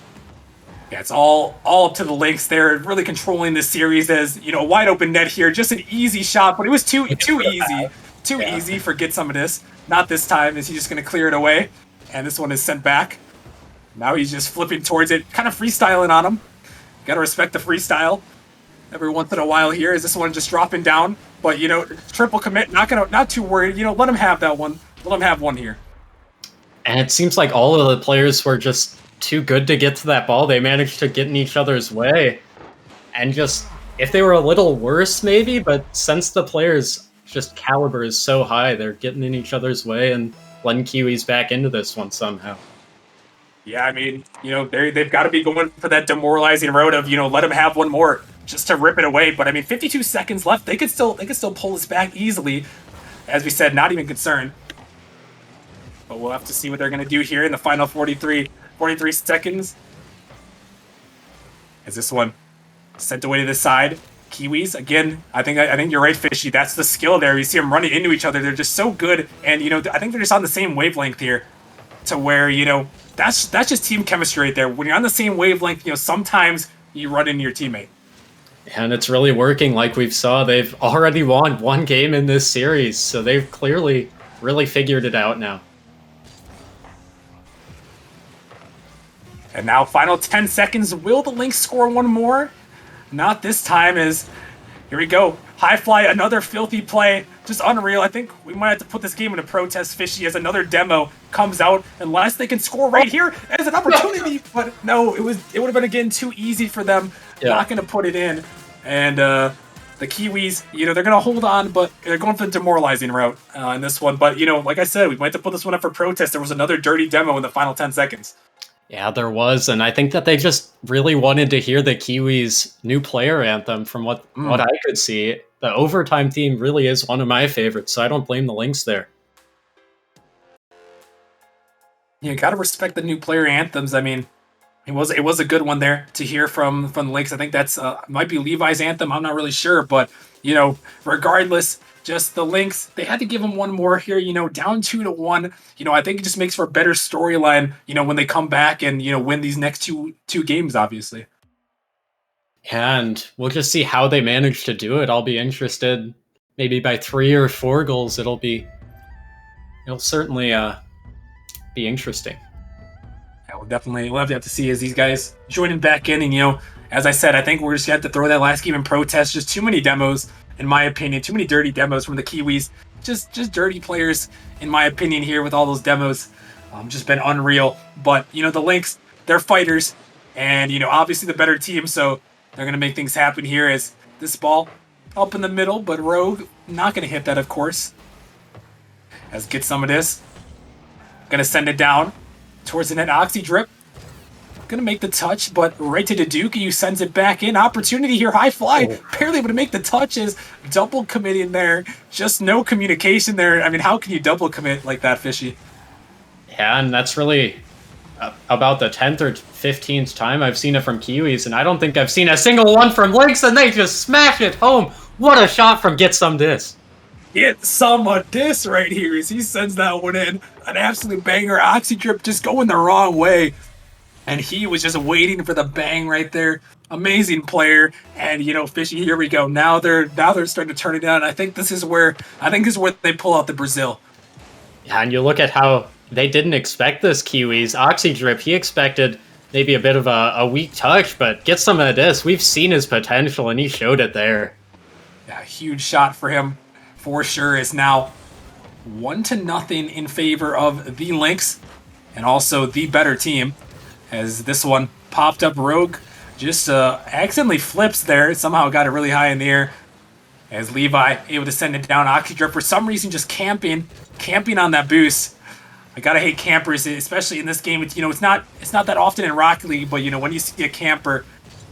Yeah, it's all up to the Lynx. They're really controlling this series as, wide open net here. Just an easy shot, but it was too easy. Too easy for Get Some of This. Not this time. Is he just going to clear it away? And this one is sent back. Now he's just flipping towards it, kind of freestyling on him. Got to respect the freestyle. every once in a while here. Is this one just dropping down? But triple commit, not too worried. Let him have that one. Let him have one here. And it seems like all of the players were just too good to get to that ball. They managed to get in each other's way. And just, if they were a little worse, maybe, but since the players' just caliber is so high, they're getting in each other's way and letting Kiwis back into this one somehow. Yeah, I mean, they've got to be going for that demoralizing road of, let them have one more just to rip it away. But I mean, 52 seconds left. They could still pull this back easily. As we said, not even concerned. But we'll have to see what they're going to do here in the final 43 seconds. Is this one sent away to the side? Kiwis, again, I think you're right, Fishy. That's the skill there. You see them running into each other. They're just so good. And, I think they're just on the same wavelength here to where, that's just team chemistry right there. When you're on the same wavelength, sometimes you run into your teammate. And it's really working like we've saw. They've already won one game in this series, so they've clearly really figured it out now. And now, final 10 seconds. Will the Lynx score one more? Not this time, as here we go. High fly, another filthy play. Just unreal. I think we might have to put this game into protest, Fishy, as another demo comes out. Unless they can score right here as an opportunity. But no, it would have been, again, too easy for them. Yeah. Not going to put it in. And the Kiwis, they're going to hold on, but they're going for the demoralizing route in this one. But, like I said, we might have to put this one up for protest. There was another dirty demo in the final 10 seconds. Yeah, there was, and I think that they just really wanted to hear the Kiwis' new player anthem from what I could see. The overtime theme really is one of my favorites, so I don't blame the Lynx there. You gotta respect the new player anthems. I mean, it was a good one there to hear from the Lynx. I think that's might be Levi's anthem. I'm not really sure, but regardless, just the Lynx, they had to give them one more here, down 2-1. I think it just makes for a better storyline, when they come back and, win these next two games, obviously. And we'll just see how they manage to do it. I'll be interested. Maybe by 3 or 4 goals, it'll certainly be interesting. Yeah, we'll have to see as these guys joining back in. And, as I said, I think we're just going to have to throw that last game in protest. Just too many demos, in my opinion. Too many dirty demos from the Kiwis. Just dirty players, in my opinion, here with all those demos. Just been unreal. But, the Lynx, they're fighters. And, obviously the better team. So they're going to make things happen here as this ball up in the middle. But Rogue, not going to hit that, of course. As get some of this. Going to send it down towards the net. Oxy drip. Gonna make the touch, but right to Duduki, who sends it back in. Opportunity here, high fly, barely able to make the touches. Double commit in there, just no communication there. I mean, how can you double commit like that, Fishy? Yeah, and that's really about the 10th or 15th time I've seen it from Kiwis, and I don't think I've seen a single one from Lynx, and they just smash it home. What a shot from Get Some Dis. Get some of this right here as he sends that one in. An absolute banger. Oxy drip just going the wrong way. And he was just waiting for the bang right there. Amazing player. And Fishy, here we go. Now they're starting to turn it down. I think this is where they pull out the Brazil. Yeah, and you look at how they didn't expect this Kiwis. Oxy drip, he expected maybe a bit of a weak touch, but Get Some of this. We've seen his potential, and he showed it there. Yeah, huge shot for him, for sure. Is now 1-0 in favor of the Lynx, and also the better team. As this one popped up, Rogue just accidentally flips there. Somehow got it really high in the air. As Levi able to send it down. Oxydrip for some reason just camping on that boost. I gotta hate campers, especially in this game. It's it's not that often in Rocket League, but when you see a camper,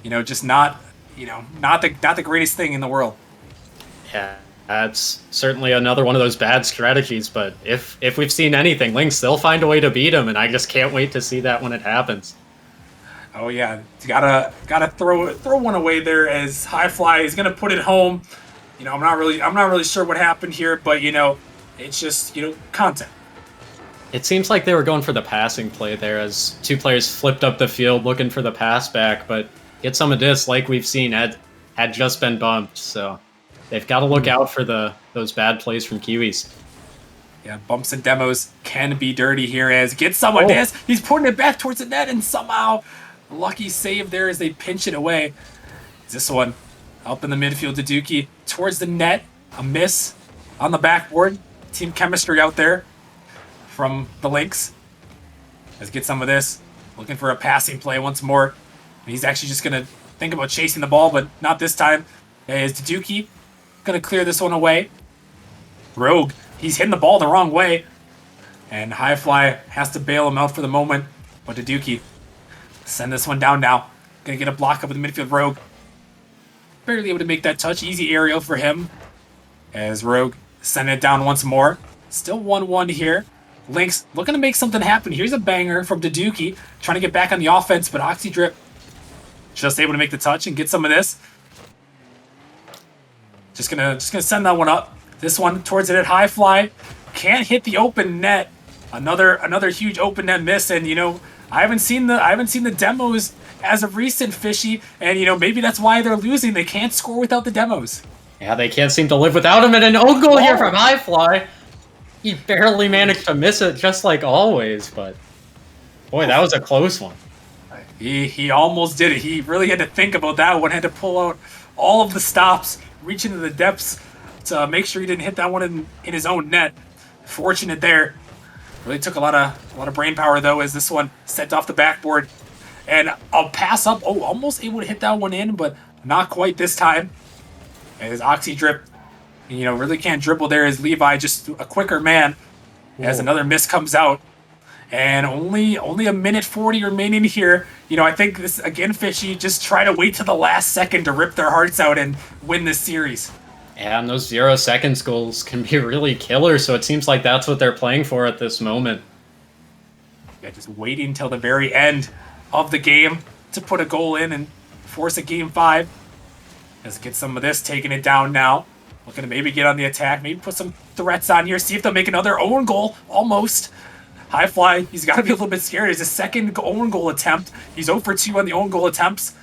just not the greatest thing in the world. Yeah, that's certainly another one of those bad strategies, but if we've seen anything, Lynx, they'll find a way to beat them, and I just can't wait to see that when it happens. Oh yeah, gotta throw one away there as high fly is gonna put it home. I'm not really sure what happened here, but it's just content. It seems like they were going for the passing play there as two players flipped up the field looking for the pass back, but Get Some of this, like we've seen, had just been bumped, so they've got to look out for those bad plays from Kiwis. Yeah, bumps and demos can be dirty here as Get Some of this. He's putting it back towards the net, and somehow lucky save there as they pinch it away. This one Up in the midfield, Duduki towards the net. A miss on the backboard. Team chemistry out there from the Lynx. Let's get some of this. Looking for a passing play once more. And he's actually just going to think about chasing the ball, but not this time. Is Duduki going to clear this one away? Rogue, he's hitting the ball the wrong way. And High Fly has to bail him out for the moment. But Duduki, send this one down now. Going to get a block up with the midfield. Rogue barely able to make that touch. Easy aerial for him. As Rogue send it down once more. Still 1-1 here. Lynx looking to make something happen. Here's a banger from Duduki. Trying to get back on the offense, but Oxydrip just able to make the touch and get some of this. Just gonna send that one up. This one towards it at High Fly. Can't hit the open net. Another huge open net miss. And I haven't seen the demos as of recent, Fishy, and maybe that's why they're losing. They can't score without the demos. Yeah, they can't seem to live without him, and an own goal here from High Fly. He barely managed to miss it, just like always, but boy, that was a close one. He almost did it. He really had to think about that one, had to pull out all of the stops, reach into the depths to make sure he didn't hit that one in his own net. Fortunate there. Really took a lot of brain power though, as this one sent off the backboard. And I'll pass up. Oh, almost able to hit that one in, but not quite this time. As Oxydrip, really can't dribble there. As Levi just a quicker man. As another miss comes out. And only a minute 40 remaining here. I think this, again, Fishy, just try to wait to the last second to rip their hearts out and win this series. Yeah, and those 0 seconds goals can be really killer, so it seems like that's what they're playing for at this moment. Yeah, just waiting till the very end of the game to put a goal in and force a game 5. Let's get some of this, taking it down now. Looking to maybe get on the attack, maybe put some threats on here, see if they'll make another own goal, almost. High Fly, he's got to be a little bit scared. It's his second own goal attempt. He's 0 for 2 on the own goal attempts.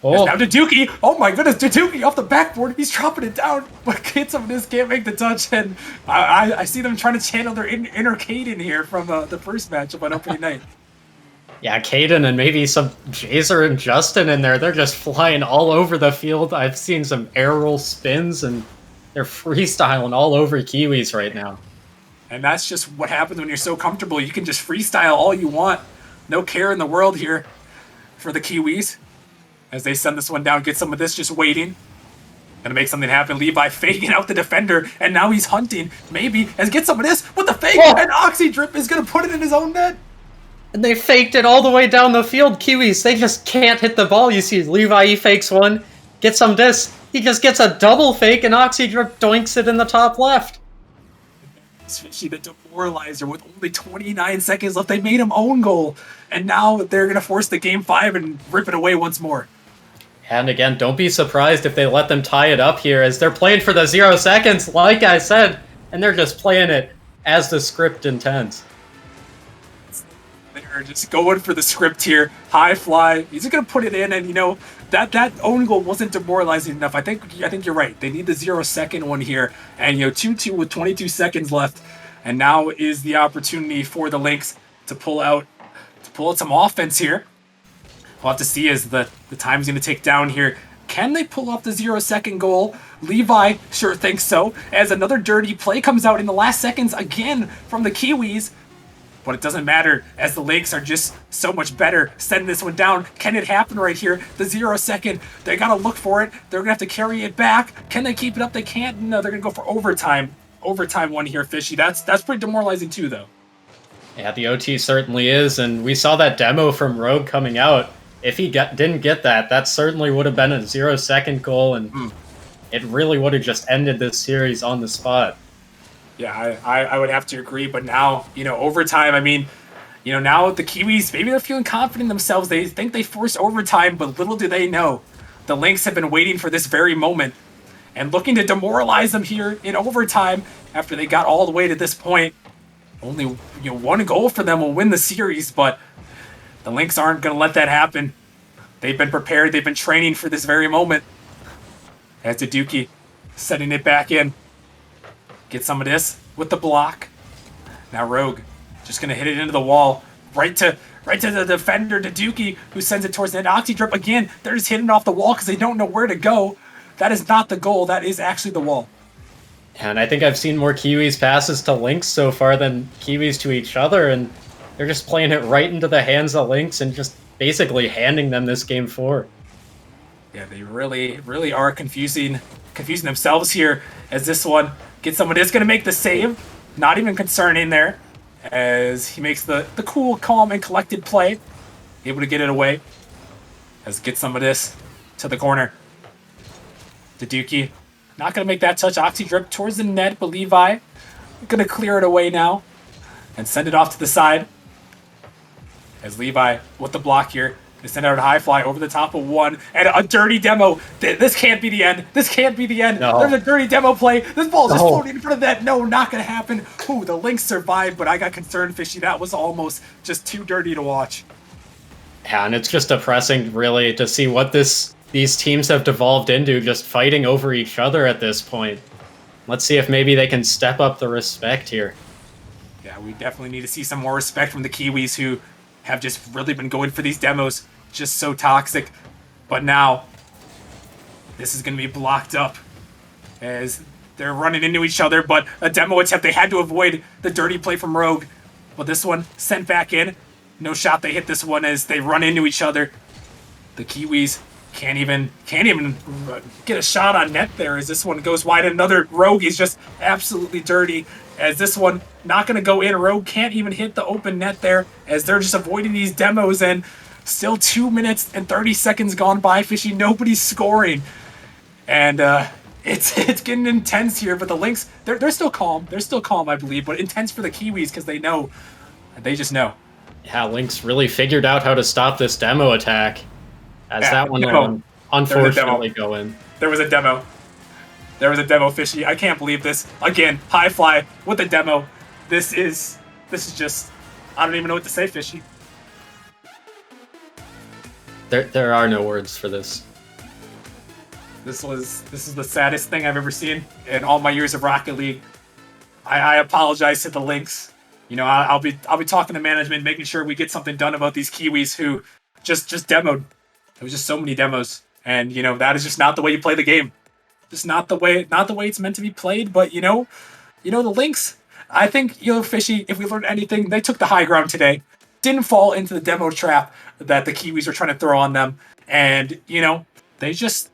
Oh. Now Duduki, oh my goodness, Duduki off the backboard. He's dropping it down, but kids of this can't make the touch. And I see them trying to channel their inner Caden here from the first matchup on opening night. Yeah, Caden and maybe some Jazer and Justin in there. They're just flying all over the field. I've seen some air roll spins, and they're freestyling all over Kiwis right now. And that's just what happens when you're so comfortable. You can just freestyle all you want. No care in the world here for the Kiwis. As they send this one down, get some of this, just waiting. Gonna make something happen. Levi faking out the defender, and now he's hunting. Maybe, as get some of this with the fake, and Oxydrip is gonna put it in his own net. And they faked it all the way down the field. Kiwis, they just can't hit the ball. You see Levi, he fakes one, gets some this. He just gets a double fake, and Oxydrip doinks it in the top left. Especially the demoralizer with only 29 seconds left. They made him own goal, and now they're gonna force the game 5 and rip it away once more. And again, don't be surprised if they let them tie it up here, as they're playing for the 0 seconds, like I said, and they're just playing it as the script intends. They're just going for the script here. High Fly, he's just gonna put it in, and that own goal wasn't demoralizing enough. I think you're right. They need the 0 second one here, and 2-2 with 22 seconds left, and now is the opportunity for the Lynx to pull out some offense here. We'll have to see as the time's going to tick down here. Can they pull off the 0 second goal? Levi sure thinks so, as another dirty play comes out in the last seconds again from the Kiwis. But it doesn't matter, as the Lynx are just so much better sending this one down. Can it happen right here? The 0 second. They got to look for it. They're going to have to carry it back. Can they keep it up? They can't. No, they're going to go for overtime. Overtime one here, Fishy. That's pretty demoralizing too, though. Yeah, the OT certainly is, and we saw that demo from Rogue coming out. If he didn't get that certainly would have been a 0 second goal, and it really would have just ended this series on the spot. Yeah, I would have to agree, but now, overtime, now the Kiwis, maybe they're feeling confident in themselves. They think they forced overtime, but little do they know. The Lynx have been waiting for this very moment and looking to demoralize them here in overtime after they got all the way to this point. Only one goal for them will win the series, but the Lynx aren't going to let that happen. They've been prepared. They've been training for this very moment. As Duduki setting it back in. Get some of this with the block. Now Rogue just going to hit it into the wall. right to the defender, to Dookie, who sends it towards the net. Octodrip, again, they're just hitting off the wall because they don't know where to go. That is not the goal. That is actually the wall. And I think I've seen more Kiwis passes to Lynx so far than Kiwis to each other, and they're just playing it right into the hands of Lynx and just basically handing them this game 4. Yeah, they really, really are confusing themselves here as this one gets someone is going to make the save. Not even concerning there as he makes the cool, calm, and collected play. Able to get it away. As get some of this to the corner. To Dookie. Not going to make that touch. Octodrip towards the net, but Levi going to clear it away now and send it off to the side. As Levi with the block here. They send out a high fly over the top of one and a dirty demo. This can't be the end. This can't be the end. No. There's a dirty demo play. This ball's just floating in front of that. No, not going to happen. Ooh, the Lynx survived, but I got concerned, Fishy. That was almost just too dirty to watch. Yeah, and it's just depressing, really, to see what these teams have devolved into, just fighting over each other at this point. Let's see if maybe they can step up the respect here. Yeah, we definitely need to see some more respect from the Kiwis, who have just really been going for these demos. Just so toxic. But now, this is going to be blocked up as they're running into each other. But a demo attempt, they had to avoid the dirty play from Rogue. But this one sent back in. No shot, they hit this one as they run into each other. The Kiwis can't even get a shot on net there as this one goes wide. Another Rogue is just absolutely dirty as this one not going to go in. Rogue can't even hit the open net there as they're just avoiding these demos, and still 2 minutes and 30 seconds gone by, Fishy. Nobody's scoring. And it's getting intense here, but the Lynx, they're still calm. They're still calm, I believe, but intense for the Kiwis because they know. They just know. Yeah, Lynx really figured out how to stop this demo attack. As that one will unfortunately go in. There was a demo. There was a demo, Fishy. I can't believe this. Again, high fly with a demo. This is just, I don't even know what to say, Fishy. There are no words for this. This is the saddest thing I've ever seen in all my years of Rocket League. I apologize to the Lynx. You know, I'll be talking to management, making sure we get something done about these Kiwis who just demoed. There was just so many demos, and you know that is just not the way you play the game. Just not the way it's meant to be played. But you know the Lynx. I think Fishy. If we learned anything, they took the high ground today. Didn't fall into the demo trap that the Kiwis were trying to throw on them, and they just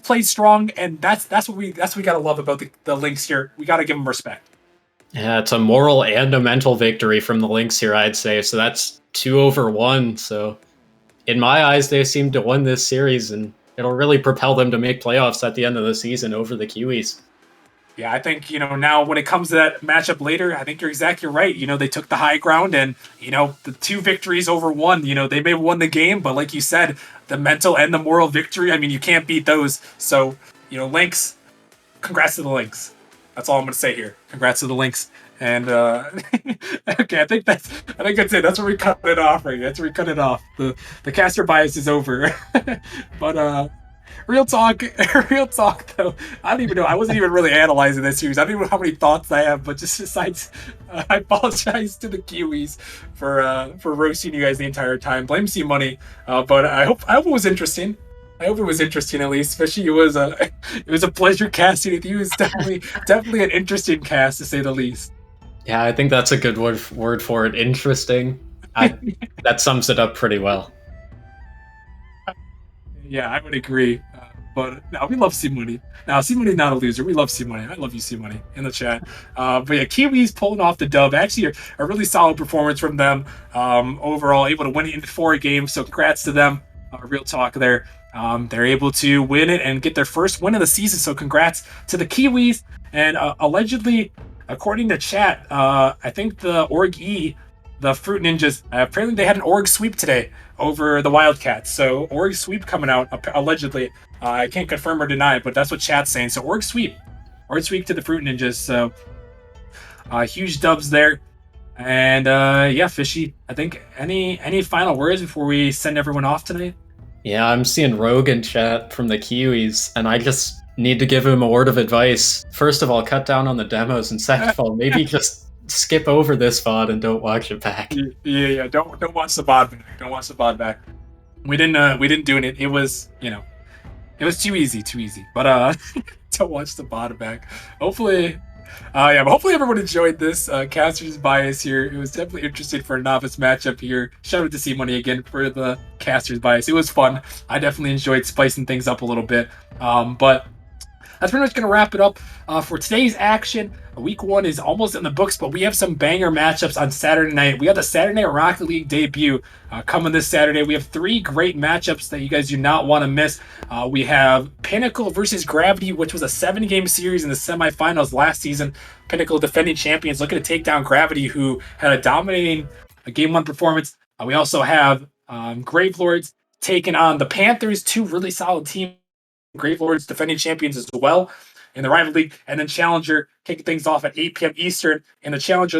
played strong, and that's what we gotta love about the Lynx here. We gotta give them respect. Yeah, it's a moral and a mental victory from the Lynx here, I'd say. So that's 2-1. So in my eyes, they seem to win this series, and it'll really propel them to make playoffs at the end of the season over the Kiwis. Yeah, I think, now when it comes to that matchup later, I think you're exactly right. They took the high ground, and, the 2 victories over 1, they may have won the game, but like you said, the mental and the moral victory, I mean, you can't beat those. So, Lynx, congrats to the Lynx. That's all I'm going to say here. Congrats to the Lynx. And, okay, I think that's it. That's where we cut it off right here. That's where we cut it off. The caster bias is over. But, real talk though. I don't even know. I wasn't even really analyzing this series. I don't even know how many thoughts I have, but just besides, I apologize to the Kiwis for roasting you guys the entire time. Blame C Money. But I hope it was interesting. I hope it was interesting at least. Especially it was a pleasure casting with you. It was definitely an interesting cast to say the least. Yeah, I think that's a good word for it. Interesting. That sums it up pretty well. Yeah, I would agree. But no, we love C Money. Now, C Money's not a loser. We love C Money. I love you, C Money, in the chat. But yeah, Kiwis pulling off the dub. Actually, a really solid performance from them. Overall, able to win it in 4 games. So congrats to them. Real talk there. They're able to win it and get their first win of the season. So congrats to the Kiwis. And allegedly, according to chat, I think the Org E, the Fruit Ninjas, apparently they had an Org sweep today over the Wildcats. So Org sweep coming out, allegedly. I can't confirm or deny, but that's what chat's saying. So Org sweep to the Fruit Ninjas. So huge dubs there. And yeah, Fishy, I think any final words before we send everyone off tonight? Yeah, I'm seeing Rogue in chat from the Kiwis, and I just need to give him a word of advice. First of all, cut down on the demos, and second of all, maybe just skip over this VOD and don't watch it back. Yeah. Don't watch the VOD back. Don't watch the VOD back. We didn't do it. It was, it was too easy. But don't watch the VOD back. Hopefully, but hopefully everyone enjoyed this caster's bias here. It was definitely interesting for a novice matchup here. Shout out to C Money again for the caster's bias. It was fun. I definitely enjoyed spicing things up a little bit. But that's pretty much going to wrap it up for today's action. Week 1 is almost in the books, but we have some banger matchups on Saturday night. We have the Saturday Night Rocket League debut coming this Saturday. We have 3 great matchups that you guys do not want to miss. We have Pinnacle versus Gravity, which was a 7-game series in the semifinals last season. Pinnacle defending champions looking to take down Gravity, who had a dominating Game 1 performance. We also have Gravelords taking on the Panthers, 2 really solid teams. Gravelords defending champions as well in the rival league, and then Challenger kicking things off at 8 p.m. Eastern in the Challenger